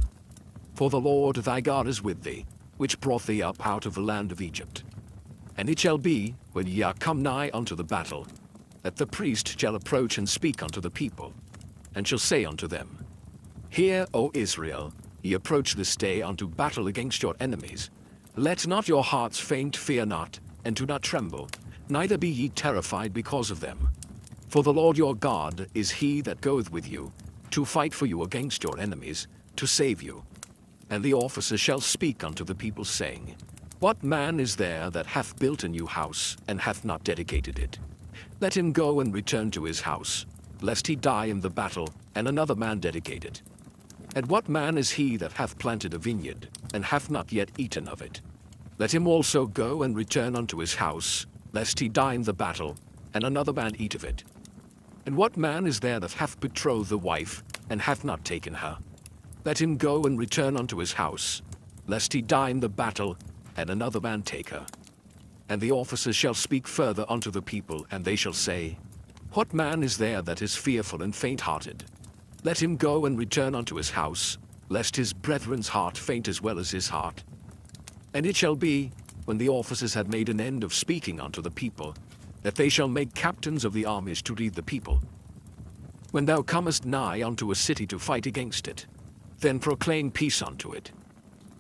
For the Lord thy God is with thee, which brought thee up out of the land of Egypt. And it shall be, when ye are come nigh unto the battle, that the priest shall approach and speak unto the people, and shall say unto them, Hear, O Israel, ye approach this day unto battle against your enemies. Let not your hearts faint, fear not, and do not tremble, neither be ye terrified because of them. For the Lord your God is he that goeth with you, to fight for you against your enemies, to save you. And the officers shall speak unto the people, saying, What man is there that hath built a new house, and hath not dedicated it? Let him go and return to his house, lest he die in the battle, and another man dedicate it. And what man is he that hath planted a vineyard, and hath not yet eaten of it? Let him also go and return unto his house, lest he die in the battle, and another man eat of it. And what man is there that hath betrothed a wife, and hath not taken her? Let him go and return unto his house, lest he die in the battle, and another man take her. And the officers shall speak further unto the people, and they shall say, What man is there that is fearful and faint-hearted? Let him go and return unto his house, lest his brethren's heart faint as well as his heart. And it shall be, when the officers had made an end of speaking unto the people, that they shall make captains of the armies to lead the people. When thou comest nigh unto a city to fight against it, then proclaim peace unto it.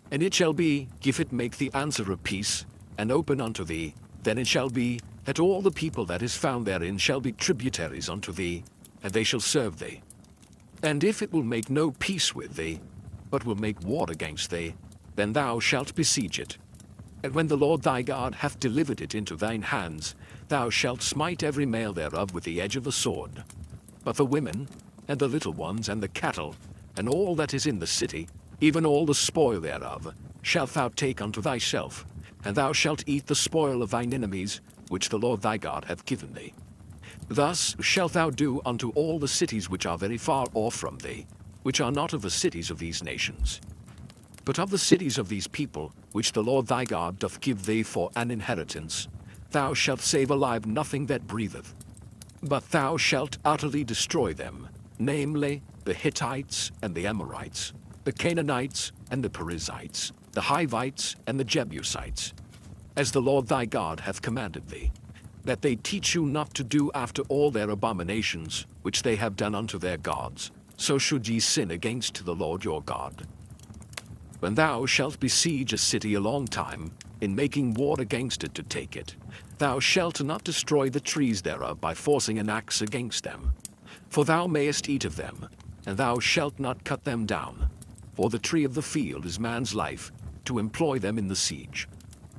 And it shall be, if it make the answer of peace, and open unto thee, then it shall be, that all the people that is found therein shall be tributaries unto thee, and they shall serve thee. And if it will make no peace with thee, but will make war against thee, then thou shalt besiege it. And when the Lord thy God hath delivered it into thine hands, thou shalt smite every male thereof with the edge of the sword. But the women, and the little ones, and the cattle, and all that is in the city, even all the spoil thereof, shalt thou take unto thyself, and thou shalt eat the spoil of thine enemies, which the Lord thy God hath given thee. Thus shalt thou do unto all the cities which are very far off from thee, which are not of the cities of these nations. But of the cities of these people, which the Lord thy God doth give thee for an inheritance, thou shalt save alive nothing that breatheth. But thou shalt utterly destroy them, namely, the Hittites and the Amorites, the Canaanites and the Perizzites, the Hivites and the Jebusites, as the Lord thy God hath commanded thee, that they teach you not to do after all their abominations, which they have done unto their gods, so should ye sin against the Lord your God. When thou shalt besiege a city a long time, in making war against it to take it. Thou shalt not destroy the trees thereof by forcing an axe against them. For thou mayest eat of them, and thou shalt not cut them down. For the tree of the field is man's life, to employ them in the siege.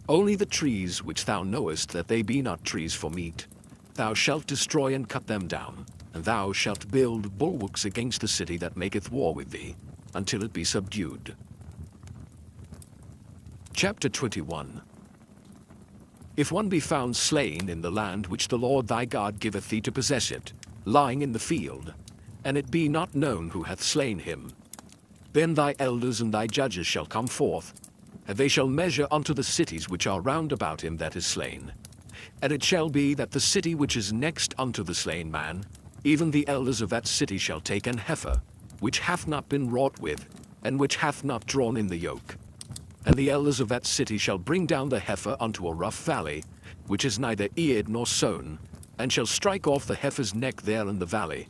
Only the trees which thou knowest that they be not trees for meat, thou shalt destroy and cut them down, and thou shalt build bulwarks against the city that maketh war with thee, until it be subdued. Chapter 21. If one be found slain in the land which the Lord thy God giveth thee to possess it, lying in the field, and it be not known who hath slain him, then thy elders and thy judges shall come forth, and they shall measure unto the cities which are round about him that is slain. And it shall be that the city which is next unto the slain man, even the elders of that city shall take an heifer, which hath not been wrought with, and which hath not drawn in the yoke. And the elders of that city shall bring down the heifer unto a rough valley, which is neither eared nor sown, and shall strike off the heifer's neck there in the valley.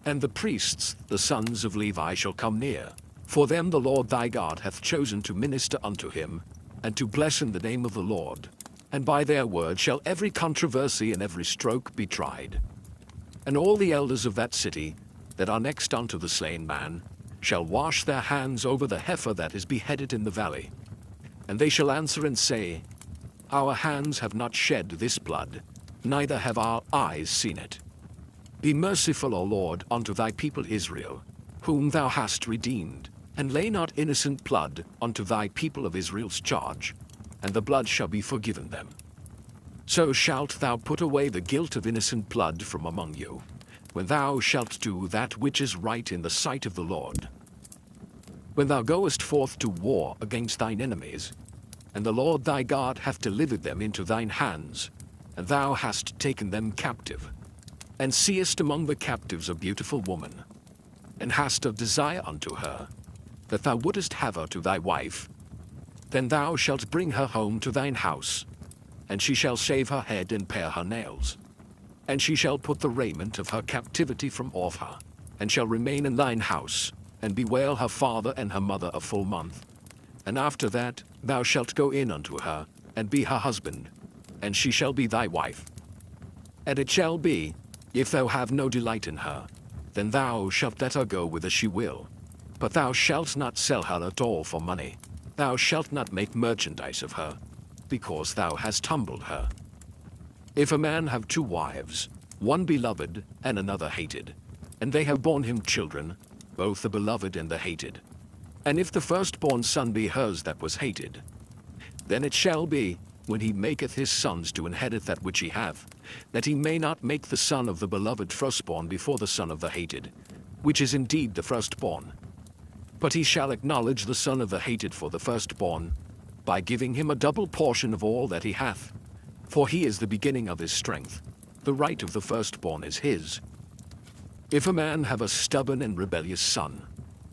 And the priests, the sons of Levi, shall come near. For them the Lord thy God hath chosen to minister unto him, and to bless in the name of the Lord. And by their word shall every controversy and every stroke be tried. And all the elders of that city, that are next unto the slain man, shall wash their hands over the heifer that is beheaded in the valley. And they shall answer and say, Our hands have not shed this blood, neither have our eyes seen it. Be merciful, O Lord, unto thy people Israel, whom thou hast redeemed, and lay not innocent blood unto thy people of Israel's charge, and the blood shall be forgiven them. So shalt thou put away the guilt of innocent blood from among you, when thou shalt do that which is right in the sight of the Lord. When thou goest forth to war against thine enemies, and the Lord thy God hath delivered them into thine hands, and thou hast taken them captive, and seest among the captives a beautiful woman, and hast a desire unto her, that thou wouldest have her to thy wife, then thou shalt bring her home to thine house, and she shall shave her head and pare her nails. And she shall put the raiment of her captivity from off her, and shall remain in thine house, and bewail her father and her mother a full month. And after that thou shalt go in unto her, and be her husband, and she shall be thy wife. And it shall be, if thou have no delight in her, then thou shalt let her go whither she will. But thou shalt not sell her at all for money. Thou shalt not make merchandise of her, because thou hast humbled her. If a man have two wives, one beloved and another hated, and they have borne him children, both the beloved and the hated, and if the firstborn son be hers that was hated, then it shall be, when he maketh his sons to inherit that which he hath, that he may not make the son of the beloved firstborn before the son of the hated, which is indeed the firstborn. But he shall acknowledge the son of the hated for the firstborn, by giving him a double portion of all that he hath. For he is the beginning of his strength. The right of the firstborn is his. If a man have a stubborn and rebellious son,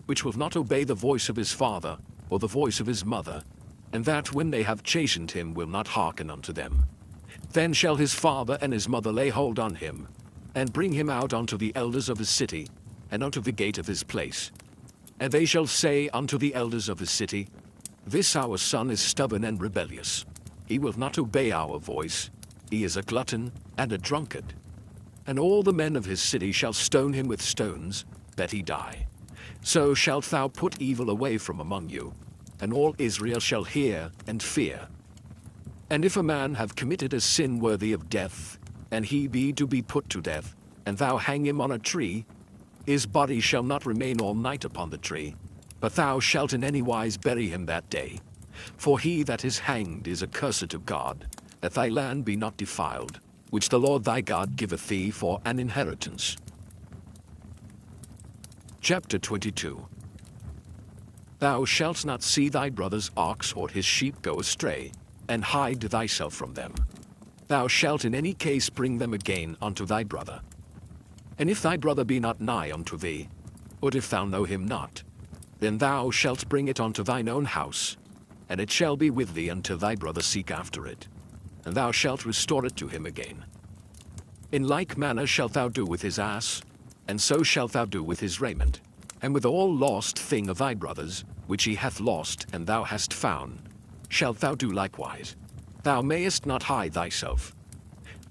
which will not obey the voice of his father, or the voice of his mother, and that when they have chastened him will not hearken unto them, then shall his father and his mother lay hold on him, and bring him out unto the elders of his city, and unto the gate of his place. And they shall say unto the elders of his city, This our son is stubborn and rebellious. He will not obey our voice. He is a glutton and a drunkard. And all the men of his city shall stone him with stones, that he die. So shalt thou put evil away from among you, and all Israel shall hear and fear. And if a man have committed a sin worthy of death, and he be to be put to death, and thou hang him on a tree, his body shall not remain all night upon the tree, but thou shalt in any wise bury him that day. For he that is hanged is accursed of God, that thy land be not defiled, which the Lord thy God giveth thee for an inheritance. Chapter 22. Thou shalt not see thy brother's ox or his sheep go astray, and hide thyself from them. Thou shalt in any case bring them again unto thy brother. And if thy brother be not nigh unto thee, or if thou know him not, then thou shalt bring it unto thine own house, and it shall be with thee until thy brother seek after it, and thou shalt restore it to him again. In like manner shalt thou do with his ass, and so shalt thou do with his raiment, and with all lost thing of thy brother's, which he hath lost and thou hast found, shalt thou do likewise. Thou mayest not hide thyself.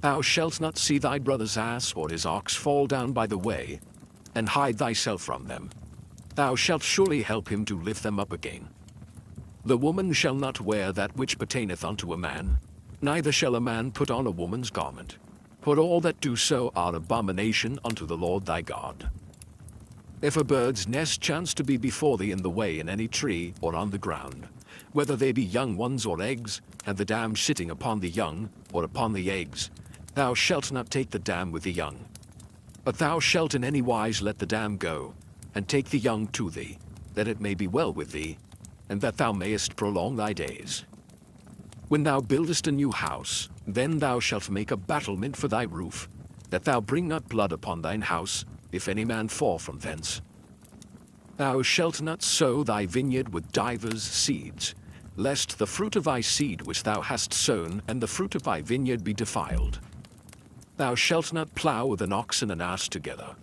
Thou shalt not see thy brother's ass or his ox fall down by the way, and hide thyself from them. Thou shalt surely help him to lift them up again. The woman shall not wear that which pertaineth unto a man, neither shall a man put on a woman's garment. For all that do so are abomination unto the Lord thy God. If a bird's nest chance to be before thee in the way in any tree or on the ground, whether they be young ones or eggs, and the dam sitting upon the young or upon the eggs, thou shalt not take the dam with the young. But thou shalt in any wise let the dam go, and take the young to thee, that it may be well with thee, and that thou mayest prolong thy days. When thou buildest a new house, then thou shalt make a battlement for thy roof, that thou bring not blood upon thine house, if any man fall from thence. Thou shalt not sow thy vineyard with divers seeds, lest the fruit of thy seed which thou hast sown and the fruit of thy vineyard be defiled. Thou shalt not plough with an ox and an ass together.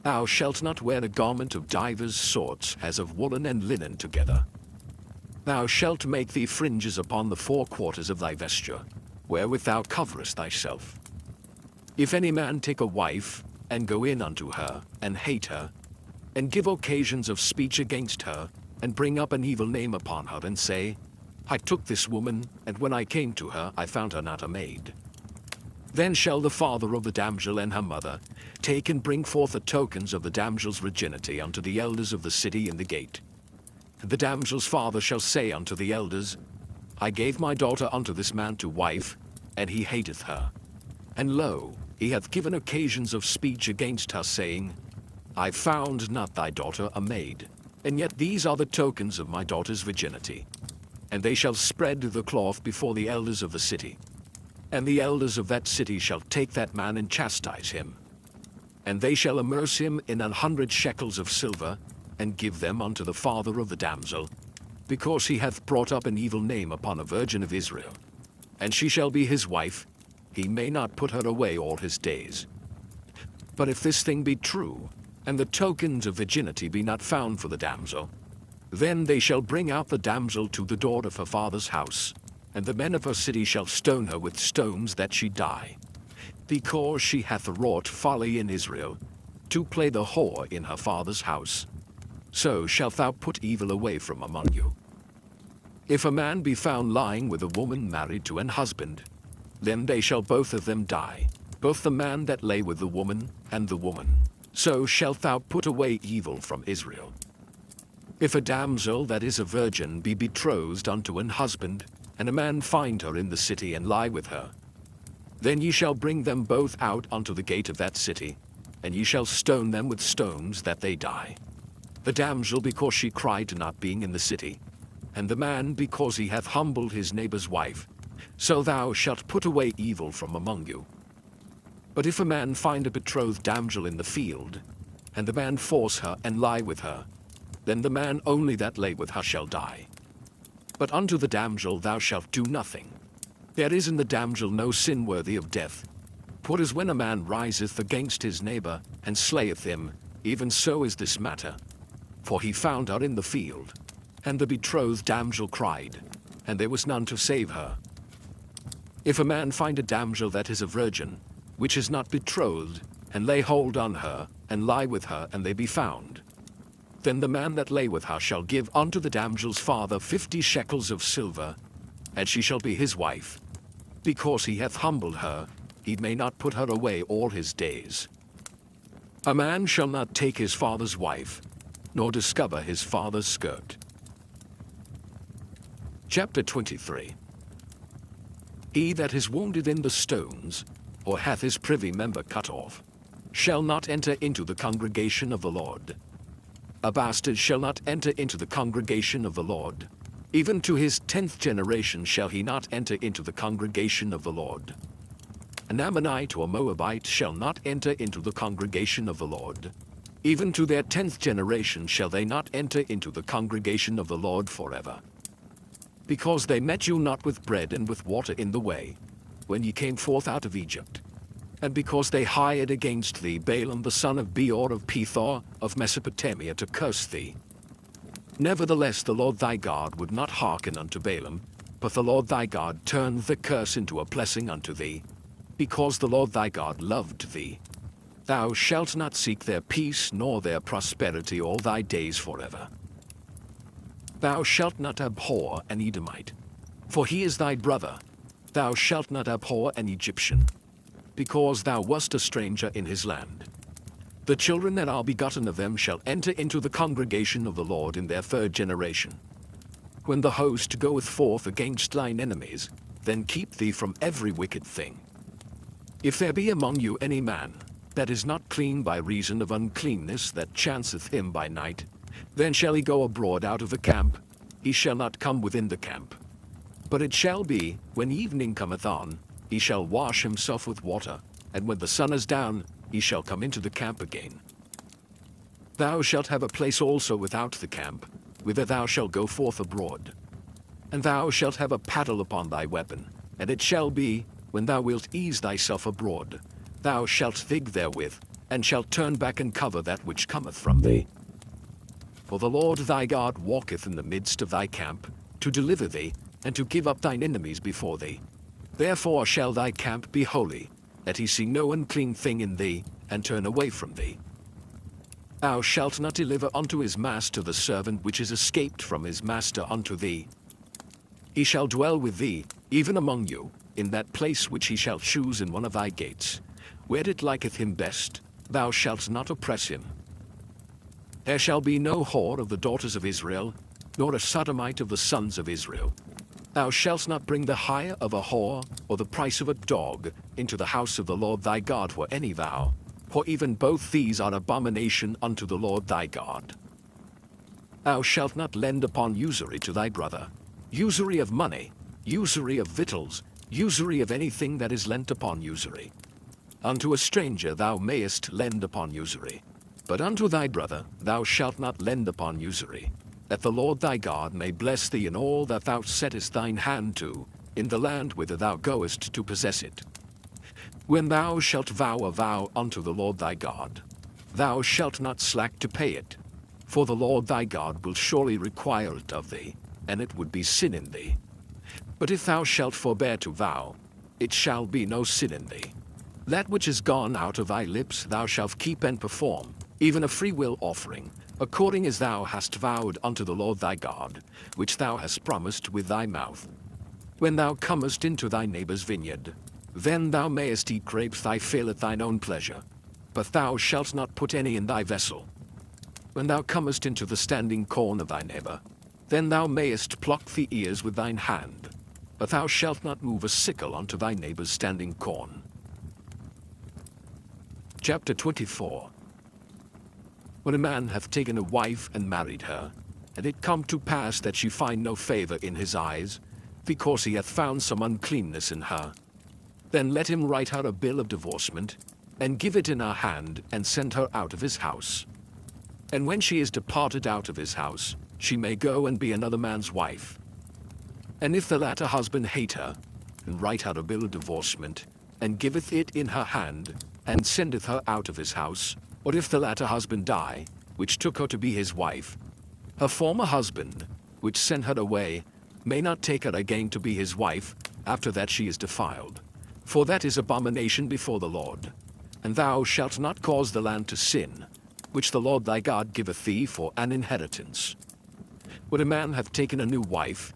Thou shalt not wear a garment of divers sorts, as of woolen and linen together. Thou shalt make thee fringes upon the four quarters of thy vesture, wherewith thou coverest thyself. If any man take a wife, and go in unto her, and hate her, and give occasions of speech against her, and bring up an evil name upon her, and say, I took this woman, and when I came to her, I found her not a maid. Then shall the father of the damsel and her mother take and bring forth the tokens of the damsel's virginity unto the elders of the city in the gate. And the damsel's father shall say unto the elders, I gave my daughter unto this man to wife, and he hateth her. And lo, he hath given occasions of speech against her, saying, I found not thy daughter a maid, and yet these are the tokens of my daughter's virginity. And they shall spread the cloth before the elders of the city. And the elders of that city shall take that man and chastise him. And they shall immerse him in 100 shekels of silver, and give them unto the father of the damsel, because he hath brought up an evil name upon a virgin of Israel. And she shall be his wife, he may not put her away all his days. But if this thing be true, and the tokens of virginity be not found for the damsel, then they shall bring out the damsel to the door of her father's house, and the men of her city shall stone her with stones that she die, because she hath wrought folly in Israel, to play the whore in her father's house. So shalt thou put evil away from among you. If a man be found lying with a woman married to an husband, then they shall both of them die, both the man that lay with the woman, and the woman. So shalt thou put away evil from Israel. If a damsel that is a virgin be betrothed unto an husband, and a man find her in the city and lie with her, then ye shall bring them both out unto the gate of that city, and ye shall stone them with stones that they die. The damsel because she cried not being in the city, and the man because he hath humbled his neighbor's wife. So thou shalt put away evil from among you. But if a man find a betrothed damsel in the field, and the man force her and lie with her, then the man only that lay with her shall die. But unto the damsel thou shalt do nothing. There is in the damsel no sin worthy of death. For as when a man riseth against his neighbor, and slayeth him, even so is this matter. For he found her in the field, and the betrothed damsel cried, and there was none to save her. If a man find a damsel that is a virgin, which is not betrothed, and lay hold on her, and lie with her, and they be found, then the man that lay with her shall give unto the damsel's father 50 shekels of silver, and she shall be his wife. Because he hath humbled her, he may not put her away all his days. A man shall not take his father's wife, nor discover his father's skirt. Chapter 23. He that is wounded in the stones, or hath his privy member cut off, shall not enter into the congregation of the Lord. A bastard shall not enter into the congregation of the Lord. Even to his 10th generation shall he not enter into the congregation of the Lord. An Ammonite or Moabite shall not enter into the congregation of the Lord. Even to their 10th generation shall they not enter into the congregation of the Lord forever. Because they met you not with bread and with water in the way, when ye came forth out of Egypt. And because they hired against thee Balaam the son of Beor of Pethor of Mesopotamia to curse thee. Nevertheless the Lord thy God would not hearken unto Balaam, but the Lord thy God turned the curse into a blessing unto thee, because the Lord thy God loved thee. Thou shalt not seek their peace nor their prosperity all thy days forever. Thou shalt not abhor an Edomite, for he is thy brother. Thou shalt not abhor an Egyptian, because thou wast a stranger in his land. The children that are begotten of them shall enter into the congregation of the Lord in their third generation. When the host goeth forth against thine enemies, then keep thee from every wicked thing. If there be among you any man that is not clean by reason of uncleanness that chanceth him by night, then shall he go abroad out of the camp, he shall not come within the camp. But it shall be, when evening cometh on, he shall wash himself with water, and when the sun is down, he shall come into the camp again. Thou shalt have a place also without the camp, whither thou shalt go forth abroad. And thou shalt have a paddle upon thy weapon, and it shall be, when thou wilt ease thyself abroad, thou shalt dig therewith, and shalt turn back and cover that which cometh from thee. For the Lord thy God walketh in the midst of thy camp, to deliver thee, and to give up thine enemies before thee. Therefore shall thy camp be holy, that he see no unclean thing in thee, and turn away from thee. Thou shalt not deliver unto his master the servant which is escaped from his master unto thee. He shall dwell with thee, even among you, in that place which he shall choose in one of thy gates, where it liketh him best. Thou shalt not oppress him. There shall be no whore of the daughters of Israel, nor a sodomite of the sons of Israel. Thou shalt not bring the hire of a whore, or the price of a dog, into the house of the Lord thy God for any vow, for even both these are abomination unto the Lord thy God. Thou shalt not lend upon usury to thy brother, usury of money, usury of victuals, usury of anything that is lent upon usury. Unto a stranger thou mayest lend upon usury, but unto thy brother thou shalt not lend upon usury, that the Lord thy God may bless thee in all that thou settest thine hand to, in the land whither thou goest to possess it. When thou shalt vow a vow unto the Lord thy God, thou shalt not slack to pay it, for the Lord thy God will surely require it of thee, and it would be sin in thee. But if thou shalt forbear to vow, it shall be no sin in thee. That which is gone out of thy lips thou shalt keep and perform, even a freewill offering, according as thou hast vowed unto the Lord thy God, which thou hast promised with thy mouth. When thou comest into thy neighbor's vineyard, then thou mayest eat grapes thy fill at thine own pleasure, but thou shalt not put any in thy vessel. When thou comest into the standing corn of thy neighbor, then thou mayest pluck the ears with thine hand, but thou shalt not move a sickle unto thy neighbor's standing corn. Chapter 24. When a man hath taken a wife and married her, and it come to pass that she find no favor in his eyes, because he hath found some uncleanness in her, then let him write her a bill of divorcement, and give it in her hand, and send her out of his house. And when she is departed out of his house, she may go and be another man's wife. And if the latter husband hate her, and write her a bill of divorcement, and giveth it in her hand, and sendeth her out of his house, or if the latter husband die, which took her to be his wife, her former husband, which sent her away, may not take her again to be his wife, after that she is defiled. For that is abomination before the Lord. And thou shalt not cause the land to sin, which the Lord thy God giveth thee for an inheritance. When a man hath taken a new wife,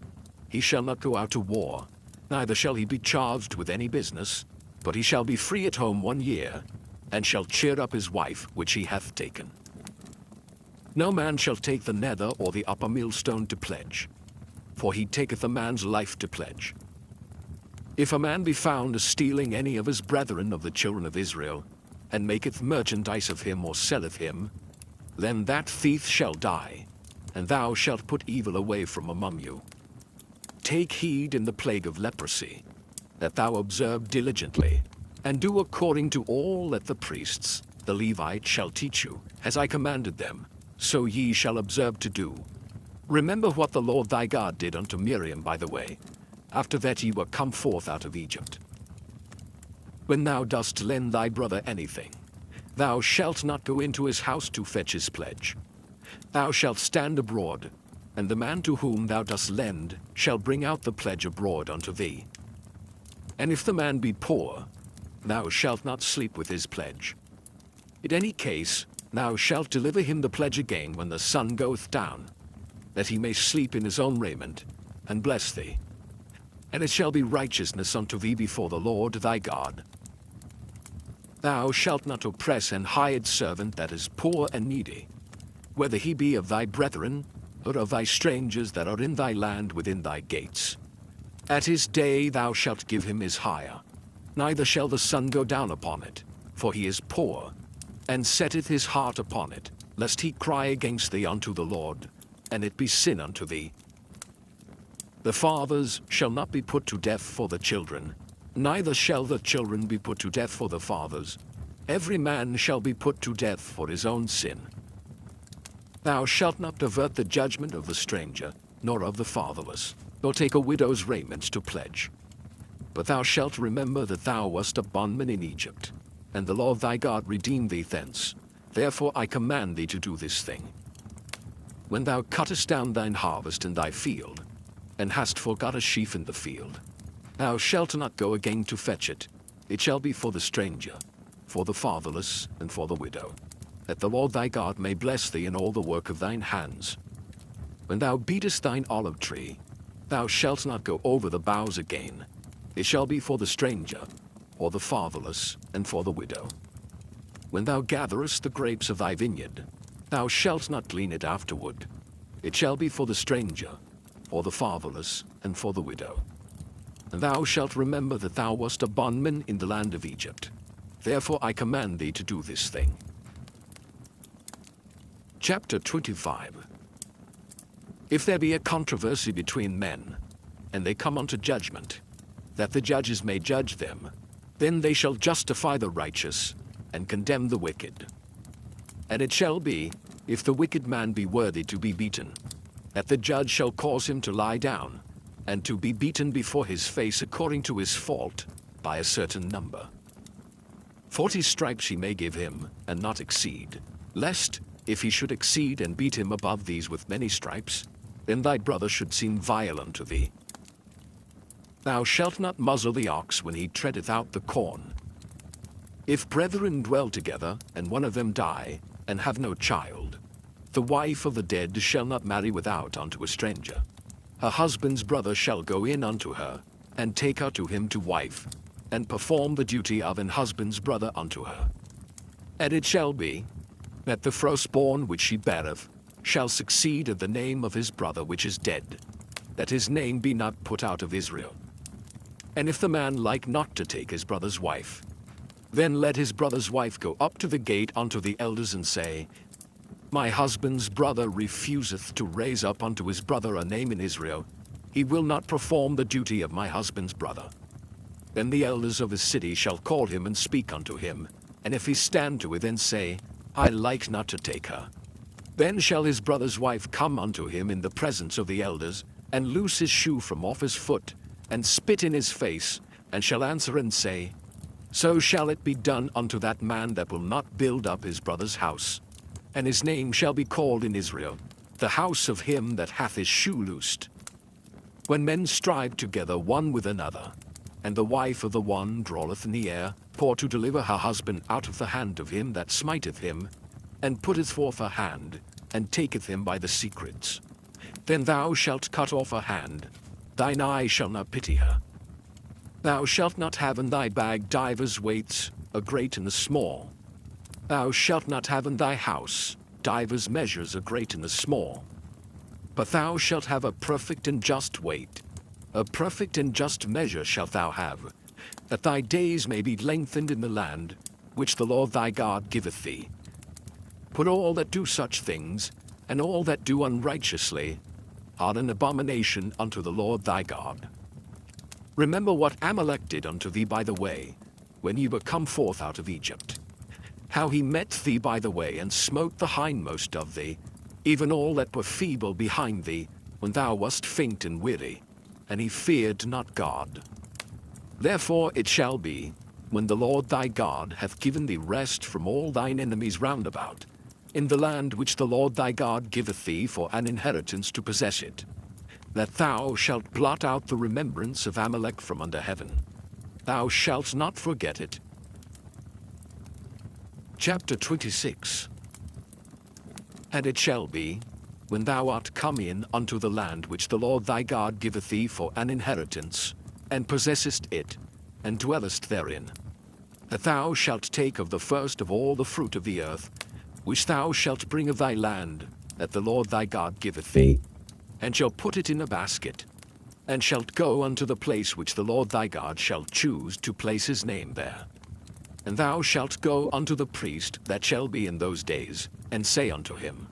he shall not go out to war, neither shall he be charged with any business, but he shall be free at home 1 year, and shall cheer up his wife which he hath taken. No man shall take the nether or the upper millstone to pledge, for he taketh a man's life to pledge. If a man be found stealing any of his brethren of the children of Israel, and maketh merchandise of him or selleth him, then that thief shall die, and thou shalt put evil away from among you. Take heed in the plague of leprosy, that thou observe diligently, and do according to all that the priests, the Levites, shall teach you, as I commanded them, so ye shall observe to do. Remember what the Lord thy God did unto Miriam by the way, after that ye were come forth out of Egypt. When thou dost lend thy brother anything, thou shalt not go into his house to fetch his pledge. Thou shalt stand abroad, and the man to whom thou dost lend shall bring out the pledge abroad unto thee. And if the man be poor, thou shalt not sleep with his pledge. In any case, thou shalt deliver him the pledge again when the sun goeth down, that he may sleep in his own raiment, and bless thee. And it shall be righteousness unto thee before the Lord thy God. Thou shalt not oppress an hired servant that is poor and needy, whether he be of thy brethren, or of thy strangers that are in thy land within thy gates. At his day thou shalt give him his hire, neither shall the sun go down upon it, for he is poor, and setteth his heart upon it, lest he cry against thee unto the Lord, and it be sin unto thee. The fathers shall not be put to death for the children, neither shall the children be put to death for the fathers. Every man shall be put to death for his own sin. Thou shalt not pervert the judgment of the stranger, nor of the fatherless, nor take a widow's raiment to pledge. But thou shalt remember that thou wast a bondman in Egypt, and the Lord thy God redeemed thee thence. Therefore I command thee to do this thing. When thou cuttest down thine harvest in thy field, and hast forgot a sheaf in the field, thou shalt not go again to fetch it. It shall be for the stranger, for the fatherless, and for the widow, that the Lord thy God may bless thee in all the work of thine hands. When thou beatest thine olive tree, thou shalt not go over the boughs again. It shall be for the stranger, or the fatherless, and for the widow. When thou gatherest the grapes of thy vineyard, thou shalt not glean it afterward. It shall be for the stranger, for the fatherless, and for the widow. And thou shalt remember that thou wast a bondman in the land of Egypt. Therefore I command thee to do this thing. Chapter 25. If there be a controversy between men, and they come unto judgment, that the judges may judge them, then they shall justify the righteous, and condemn the wicked. And it shall be, if the wicked man be worthy to be beaten, that the judge shall cause him to lie down, and to be beaten before his face according to his fault, by a certain number. 40 stripes he may give him, and not exceed, lest, if he should exceed and beat him above these with many stripes, then thy brother should seem vile unto thee. Thou shalt not muzzle the ox when he treadeth out the corn. If brethren dwell together, and one of them die, and have no child, the wife of the dead shall not marry without unto a stranger. Her husband's brother shall go in unto her, and take her to him to wife, and perform the duty of an husband's brother unto her. And it shall be, that the firstborn which she beareth shall succeed in the name of his brother which is dead, that his name be not put out of Israel. And if the man like not to take his brother's wife, then let his brother's wife go up to the gate unto the elders and say, My husband's brother refuseth to raise up unto his brother a name in Israel. He will not perform the duty of my husband's brother. Then the elders of his city shall call him and speak unto him, and if he stand to it and say, I like not to take her, then shall his brother's wife come unto him in the presence of the elders, and loose his shoe from off his foot, and spit in his face, and shall answer and say, So shall it be done unto that man that will not build up his brother's house. And his name shall be called in Israel, the house of him that hath his shoe loosed. When men strive together one with another, and the wife of the one draweth near, for to deliver her husband out of the hand of him that smiteth him, and putteth forth her hand, and taketh him by the secrets, then thou shalt cut off her hand, thine eye shall not pity her. Thou shalt not have in thy bag divers weights, a great and a small. Thou shalt not have in thy house divers measures, a great and a small. But thou shalt have a perfect and just weight, a perfect and just measure shalt thou have, that thy days may be lengthened in the land which the Lord thy God giveth thee. Put all that do such things, and all that do unrighteously, are an abomination unto the Lord thy God. Remember what Amalek did unto thee by the way, when ye were come forth out of Egypt, how he met thee by the way, and smote the hindmost of thee, even all that were feeble behind thee, when thou wast faint and weary, and he feared not God. Therefore it shall be, when the Lord thy God hath given thee rest from all thine enemies round about, in the land which the Lord thy God giveth thee for an inheritance to possess it, that thou shalt blot out the remembrance of Amalek from under heaven. Thou shalt not forget it. Chapter 26. And it shall be, when thou art come in unto the land which the Lord thy God giveth thee for an inheritance, and possessest it, and dwellest therein, that thou shalt take of the first of all the fruit of the earth, which thou shalt bring of thy land, that the Lord thy God giveth thee, and shalt put it in a basket, and shalt go unto the place which the Lord thy God shall choose to place his name there. And thou shalt go unto the priest that shall be in those days, and say unto him,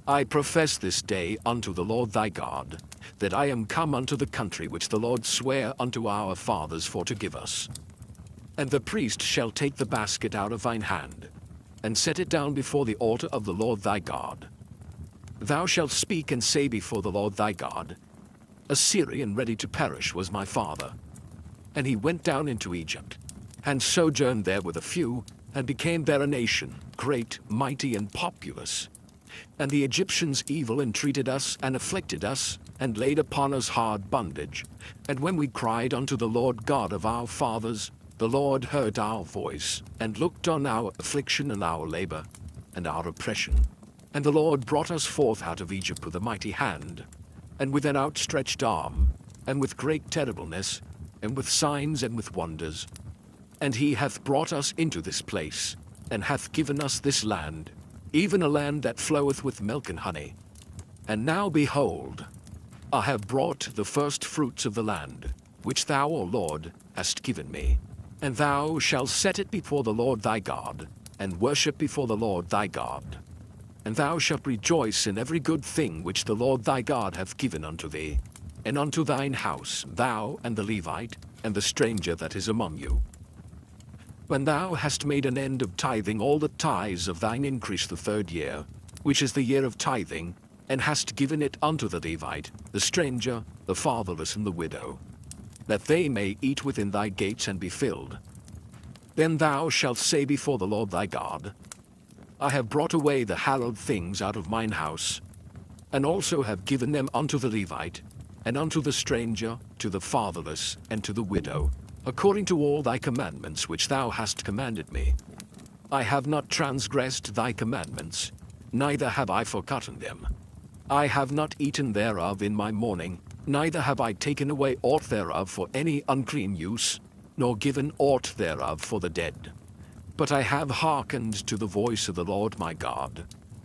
I profess this day unto the Lord thy God, that I am come unto the country which the Lord sware unto our fathers for to give us. And the priest shall take the basket out of thine hand, and set it down before the altar of the Lord thy God. Thou shalt speak and say before the Lord thy God, A Syrian ready to perish was my father. And he went down into Egypt, and sojourned there with a few, and became there a nation, great, mighty, and populous. And the Egyptians evil entreated us, and afflicted us, and laid upon us hard bondage. And when we cried unto the Lord God of our fathers, the Lord heard our voice, and looked on our affliction and our labor, and our oppression. And the Lord brought us forth out of Egypt with a mighty hand, and with an outstretched arm, and with great terribleness, and with signs and with wonders. And he hath brought us into this place, and hath given us this land, even a land that floweth with milk and honey. And now behold, I have brought the first fruits of the land, which thou, O Lord, hast given me. And thou shalt set it before the Lord thy God, and worship before the Lord thy God. And thou shalt rejoice in every good thing which the Lord thy God hath given unto thee, and unto thine house, thou and the Levite, and the stranger that is among you. When thou hast made an end of tithing all the tithes of thine increase the third year, which is the year of tithing, and hast given it unto the Levite, the stranger, the fatherless, and the widow, that they may eat within thy gates and be filled, then thou shalt say before the Lord thy God, I have brought away the hallowed things out of mine house, and also have given them unto the Levite, and unto the stranger, to the fatherless, and to the widow, according to all thy commandments which thou hast commanded me. I have not transgressed thy commandments, neither have I forgotten them. I have not eaten thereof in my mourning, neither have I taken away aught thereof for any unclean use, nor given aught thereof for the dead. But I have hearkened to the voice of the Lord my God,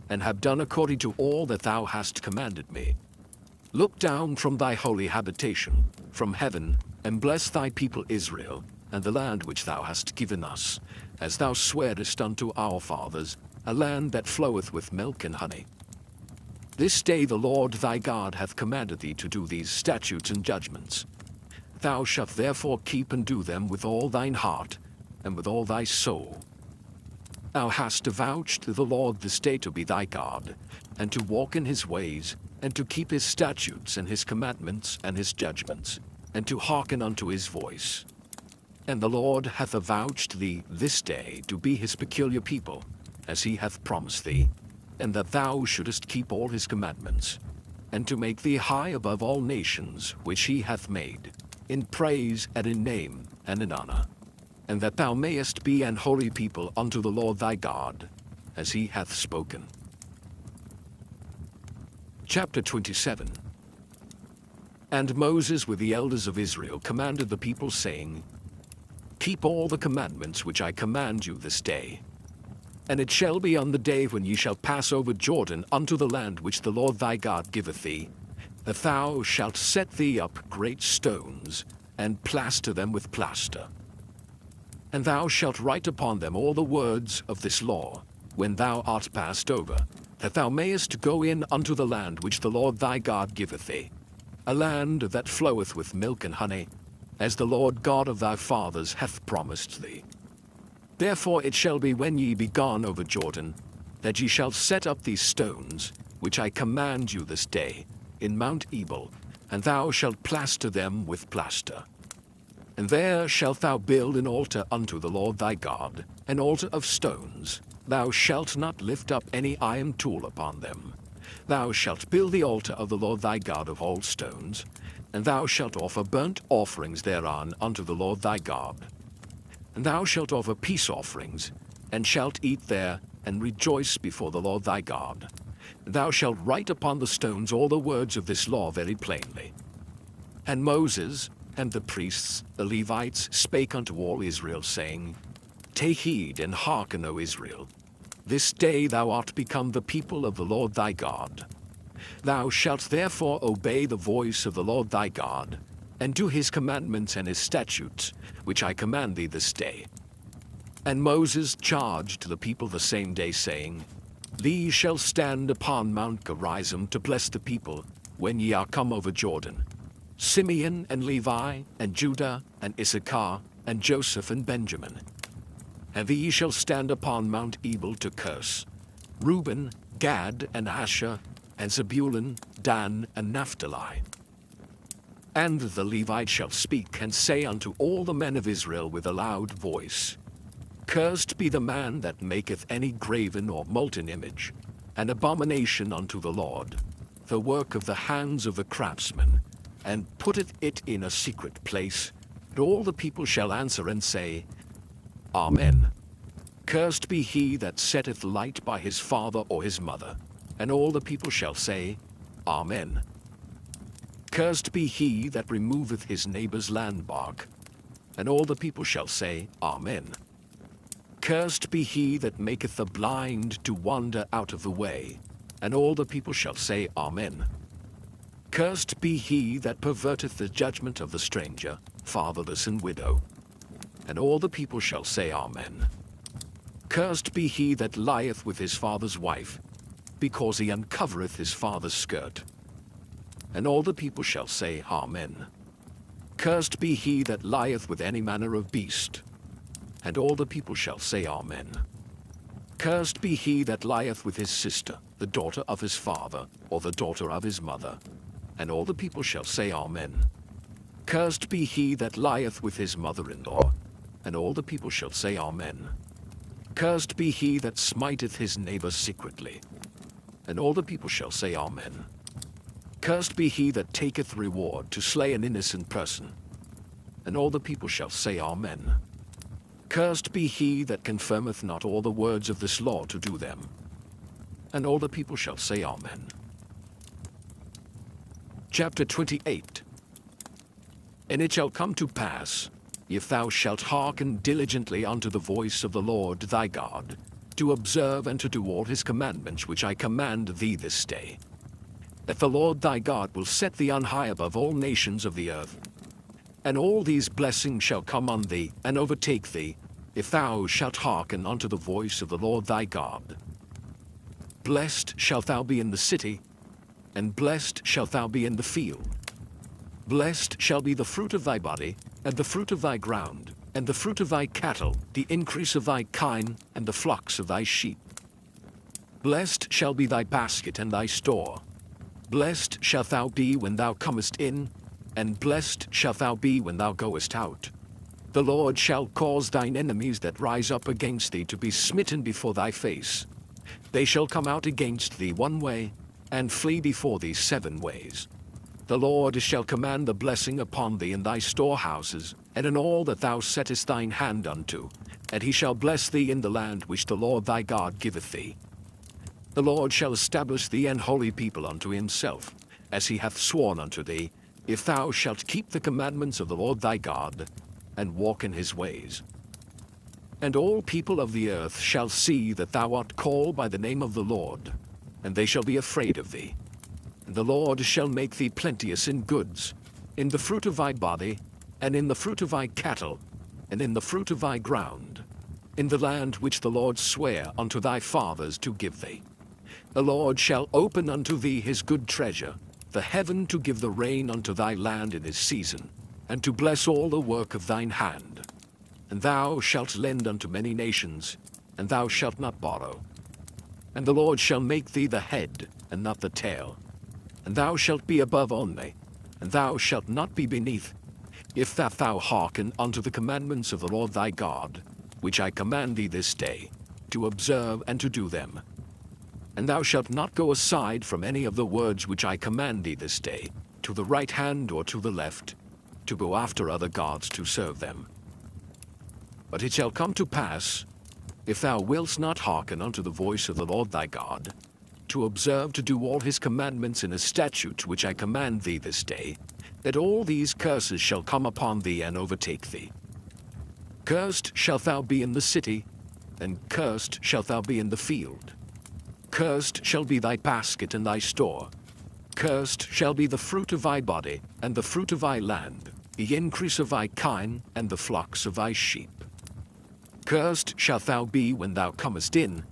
and have done according to all that thou hast commanded me. Look down from thy holy habitation, from heaven, and bless thy people Israel, and the land which thou hast given us, as thou swarest unto our fathers, a land that floweth with milk and honey. This day the Lord thy God hath commanded thee to do these statutes and judgments. Thou shalt therefore keep and do them with all thine heart, and with all thy soul. Thou hast avouched the Lord this day to be thy God, and to walk in his ways, and to keep his statutes and his commandments and his judgments, and to hearken unto his voice. And the Lord hath avouched thee this day to be his peculiar people, as he hath promised thee, and that thou shouldest keep all his commandments, and to make thee high above all nations which he hath made, in praise and in name and in honor, and that thou mayest be an holy people unto the Lord thy God, as he hath spoken. Chapter 27. And Moses with the elders of Israel commanded the people, saying, Keep all the commandments which I command you this day. And it shall be on the day when ye shall pass over Jordan unto the land which the Lord thy God giveth thee, that thou shalt set thee up great stones, and plaster them with plaster. And thou shalt write upon them all the words of this law, when thou art passed over, that thou mayest go in unto the land which the Lord thy God giveth thee, a land that floweth with milk and honey, as the Lord God of thy fathers hath promised thee. Therefore it shall be when ye be gone over Jordan, that ye shall set up these stones, which I command you this day, in Mount Ebal, and thou shalt plaster them with plaster. And there shalt thou build an altar unto the Lord thy God, an altar of stones, Thou shalt not lift up any iron tool upon them. Thou shalt build the altar of the Lord thy God of all stones, and thou shalt offer burnt offerings thereon unto the Lord thy God. And thou shalt offer peace offerings, and shalt eat there, and rejoice before the Lord thy God. Thou shalt write upon the stones all the words of this law very plainly. And Moses and the priests, the Levites, spake unto all Israel, saying, Take heed and hearken, O Israel. This day thou art become the people of the Lord thy God. Thou shalt therefore obey the voice of the Lord thy God, and do his commandments and his statutes, which I command thee this day. And Moses charged the people the same day, saying, These shall stand upon Mount Gerizim to bless the people, when ye are come over Jordan. Simeon and Levi, and Judah, and Issachar, and Joseph and Benjamin. And these shall stand upon Mount Ebal to curse. Reuben, Gad, and Asher, and Zebulun, Dan, and Naphtali. And the Levites shall speak, and say unto all the men of Israel with a loud voice, Cursed be the man that maketh any graven or molten image, an abomination unto the Lord, the work of the hands of the craftsman, and putteth it in a secret place. And all the people shall answer and say, Amen. Cursed be he that setteth light by his father or his mother. And all the people shall say, Amen. Cursed be he that removeth his neighbor's landmark. And all the people shall say, Amen. Cursed be he that maketh the blind to wander out of the way. And all the people shall say, Amen. Cursed be he that perverteth the judgment of the stranger, fatherless and widow. And all the people shall say, Amen. Cursed be he that lieth with his father's wife, because he uncovereth his father's skirt. And all the people shall say, Amen. Cursed be he that lieth with any manner of beast. And all the people shall say, Amen. Cursed be he that lieth with his sister, the daughter of his father, or the daughter of his mother. And all the people shall say, Amen. Cursed be he that lieth with his mother-in-law. And all the people shall say, Amen. Cursed be he that smiteth his neighbor secretly. And all the people shall say, Amen. Cursed be he that taketh reward to slay an innocent person. And all the people shall say, Amen. Cursed be he that confirmeth not all the words of this law to do them. And all the people shall say, Amen. Chapter 28. And it shall come to pass, if thou shalt hearken diligently unto the voice of the Lord thy God, to observe and to do all his commandments which I command thee this day, that the Lord thy God will set thee on high above all nations of the earth. And all these blessings shall come on thee, and overtake thee, if thou shalt hearken unto the voice of the Lord thy God. Blessed shalt thou be in the city, and blessed shalt thou be in the field. Blessed shall be the fruit of thy body, and the fruit of thy ground, and the fruit of thy cattle, the increase of thy kine, and the flocks of thy sheep. Blessed shall be thy basket and thy store. Blessed shalt thou be when thou comest in, and blessed shalt thou be when thou goest out. The Lord shall cause thine enemies that rise up against thee to be smitten before thy face. They shall come out against thee one way, and flee before thee 7 ways. The Lord shall command the blessing upon thee in thy storehouses, and in all that thou settest thine hand unto, and he shall bless thee in the land which the Lord thy God giveth thee. The Lord shall establish thee an holy people unto himself, as he hath sworn unto thee, if thou shalt keep the commandments of the Lord thy God, and walk in his ways. And all people of the earth shall see that thou art called by the name of the Lord, and they shall be afraid of thee. And the Lord shall make thee plenteous in goods, in the fruit of thy body, and in the fruit of thy cattle, and in the fruit of thy ground, in the land which the Lord sware unto thy fathers to give thee. The Lord shall open unto thee his good treasure, the heaven to give the rain unto thy land in his season, and to bless all the work of thine hand. And thou shalt lend unto many nations, and thou shalt not borrow. And the Lord shall make thee the head, and not the tail. And thou shalt be above only, and thou shalt not be beneath, if that thou hearken unto the commandments of the Lord thy God, which I command thee this day, to observe and to do them. And thou shalt not go aside from any of the words which I command thee this day, to the right hand or to the left, to go after other gods to serve them. But it shall come to pass, if thou wilt not hearken unto the voice of the Lord thy God, to observe to do all his commandments and his statutes which I command thee this day, that all these curses shall come upon thee and overtake thee. Cursed shalt thou be in the city, and cursed shalt thou be in the field. Cursed shall be thy basket and thy store. Cursed shall be the fruit of thy body, and the fruit of thy land, the increase of thy kine, and the flocks of thy sheep. Cursed shalt thou be when thou comest in,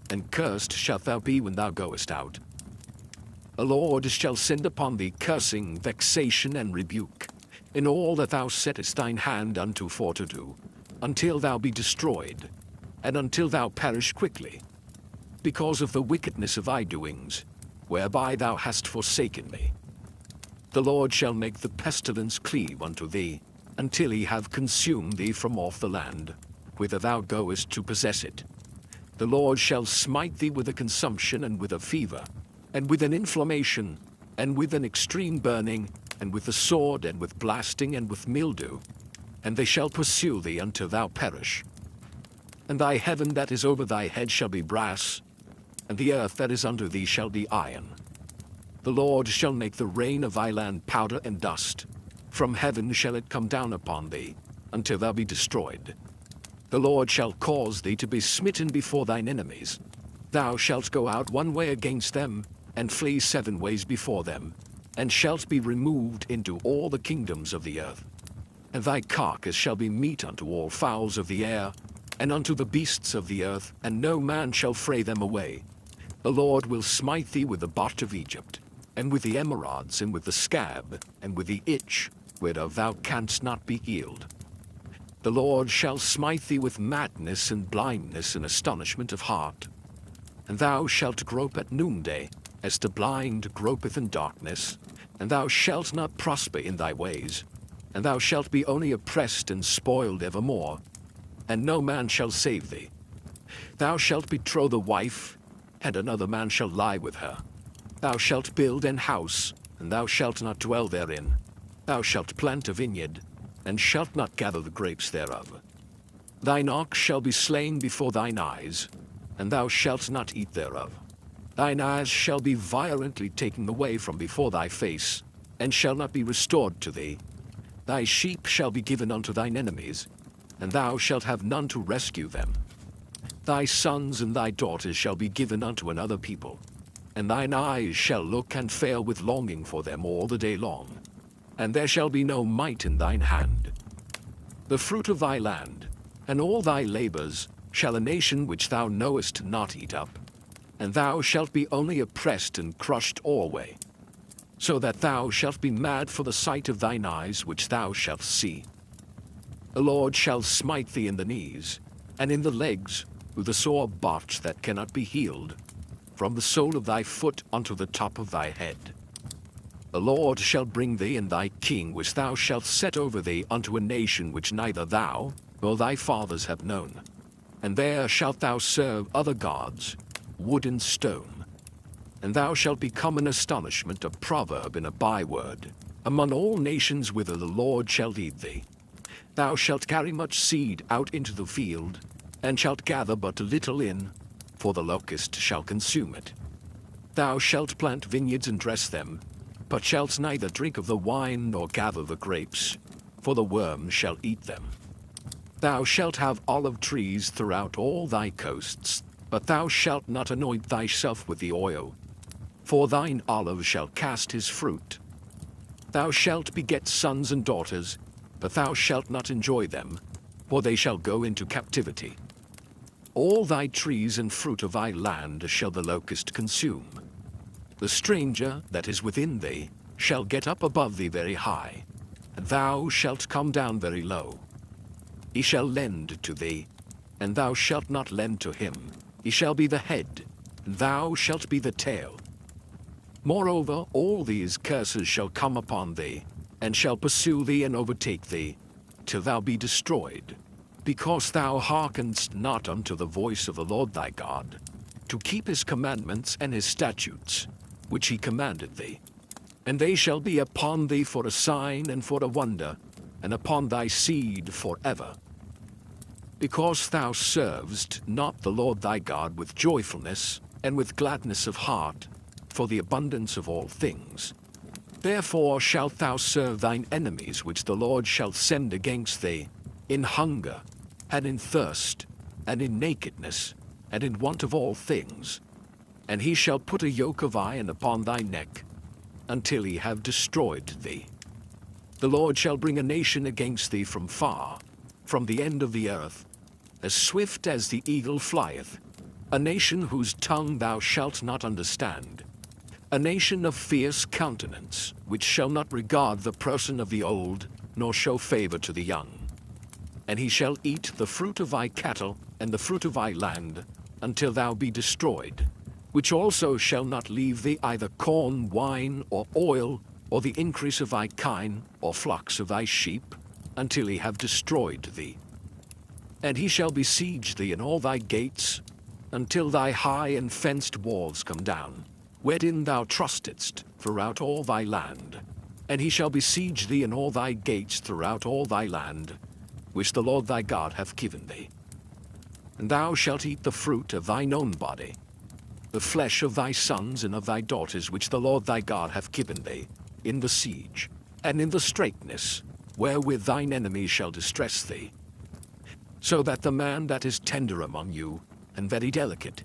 and cursed shalt thou be when thou goest out. The Lord shall send upon thee cursing, vexation, and rebuke, in all that thou settest thine hand unto for to do, until thou be destroyed, and until thou perish quickly, because of the wickedness of thy doings, whereby thou hast forsaken me. The Lord shall make the pestilence cleave unto thee, until he have consumed thee from off the land, whither thou goest to possess it. The Lord shall smite thee with a consumption, and with a fever, and with an inflammation, and with an extreme burning, and with the sword, and with blasting, and with mildew, and they shall pursue thee until thou perish. And thy heaven that is over thy head shall be brass, and the earth that is under thee shall be iron. The Lord shall make the rain of thy land powder and dust. From heaven shall it come down upon thee, until thou be destroyed. The Lord shall cause thee to be smitten before thine enemies. Thou shalt go out one way against them, and flee 7 ways before them, and shalt be removed into all the kingdoms of the earth. And thy carcass shall be meat unto all fowls of the air, and unto the beasts of the earth, and no man shall fray them away. The Lord will smite thee with the bot of Egypt, and with the emerods, and with the scab, and with the itch, whereof thou canst not be healed. The Lord shall smite thee with madness and blindness and astonishment of heart. And thou shalt grope at noonday, as the blind gropeth in darkness, and thou shalt not prosper in thy ways, and thou shalt be only oppressed and spoiled evermore, and no man shall save thee. Thou shalt betroth a wife, and another man shall lie with her. Thou shalt build an house, and thou shalt not dwell therein. Thou shalt plant a vineyard, and shalt not gather the grapes thereof. Thine ox shall be slain before thine eyes, and thou shalt not eat thereof. Thine eyes shall be violently taken away from before thy face, and shall not be restored to thee. Thy sheep shall be given unto thine enemies, and thou shalt have none to rescue them. Thy sons and thy daughters shall be given unto another people, and thine eyes shall look and fail with longing for them all the day long, and there shall be no might in thine hand. The fruit of thy land, and all thy labors, shall a nation which thou knowest not eat up, and thou shalt be only oppressed and crushed alway, so that thou shalt be mad for the sight of thine eyes which thou shalt see. The Lord shall smite thee in the knees, and in the legs, with a sore botch that cannot be healed, from the sole of thy foot unto the top of thy head. The Lord shall bring thee and thy king which thou shalt set over thee unto a nation which neither thou nor thy fathers have known. And there shalt thou serve other gods, wood and stone. And thou shalt become an astonishment, a proverb, and a byword, among all nations whither the Lord shall lead thee. Thou shalt carry much seed out into the field, and shalt gather but little in, for the locust shall consume it. Thou shalt plant vineyards and dress them, but shalt neither drink of the wine nor gather the grapes, for the worm shall eat them. Thou shalt have olive trees throughout all thy coasts, but thou shalt not anoint thyself with the oil, for thine olive shall cast his fruit. Thou shalt beget sons and daughters, but thou shalt not enjoy them, for they shall go into captivity. All thy trees and fruit of thy land shall the locust consume. The stranger that is within thee shall get up above thee very high, and thou shalt come down very low. He shall lend to thee, and thou shalt not lend to him. He shall be the head, and thou shalt be the tail. Moreover, all these curses shall come upon thee, and shall pursue thee and overtake thee, till thou be destroyed, because thou hearkenedst not unto the voice of the Lord thy God, to keep his commandments and his statutes, which he commanded thee. And they shall be upon thee for a sign and for a wonder, and upon thy seed forever. Because thou servest not the Lord thy God with joyfulness and with gladness of heart, for the abundance of all things. Therefore shalt thou serve thine enemies which the Lord shall send against thee, in hunger, and in thirst, and in nakedness, and in want of all things. And he shall put a yoke of iron upon thy neck, until he have destroyed thee. The Lord shall bring a nation against thee from far, from the end of the earth, as swift as the eagle flieth, a nation whose tongue thou shalt not understand, a nation of fierce countenance, which shall not regard the person of the old, nor show favor to the young. And he shall eat the fruit of thy cattle and the fruit of thy land, until thou be destroyed, which also shall not leave thee either corn, wine, or oil, or the increase of thy kine, or flocks of thy sheep, until he have destroyed thee. And he shall besiege thee in all thy gates, until thy high and fenced walls come down, wherein thou trustedst throughout all thy land. And he shall besiege thee in all thy gates throughout all thy land, which the Lord thy God hath given thee. And thou shalt eat the fruit of thine own body, the flesh of thy sons and of thy daughters which the Lord thy God hath given thee, in the siege, and in the straitness, wherewith thine enemies shall distress thee. So that the man that is tender among you, and very delicate,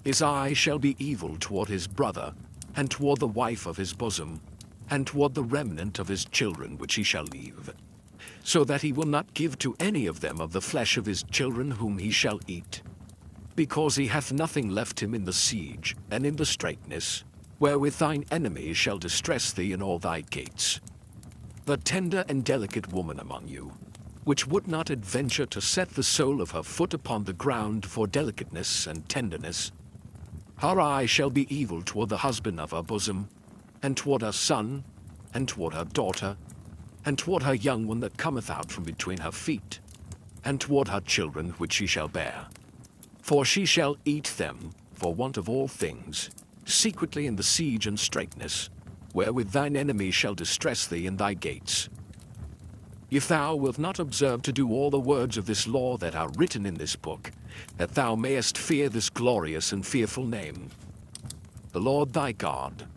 his eye shall be evil toward his brother, and toward the wife of his bosom, and toward the remnant of his children which he shall leave, so that he will not give to any of them of the flesh of his children whom he shall eat, because he hath nothing left him in the siege and in the straitness, wherewith thine enemies shall distress thee in all thy gates. The tender and delicate woman among you, which would not adventure to set the sole of her foot upon the ground for delicateness and tenderness, her eye shall be evil toward the husband of her bosom, and toward her son, and toward her daughter, and toward her young one that cometh out from between her feet, and toward her children which she shall bear. For she shall eat them, for want of all things, secretly in the siege and straitness, wherewith thine enemies shall distress thee in thy gates. If thou wilt not observe to do all the words of this law that are written in this book, that thou mayest fear this glorious and fearful name, the Lord thy God,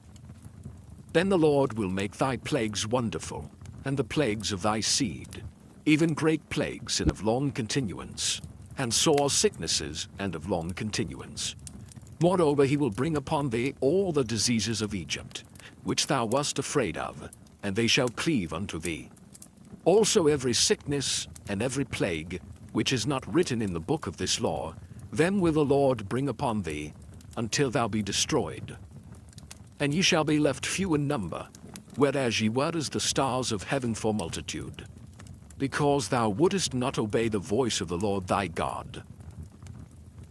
then the Lord will make thy plagues wonderful, and the plagues of thy seed, even great plagues and of long continuance, and sore sicknesses and of long continuance. Moreover, he will bring upon thee all the diseases of Egypt, which thou wast afraid of, and they shall cleave unto thee. Also every sickness and every plague, which is not written in the book of this law, them will the Lord bring upon thee, until thou be destroyed. And ye shall be left few in number, whereas ye were as the stars of heaven for multitude, because thou wouldest not obey the voice of the Lord thy God.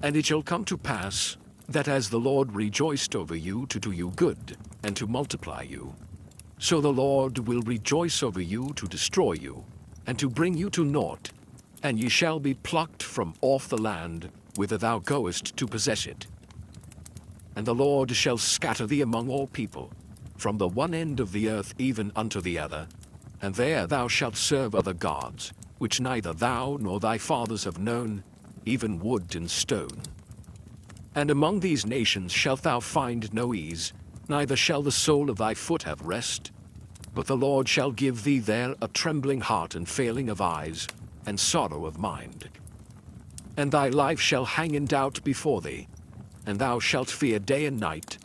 And it shall come to pass, that as the Lord rejoiced over you to do you good, and to multiply you, so the Lord will rejoice over you to destroy you, and to bring you to naught, and ye shall be plucked from off the land, whither thou goest to possess it. And the Lord shall scatter thee among all people, from the one end of the earth even unto the other, and there thou shalt serve other gods, which neither thou nor thy fathers have known, even wood and stone. And among these nations shalt thou find no ease, neither shall the sole of thy foot have rest, but the Lord shall give thee there a trembling heart and failing of eyes, and sorrow of mind. And thy life shall hang in doubt before thee, and thou shalt fear day and night,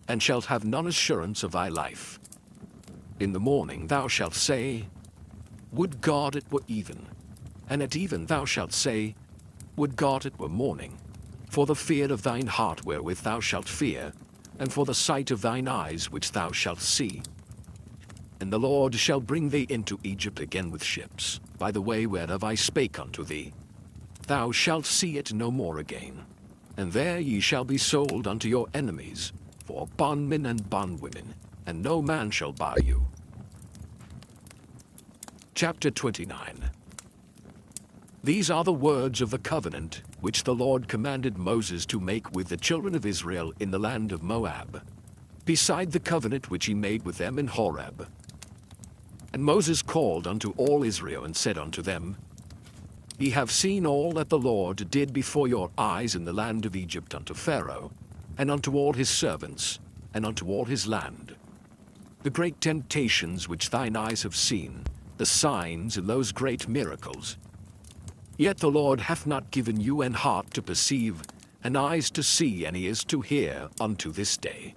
and shalt have none assurance of thy life. In the morning thou shalt say, Would God it were even, and at even thou shalt say, Would God it were morning, for the fear of thine heart wherewith thou shalt fear, and for the sight of thine eyes which thou shalt see. And the Lord shall bring thee into Egypt again with ships, by the way whereof I spake unto thee. Thou shalt see it no more again, and there ye shall be sold unto your enemies, for bondmen and bondwomen, and no man shall buy you. Chapter 29. These are the words of the covenant which the Lord commanded Moses to make with the children of Israel in the land of Moab, beside the covenant which he made with them in Horeb. And Moses called unto all Israel and said unto them, Ye have seen all that the Lord did before your eyes in the land of Egypt unto Pharaoh, and unto all his servants, and unto all his land. The great temptations which thine eyes have seen, the signs and those great miracles. Yet the Lord hath not given you an heart to perceive, and eyes to see, and ears to hear unto this day.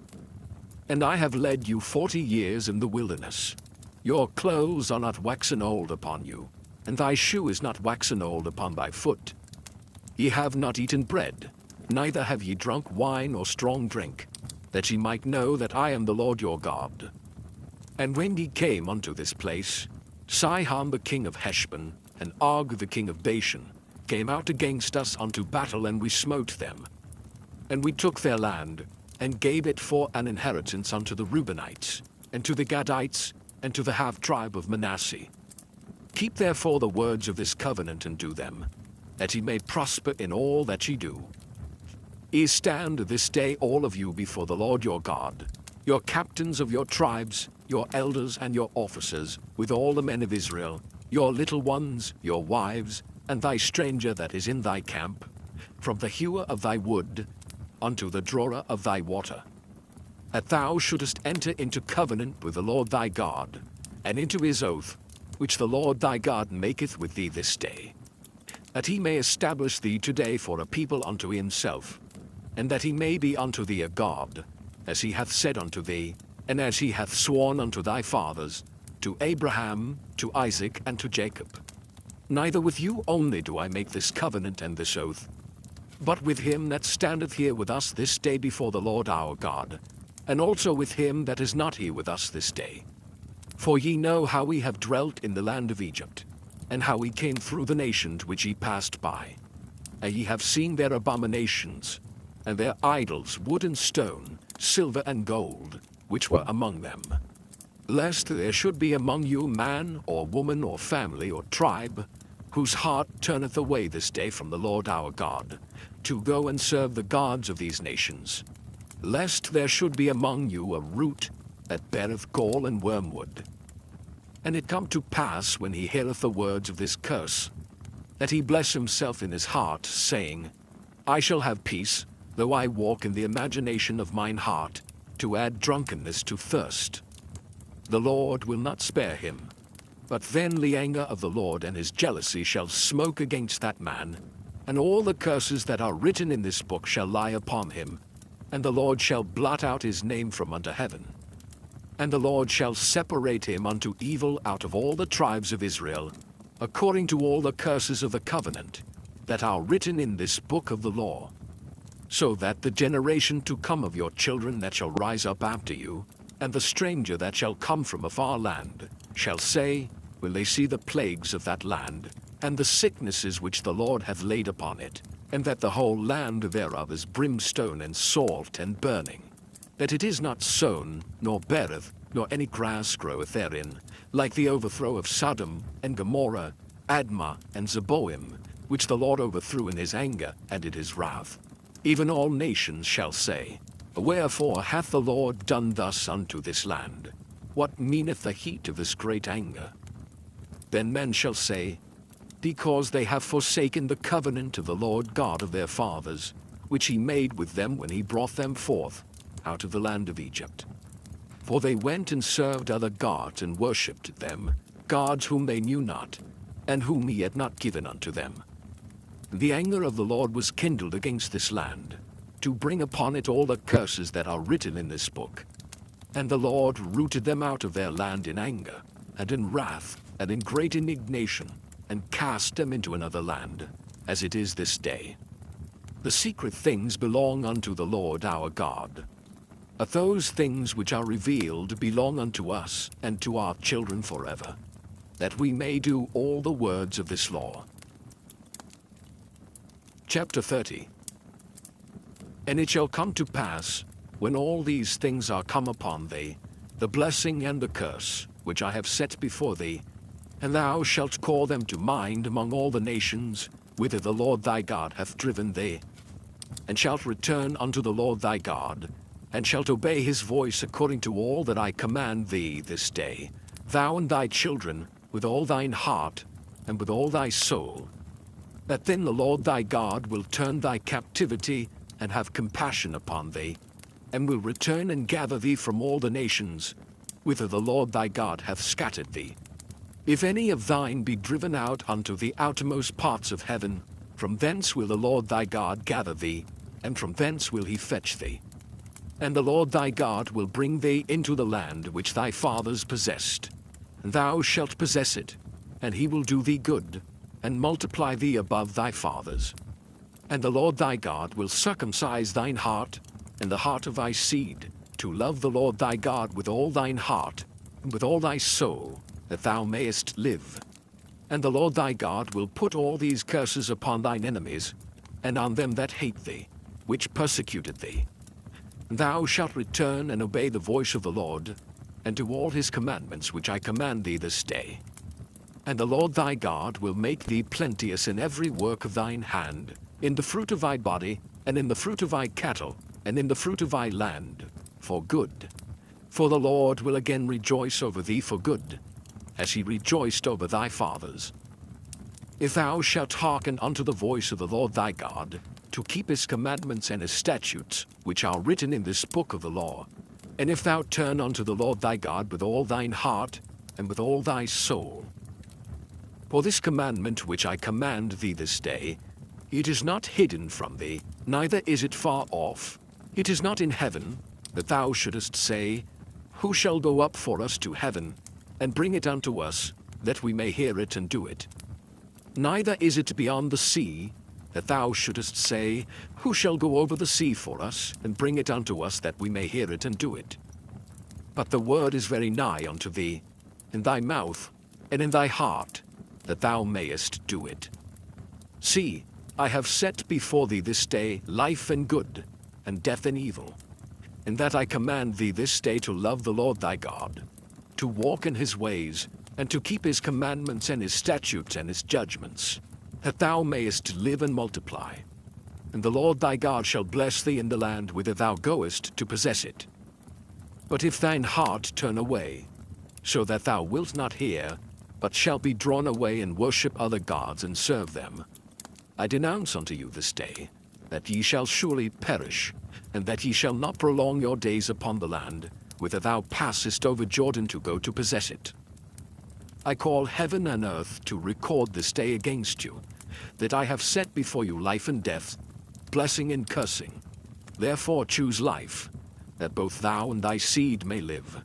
And I have led you 40 years in the wilderness. Your clothes are not waxen old upon you, and thy shoe is not waxen old upon thy foot. Ye have not eaten bread, neither have ye drunk wine or strong drink, that ye might know that I am the Lord your God. And when ye came unto this place, Sihon the king of Heshbon, and Og the king of Bashan, came out against us unto battle, and we smote them. And we took their land, and gave it for an inheritance unto the Reubenites, and to the Gadites, and to the half-tribe of Manasseh. Keep therefore the words of this covenant, and do them, that ye may prosper in all that ye do. Ye stand this day all of you before the Lord your God, your captains of your tribes, your elders and your officers, with all the men of Israel, your little ones, your wives, and thy stranger that is in thy camp, from the hewer of thy wood unto the drawer of thy water, that thou shouldest enter into covenant with the Lord thy God, and into his oath, which the Lord thy God maketh with thee this day, that he may establish thee today for a people unto himself, and that he may be unto thee a God, as he hath said unto thee, and as he hath sworn unto thy fathers, to Abraham, to Isaac, and to Jacob. Neither with you only do I make this covenant and this oath, but with him that standeth here with us this day before the Lord our God, and also with him that is not here with us this day. For ye know how we have dwelt in the land of Egypt, and how we came through the nations which ye passed by. And ye have seen their abominations, and their idols, wood and stone, silver and gold, which were among them. Lest there should be among you man or woman or family or tribe, whose heart turneth away this day from the Lord our God, to go and serve the gods of these nations. Lest there should be among you a root that beareth gall and wormwood. And it come to pass, when he heareth the words of this curse, that he bless himself in his heart, saying, I shall have peace, though I walk in the imagination of mine heart, to add drunkenness to thirst. The Lord will not spare him. But then the anger of the Lord and his jealousy shall smoke against that man, and all the curses that are written in this book shall lie upon him, and the Lord shall blot out his name from under heaven. And the Lord shall separate him unto evil out of all the tribes of Israel, according to all the curses of the covenant that are written in this book of the law, so that the generation to come of your children that shall rise up after you, and the stranger that shall come from a far land, shall say, when they see the plagues of that land, and the sicknesses which the Lord hath laid upon it, and that the whole land thereof is brimstone and salt and burning, that it is not sown, nor beareth, nor any grass groweth therein, like the overthrow of Sodom and Gomorrah, Admah and Zeboim, which the Lord overthrew in his anger and in his wrath. Even all nations shall say, Wherefore hath the Lord done thus unto this land? What meaneth the heat of this great anger? Then men shall say, Because they have forsaken the covenant of the Lord God of their fathers, which he made with them when he brought them forth out of the land of Egypt. For they went and served other gods and worshipped them, gods whom they knew not, and whom he had not given unto them. The anger of the Lord was kindled against this land, to bring upon it all the curses that are written in this book. And the Lord rooted them out of their land in anger, and in wrath, and in great indignation, and cast them into another land, as it is this day. The secret things belong unto the Lord our God. But those things which are revealed belong unto us and to our children forever, that we may do all the words of this law. Chapter 30. And it shall come to pass, when all these things are come upon thee, the blessing and the curse, which I have set before thee, And thou shalt call them to mind among all the nations, whither the Lord thy God hath driven thee, and shalt return unto the Lord thy God, and shalt obey his voice according to all that I command thee this day, thou and thy children, with all thine heart, and with all thy soul. That then the Lord thy God will turn thy captivity, and have compassion upon thee, and will return and gather thee from all the nations, whither the Lord thy God hath scattered thee. If any of thine be driven out unto the outermost parts of heaven, from thence will the Lord thy God gather thee, and from thence will he fetch thee. And the Lord thy God will bring thee into the land which thy fathers possessed, and thou shalt possess it, and he will do thee good, and multiply thee above thy fathers. And the Lord thy God will circumcise thine heart, and the heart of thy seed, to love the Lord thy God with all thine heart, and with all thy soul, that thou mayest live. And the Lord thy God will put all these curses upon thine enemies, and on them that hate thee, which persecuted thee. And thou shalt return and obey the voice of the Lord, and do all his commandments which I command thee this day. And the Lord thy God will make thee plenteous in every work of thine hand, in the fruit of thy body, and in the fruit of thy cattle, and in the fruit of thy land, for good. For the Lord will again rejoice over thee for good, as he rejoiced over thy fathers. If thou shalt hearken unto the voice of the Lord thy God, to keep his commandments and his statutes, which are written in this book of the law, and if thou turn unto the Lord thy God with all thine heart, and with all thy soul. For this commandment which I command thee this day, it is not hidden from thee, neither is it far off. It is not in heaven, that thou shouldest say, Who shall go up for us to heaven, and bring it unto us, that we may hear it and do it? Neither is it beyond the sea, that thou shouldest say, Who shall go over the sea for us, and bring it unto us, that we may hear it and do it? But the word is very nigh unto thee, in thy mouth, and in thy heart, that thou mayest do it. See, I have set before thee this day life and good, and death and evil, and that I command thee this day to love the Lord thy God, to walk in his ways, and to keep his commandments and his statutes and his judgments, that thou mayest live and multiply. And the Lord thy God shall bless thee in the land whither thou goest to possess it. But if thine heart turn away, so that thou wilt not hear, but shalt be drawn away and worship other gods and serve them, I denounce unto you this day, that ye shall surely perish, and that ye shall not prolong your days upon the land, whither thou passest over Jordan to go to possess it. I call heaven and earth to record this day against you, that I have set before you life and death, blessing and cursing. Therefore choose life, that both thou and thy seed may live,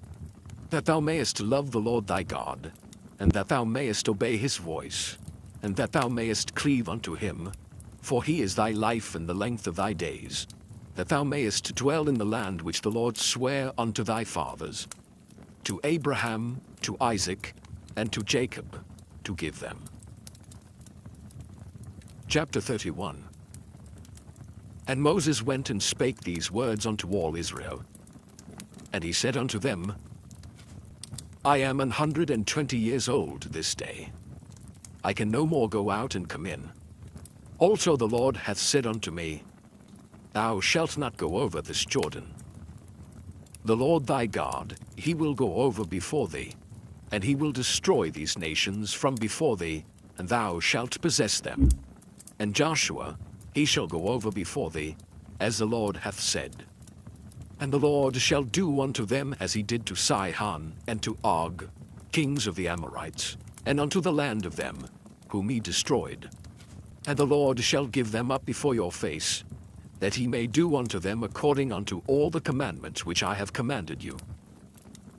that thou mayest love the Lord thy God, and that thou mayest obey his voice, and that thou mayest cleave unto him, for he is thy life and the length of thy days, that thou mayest dwell in the land which the Lord sware unto thy fathers, to Abraham, to Isaac, and to Jacob, to give them. Chapter 31. And Moses went and spake these words unto all Israel. And he said unto them, I am 120 years old this day. I can no more go out and come in. Also the Lord hath said unto me, Thou shalt not go over this Jordan. The Lord thy God, he will go over before thee, and he will destroy these nations from before thee, and thou shalt possess them. And Joshua, he shall go over before thee, as the Lord hath said. And the Lord shall do unto them as he did to Sihon and to Og, kings of the Amorites, and unto the land of them, whom he destroyed. And the Lord shall give them up before your face, that he may do unto them according unto all the commandments which I have commanded you.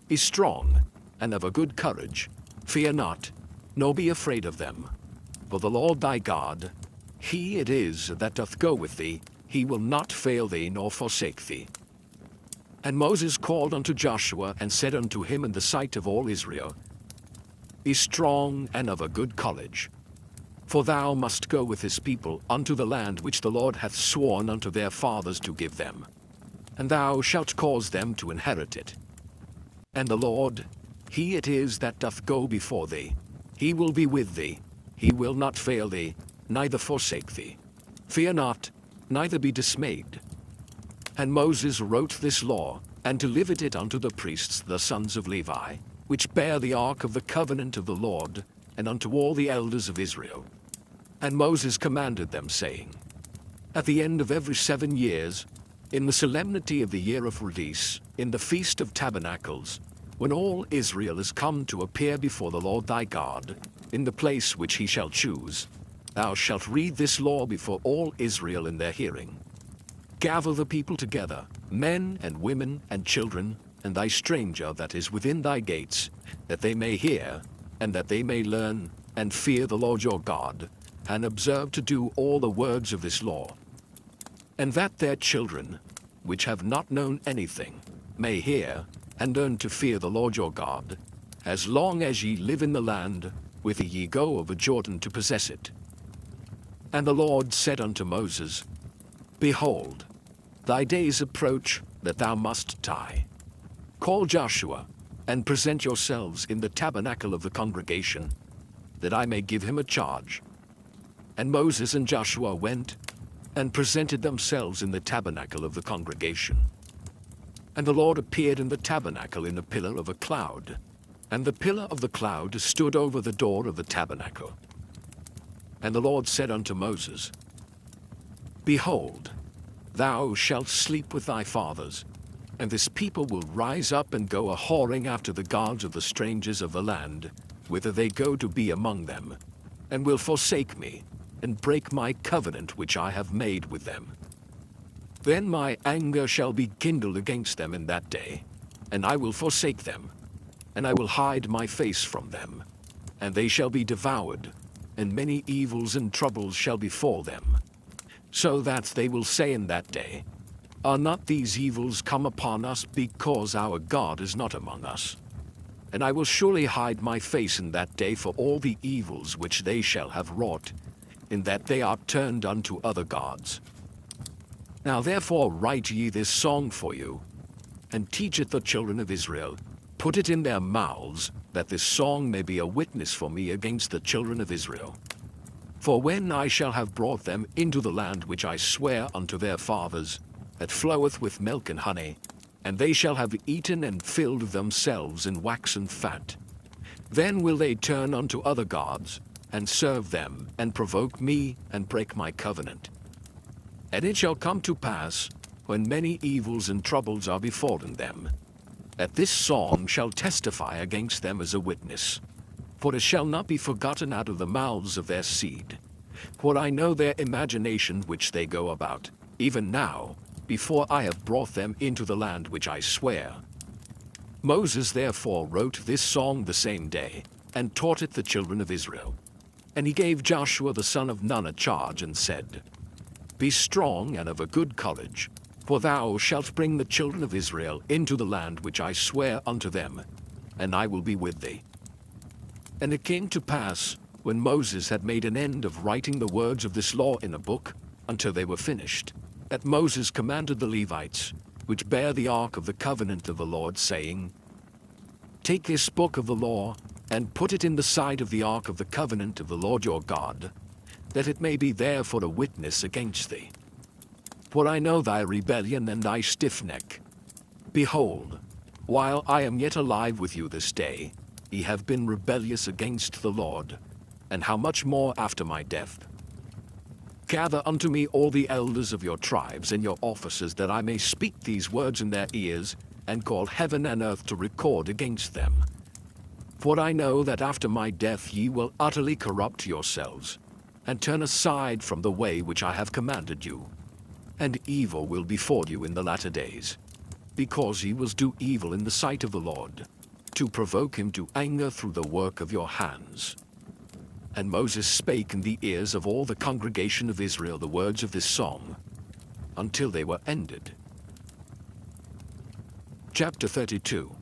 Be strong, and of a good courage. Fear not, nor be afraid of them. For the Lord thy God, he it is that doth go with thee, he will not fail thee nor forsake thee. And Moses called unto Joshua, and said unto him in the sight of all Israel, Be strong and of a good courage. For thou must go with his people unto the land which the Lord hath sworn unto their fathers to give them, and thou shalt cause them to inherit it. And the Lord, he it is that doth go before thee, He will be with thee. He will not fail thee, neither forsake thee. Fear not, neither be dismayed. And Moses wrote this law, and delivered it unto the priests the sons of Levi, which bear the ark of the covenant of the Lord, and unto all the elders of Israel. And Moses commanded them, saying, At the end of every 7 years, in the solemnity of the year of release, in the feast of tabernacles, when all Israel is come to appear before the Lord thy God, in the place which he shall choose, thou shalt read this law before all Israel in their hearing. Gather the people together, men and women and children, and thy stranger that is within thy gates, that they may hear, and that they may learn, and fear the Lord your God, and observe to do all the words of this law. And that their children, which have not known anything, may hear, and learn to fear the Lord your God, as long as ye live in the land, whither ye go over Jordan to possess it. And the Lord said unto Moses, Behold, thy days approach that thou must die. Call Joshua, and present yourselves in the tabernacle of the congregation, that I may give him a charge. And Moses and Joshua went, and presented themselves in the tabernacle of the congregation. And the Lord appeared in the tabernacle in a pillar of a cloud, and the pillar of the cloud stood over the door of the tabernacle. And the Lord said unto Moses, Behold, thou shalt sleep with thy fathers, and this people will rise up and go a-whoring after the gods of the strangers of the land, whither they go to be among them, and will forsake me, and break my covenant which I have made with them. Then my anger shall be kindled against them in that day, and I will forsake them, and I will hide my face from them, and they shall be devoured, and many evils and troubles shall befall them, so that they will say in that day, Are not these evils come upon us because our God is not among us? And I will surely hide my face in that day for all the evils which they shall have wrought, in that they are turned unto other gods. Now therefore write ye this song for you, and teach it the children of Israel. Put it in their mouths, that this song may be a witness for me against the children of Israel. For when I shall have brought them into the land which I swear unto their fathers, that floweth with milk and honey, and they shall have eaten and filled themselves in waxen fat, then will they turn unto other gods, and serve them, and provoke me, and break my covenant. And it shall come to pass, when many evils and troubles are befallen them, that this song shall testify against them as a witness. For it shall not be forgotten out of the mouths of their seed. For I know their imagination which they go about, even now, before I have brought them into the land which I swear. Moses therefore wrote this song the same day, and taught it the children of Israel. And he gave Joshua the son of Nun a charge, and said, Be strong and of a good courage, for thou shalt bring the children of Israel into the land which I swear unto them, and I will be with thee. And it came to pass, when Moses had made an end of writing the words of this law in a book, until they were finished, that Moses commanded the Levites, which bear the ark of the covenant of the Lord, saying, Take this book of the law, and put it in the side of the ark of the covenant of the Lord your God, that it may be there for a witness against thee. For I know thy rebellion and thy stiff neck. Behold, while I am yet alive with you this day, ye have been rebellious against the Lord, and how much more after my death? Gather unto me all the elders of your tribes and your officers, that I may speak these words in their ears, and call heaven and earth to record against them. For I know that after my death ye will utterly corrupt yourselves, and turn aside from the way which I have commanded you. And evil will befall you in the latter days, because ye will do evil in the sight of the Lord, to provoke him to anger through the work of your hands. And Moses spake in the ears of all the congregation of Israel the words of this song, until they were ended. Chapter 32.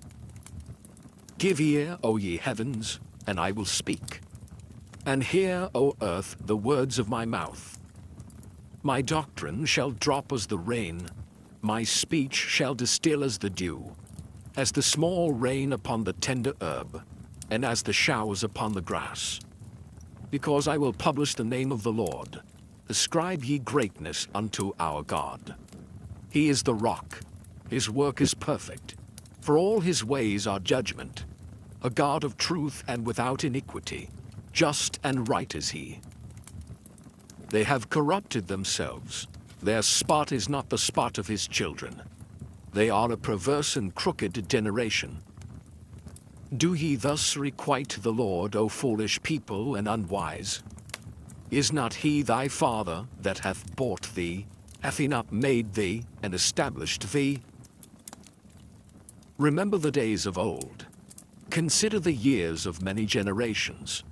Give ear, O ye heavens, and I will speak, and hear, O earth, the words of my mouth. My doctrine shall drop as the rain, my speech shall distill as the dew, as the small rain upon the tender herb. and as the showers upon the grass. Because I will publish the name of the Lord, ascribe ye greatness unto our God. He is the rock, his work is perfect, for all his ways are judgment. A God of truth and without iniquity, just and right is he. They have corrupted themselves, their spot is not the spot of his children. They are a perverse and crooked generation. Do ye thus requite the Lord, O foolish people and unwise? Is not he thy father that hath bought thee? Hath he not made thee and established thee? Remember the days of old. Consider the years of many generations.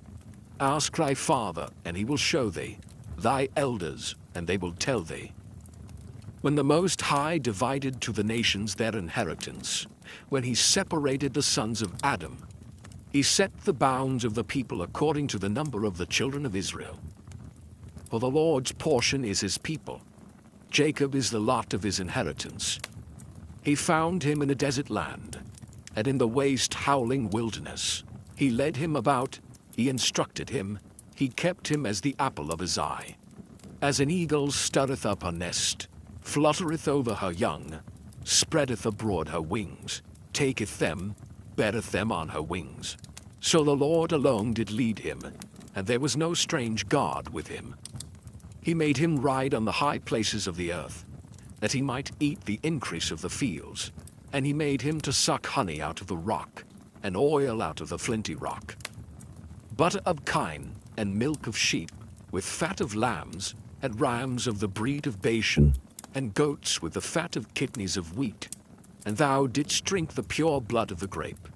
Ask thy father, and he will show thee, thy elders, and they will tell thee. When the Most High divided to the nations their inheritance, when he separated the sons of Adam, he set the bounds of the people according to the number of the children of Israel. For the Lord's portion is his people. Jacob is the lot of his inheritance. He found him in a desert land, and in the waste howling wilderness. He led him about, he instructed him, he kept him as the apple of his eye. As an eagle stirreth up her nest, fluttereth over her young, spreadeth abroad her wings, taketh them, beareth them on her wings. So the Lord alone did lead him, and there was no strange God with him. He made him ride on the high places of the earth, that he might eat the increase of the fields, and he made him to suck honey out of the rock, and oil out of the flinty rock. Butter of kine, and milk of sheep, with fat of lambs, and rams of the breed of Bashan, and goats with the fat of kidneys of wheat. And thou didst drink the pure blood of the grape.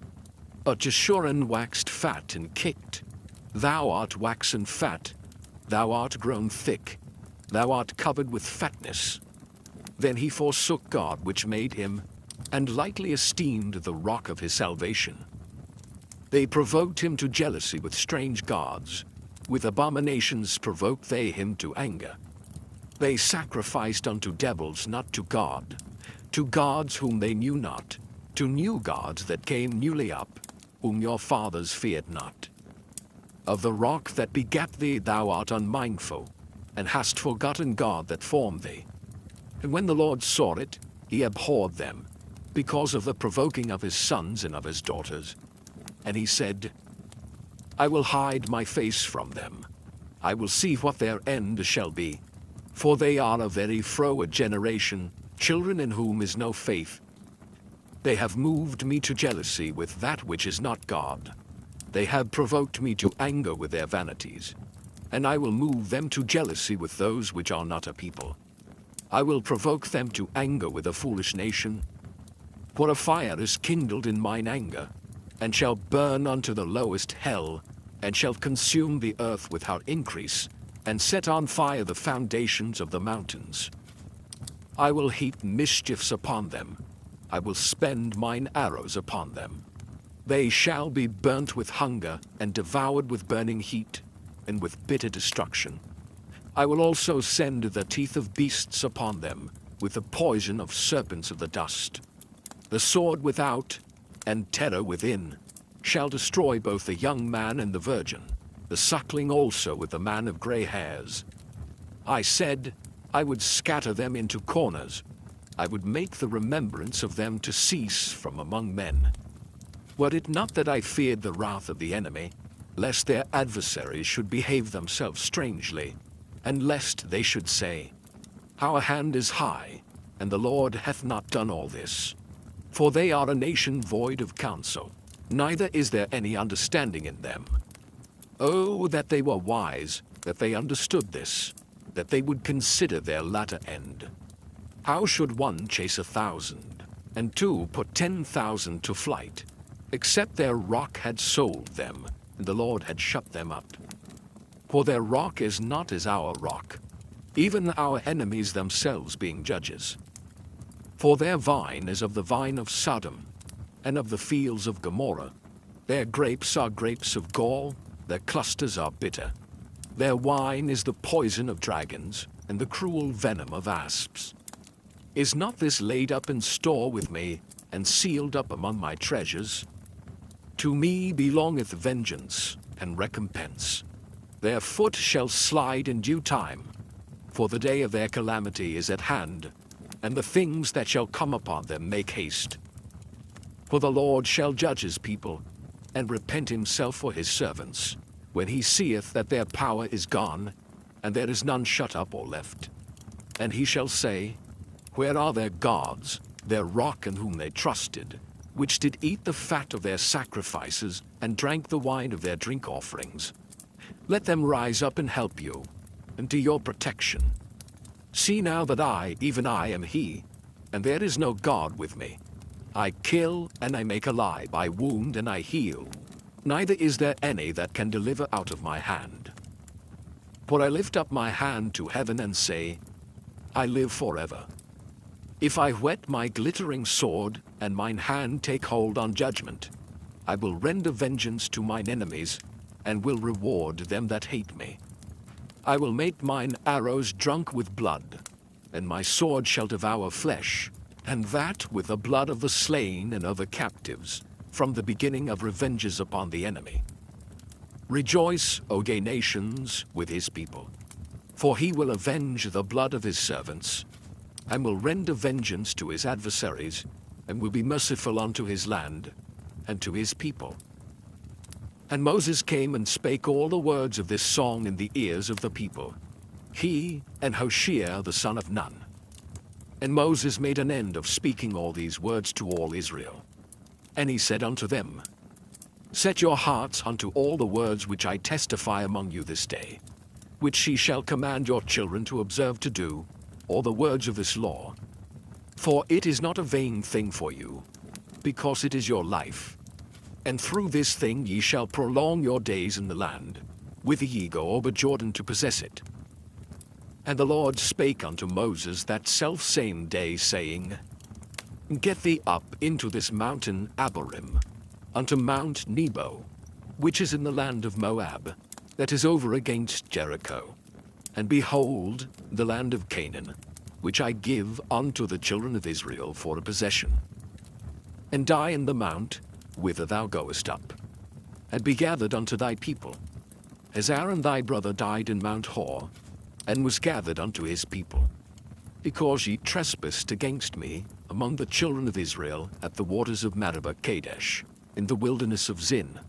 But Jeshurun waxed fat and kicked. Thou art waxen fat, thou art grown thick, thou art covered with fatness. Then he forsook God which made him, and lightly esteemed the rock of his salvation. They provoked him to jealousy with strange gods. With abominations provoked they him to anger. They sacrificed unto devils, not to God, to gods whom they knew not, to new gods that came newly up, whom your fathers feared not. Of the rock that begat thee thou art unmindful, and hast forgotten God that formed thee. And when the Lord saw it, he abhorred them, because of the provoking of his sons and of his daughters. And he said, I will hide my face from them. I will see what their end shall be. For they are a very froward generation, children in whom is no faith. They have moved me to jealousy with that which is not God. They have provoked me to anger with their vanities. And I will move them to jealousy with those which are not a people. I will provoke them to anger with a foolish nation. For a fire is kindled in mine anger, and shall burn unto the lowest hell, and shall consume the earth without increase, and set on fire the foundations of the mountains. I will heap mischiefs upon them. I will spend mine arrows upon them. They shall be burnt with hunger, and devoured with burning heat, and with bitter destruction. I will also send the teeth of beasts upon them, with the poison of serpents of the dust. The sword without, and terror within, shall destroy both the young man and the virgin, the suckling also with the man of gray hairs. I said, I would scatter them into corners. I would make the remembrance of them to cease from among men. Were it not that I feared the wrath of the enemy, lest their adversaries should behave themselves strangely, and lest they should say, Our hand is high, and the Lord hath not done all this. For they are a nation void of counsel, neither is there any understanding in them. Oh, that they were wise, that they understood this, that they would consider their latter end. How should one chase 1,000, and two put 10,000 to flight, except their rock had sold them, and the Lord had shut them up? For their rock is not as our rock, even our enemies themselves being judges. For their vine is of the vine of Sodom, and of the fields of Gomorrah. Their grapes are grapes of gall, their clusters are bitter. Their wine is the poison of dragons, and the cruel venom of asps. Is not this laid up in store with me, and sealed up among my treasures? To me belongeth vengeance and recompense. Their foot shall slide in due time, for the day of their calamity is at hand, and the things that shall come upon them make haste. For the Lord shall judge his people, and repent himself for his servants, when he seeth that their power is gone, and there is none shut up or left. And he shall say, Where are their gods, their rock in whom they trusted, which did eat the fat of their sacrifices, and drank the wine of their drink offerings? Let them rise up and help you, and to your protection. See now that I, even I, am he, and there is no God with me. I kill and I make alive, I wound and I heal. Neither is there any that can deliver out of my hand. For I lift up my hand to heaven and say, I live forever. If I whet my glittering sword, and mine hand take hold on judgment, I will render vengeance to mine enemies, and will reward them that hate me. I will make mine arrows drunk with blood, and my sword shall devour flesh, and that with the blood of the slain and of the captives, from the beginning of revenges upon the enemy. Rejoice, O ye nations, with his people, for he will avenge the blood of his servants, and will render vengeance to his adversaries, and will be merciful unto his land, and to his people. And Moses came and spake all the words of this song in the ears of the people, he and Hoshea the son of Nun. And Moses made an end of speaking all these words to all Israel. And he said unto them, Set your hearts unto all the words which I testify among you this day, which ye shall command your children to observe to do, all the words of this law. For it is not a vain thing for you, because it is your life. And through this thing ye shall prolong your days in the land, whither ye go over Jordan to possess it. And the Lord spake unto Moses that selfsame day, saying, Get thee up into this mountain Abarim, unto Mount Nebo, which is in the land of Moab, that is over against Jericho. And behold, the land of Canaan, which I give unto the children of Israel for a possession. And die in the mount, whither thou goest up, and be gathered unto thy people, as Aaron thy brother died in Mount Hor, and was gathered unto his people, because ye trespassed against me among the children of Israel at the waters of Meribah Kadesh, in the wilderness of Zin,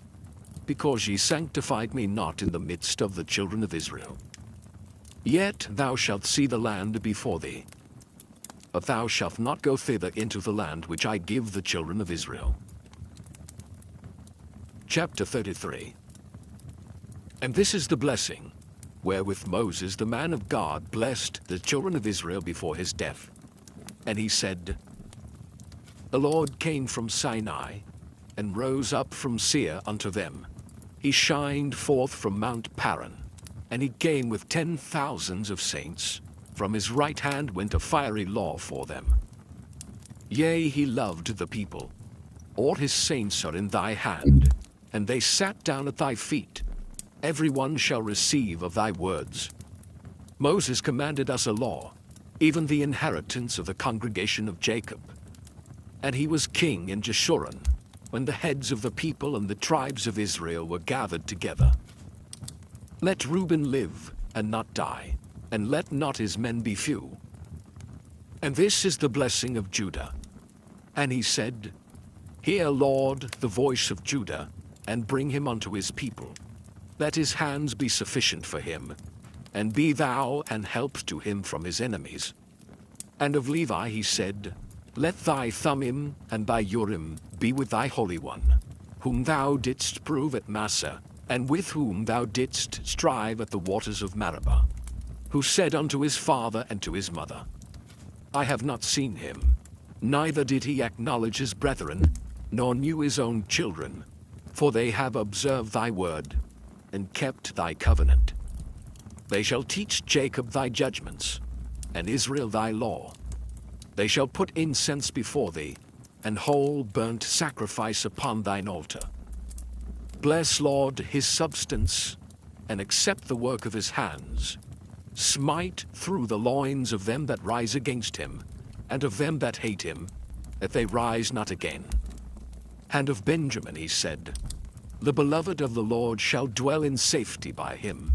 because ye sanctified me not in the midst of the children of Israel. Yet thou shalt see the land before thee, but thou shalt not go thither into the land which I give the children of Israel. Chapter 33. And this is the blessing, wherewith Moses the man of God blessed the children of Israel before his death. And he said, The Lord came from Sinai, and rose up from Seir unto them. He shined forth from Mount Paran, and he came with 10,000s of saints. From his right hand went a fiery law for them. Yea, he loved the people. All his saints are in thy hand, and they sat down at thy feet. Every one shall receive of thy words. Moses commanded us a law, even the inheritance of the congregation of Jacob. And he was king in Jeshurun, when the heads of the people and the tribes of Israel were gathered together. Let Reuben live, and not die, and let not his men be few. And this is the blessing of Judah. And he said, Hear, Lord, the voice of Judah, and bring him unto his people. Let his hands be sufficient for him, and be thou an help to him from his enemies. And of Levi he said, Let thy Thummim and thy Urim be with thy Holy One, whom thou didst prove at Massa, and with whom thou didst strive at the waters of Meribah, who said unto his father and to his mother, I have not seen him, neither did he acknowledge his brethren, nor knew his own children, for they have observed thy word, and kept thy covenant. They shall teach Jacob thy judgments, and Israel thy law. They shall put incense before thee, and whole burnt sacrifice upon thine altar. Bless, Lord, his substance, and accept the work of his hands. Smite through the loins of them that rise against him, and of them that hate him, that they rise not again. And of Benjamin he said, The beloved of the Lord shall dwell in safety by him,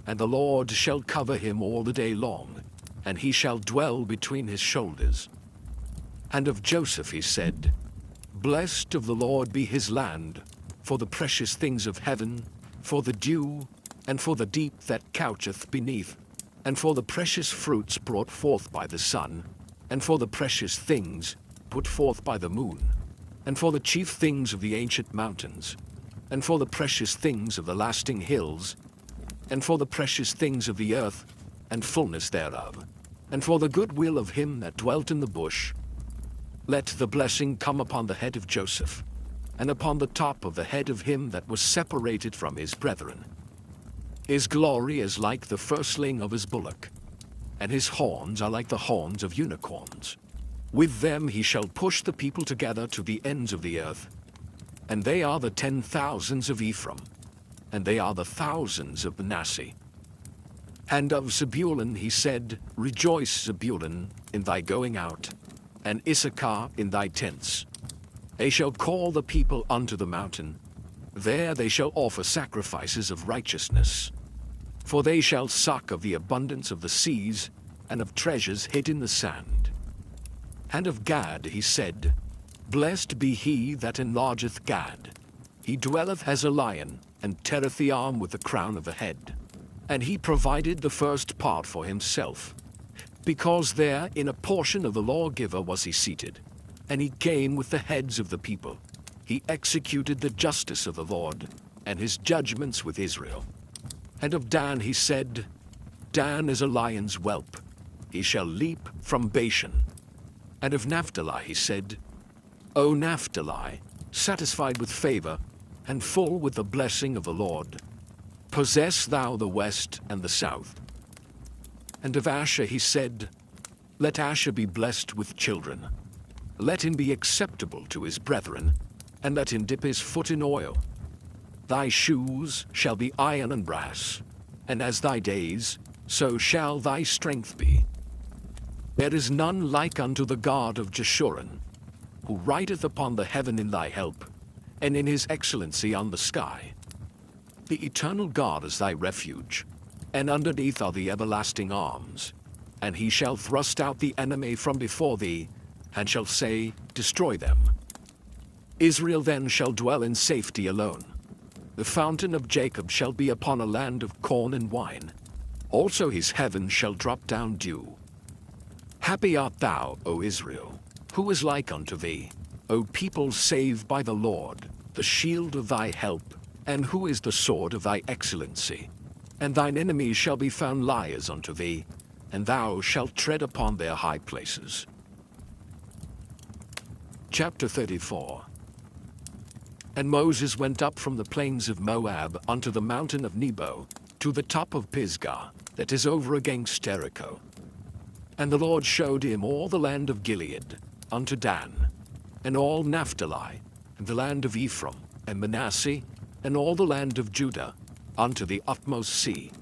and the Lord shall cover him all the day long, and he shall dwell between his shoulders. And of Joseph he said, Blessed of the Lord be his land, for the precious things of heaven, for the dew, and for the deep that coucheth beneath, and for the precious fruits brought forth by the sun, and for the precious things put forth by the moon, and for the chief things of the ancient mountains, and for the precious things of the lasting hills, and for the precious things of the earth, and fullness thereof, and for the good will of him that dwelt in the bush. Let the blessing come upon the head of Joseph, and upon the top of the head of him that was separated from his brethren. His glory is like the firstling of his bullock, and his horns are like the horns of unicorns. With them he shall push the people together to the ends of the earth. And they are the 10,000s of Ephraim, and they are the thousands of Manasseh. And of Zebulun he said, Rejoice, Zebulun, in thy going out, and Issachar in thy tents. They shall call the people unto the mountain. There they shall offer sacrifices of righteousness. For they shall suck of the abundance of the seas, and of treasures hid in the sand. And of Gad he said, Blessed be he that enlargeth Gad. He dwelleth as a lion, and teareth the arm with the crown of the head. And he provided the first part for himself, because there in a portion of the lawgiver was he seated, and he came with the heads of the people. He executed the justice of the Lord, and his judgments with Israel. And of Dan he said, Dan is a lion's whelp, he shall leap from Bashan. And of Naphtali he said, O Naphtali, satisfied with favor, and full with the blessing of the Lord, possess thou the west and the south. And of Asher he said, Let Asher be blessed with children. Let him be acceptable to his brethren, and let him dip his foot in oil. Thy shoes shall be iron and brass, and as thy days, so shall thy strength be. There is none like unto the God of Jeshurun, who rideth upon the heaven in thy help, and in his excellency on the sky. The eternal God is thy refuge, and underneath are the everlasting arms. And he shall thrust out the enemy from before thee, and shall say, Destroy them. Israel then shall dwell in safety alone. The fountain of Jacob shall be upon a land of corn and wine. Also his heaven shall drop down dew. Happy art thou, O Israel, who is like unto thee, O people saved by the Lord, the shield of thy help, and who is the sword of thy excellency. And thine enemies shall be found liars unto thee, and thou shalt tread upon their high places. Chapter 34. And Moses went up from the plains of Moab unto the mountain of Nebo, to the top of Pisgah, that is over against Jericho. And the Lord showed him all the land of Gilead, unto Dan, and all Naphtali, and the land of Ephraim, and Manasseh, and all the land of Judah, unto the utmost sea,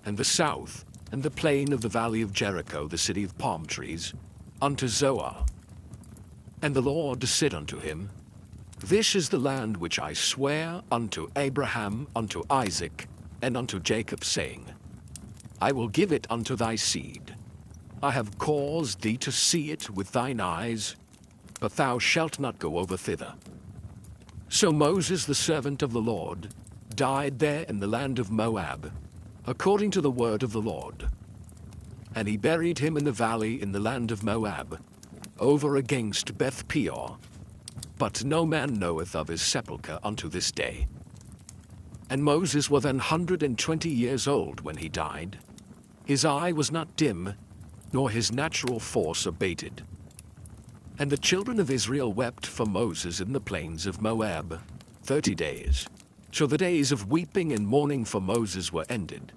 and the south, and the plain of the valley of Jericho, the city of palm trees, unto Zoar. And the Lord said unto him, This is the land which I swear unto Abraham, unto Isaac, and unto Jacob, saying, I will give it unto thy seed. I have caused thee to see it with thine eyes, but thou shalt not go over thither. So Moses, the servant of the Lord, died there in the land of Moab, according to the word of the Lord. And he buried him in the valley in the land of Moab, over against Beth Peor. But no man knoweth of his sepulchre unto this day. And Moses was 120 years old when he died. His eye was not dim, nor his natural force abated. And the children of Israel wept for Moses in the plains of Moab 30 days. So the days of weeping and mourning for Moses were ended.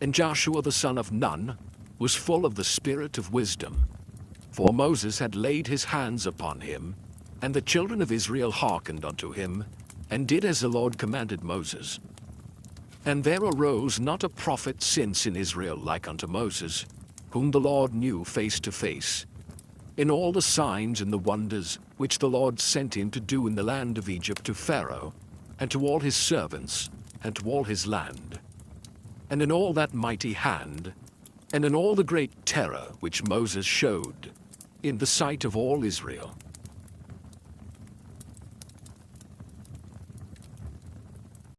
And Joshua the son of Nun was full of the spirit of wisdom, for Moses had laid his hands upon him, and the children of Israel hearkened unto him, and did as the Lord commanded Moses. And there arose not a prophet since in Israel like unto Moses, whom the Lord knew face to face. in all the signs and the wonders which the Lord sent him to do in the land of Egypt to Pharaoh, and to all his servants, and to all his land, and in all that mighty hand, and in all the great terror which Moses showed in the sight of all Israel.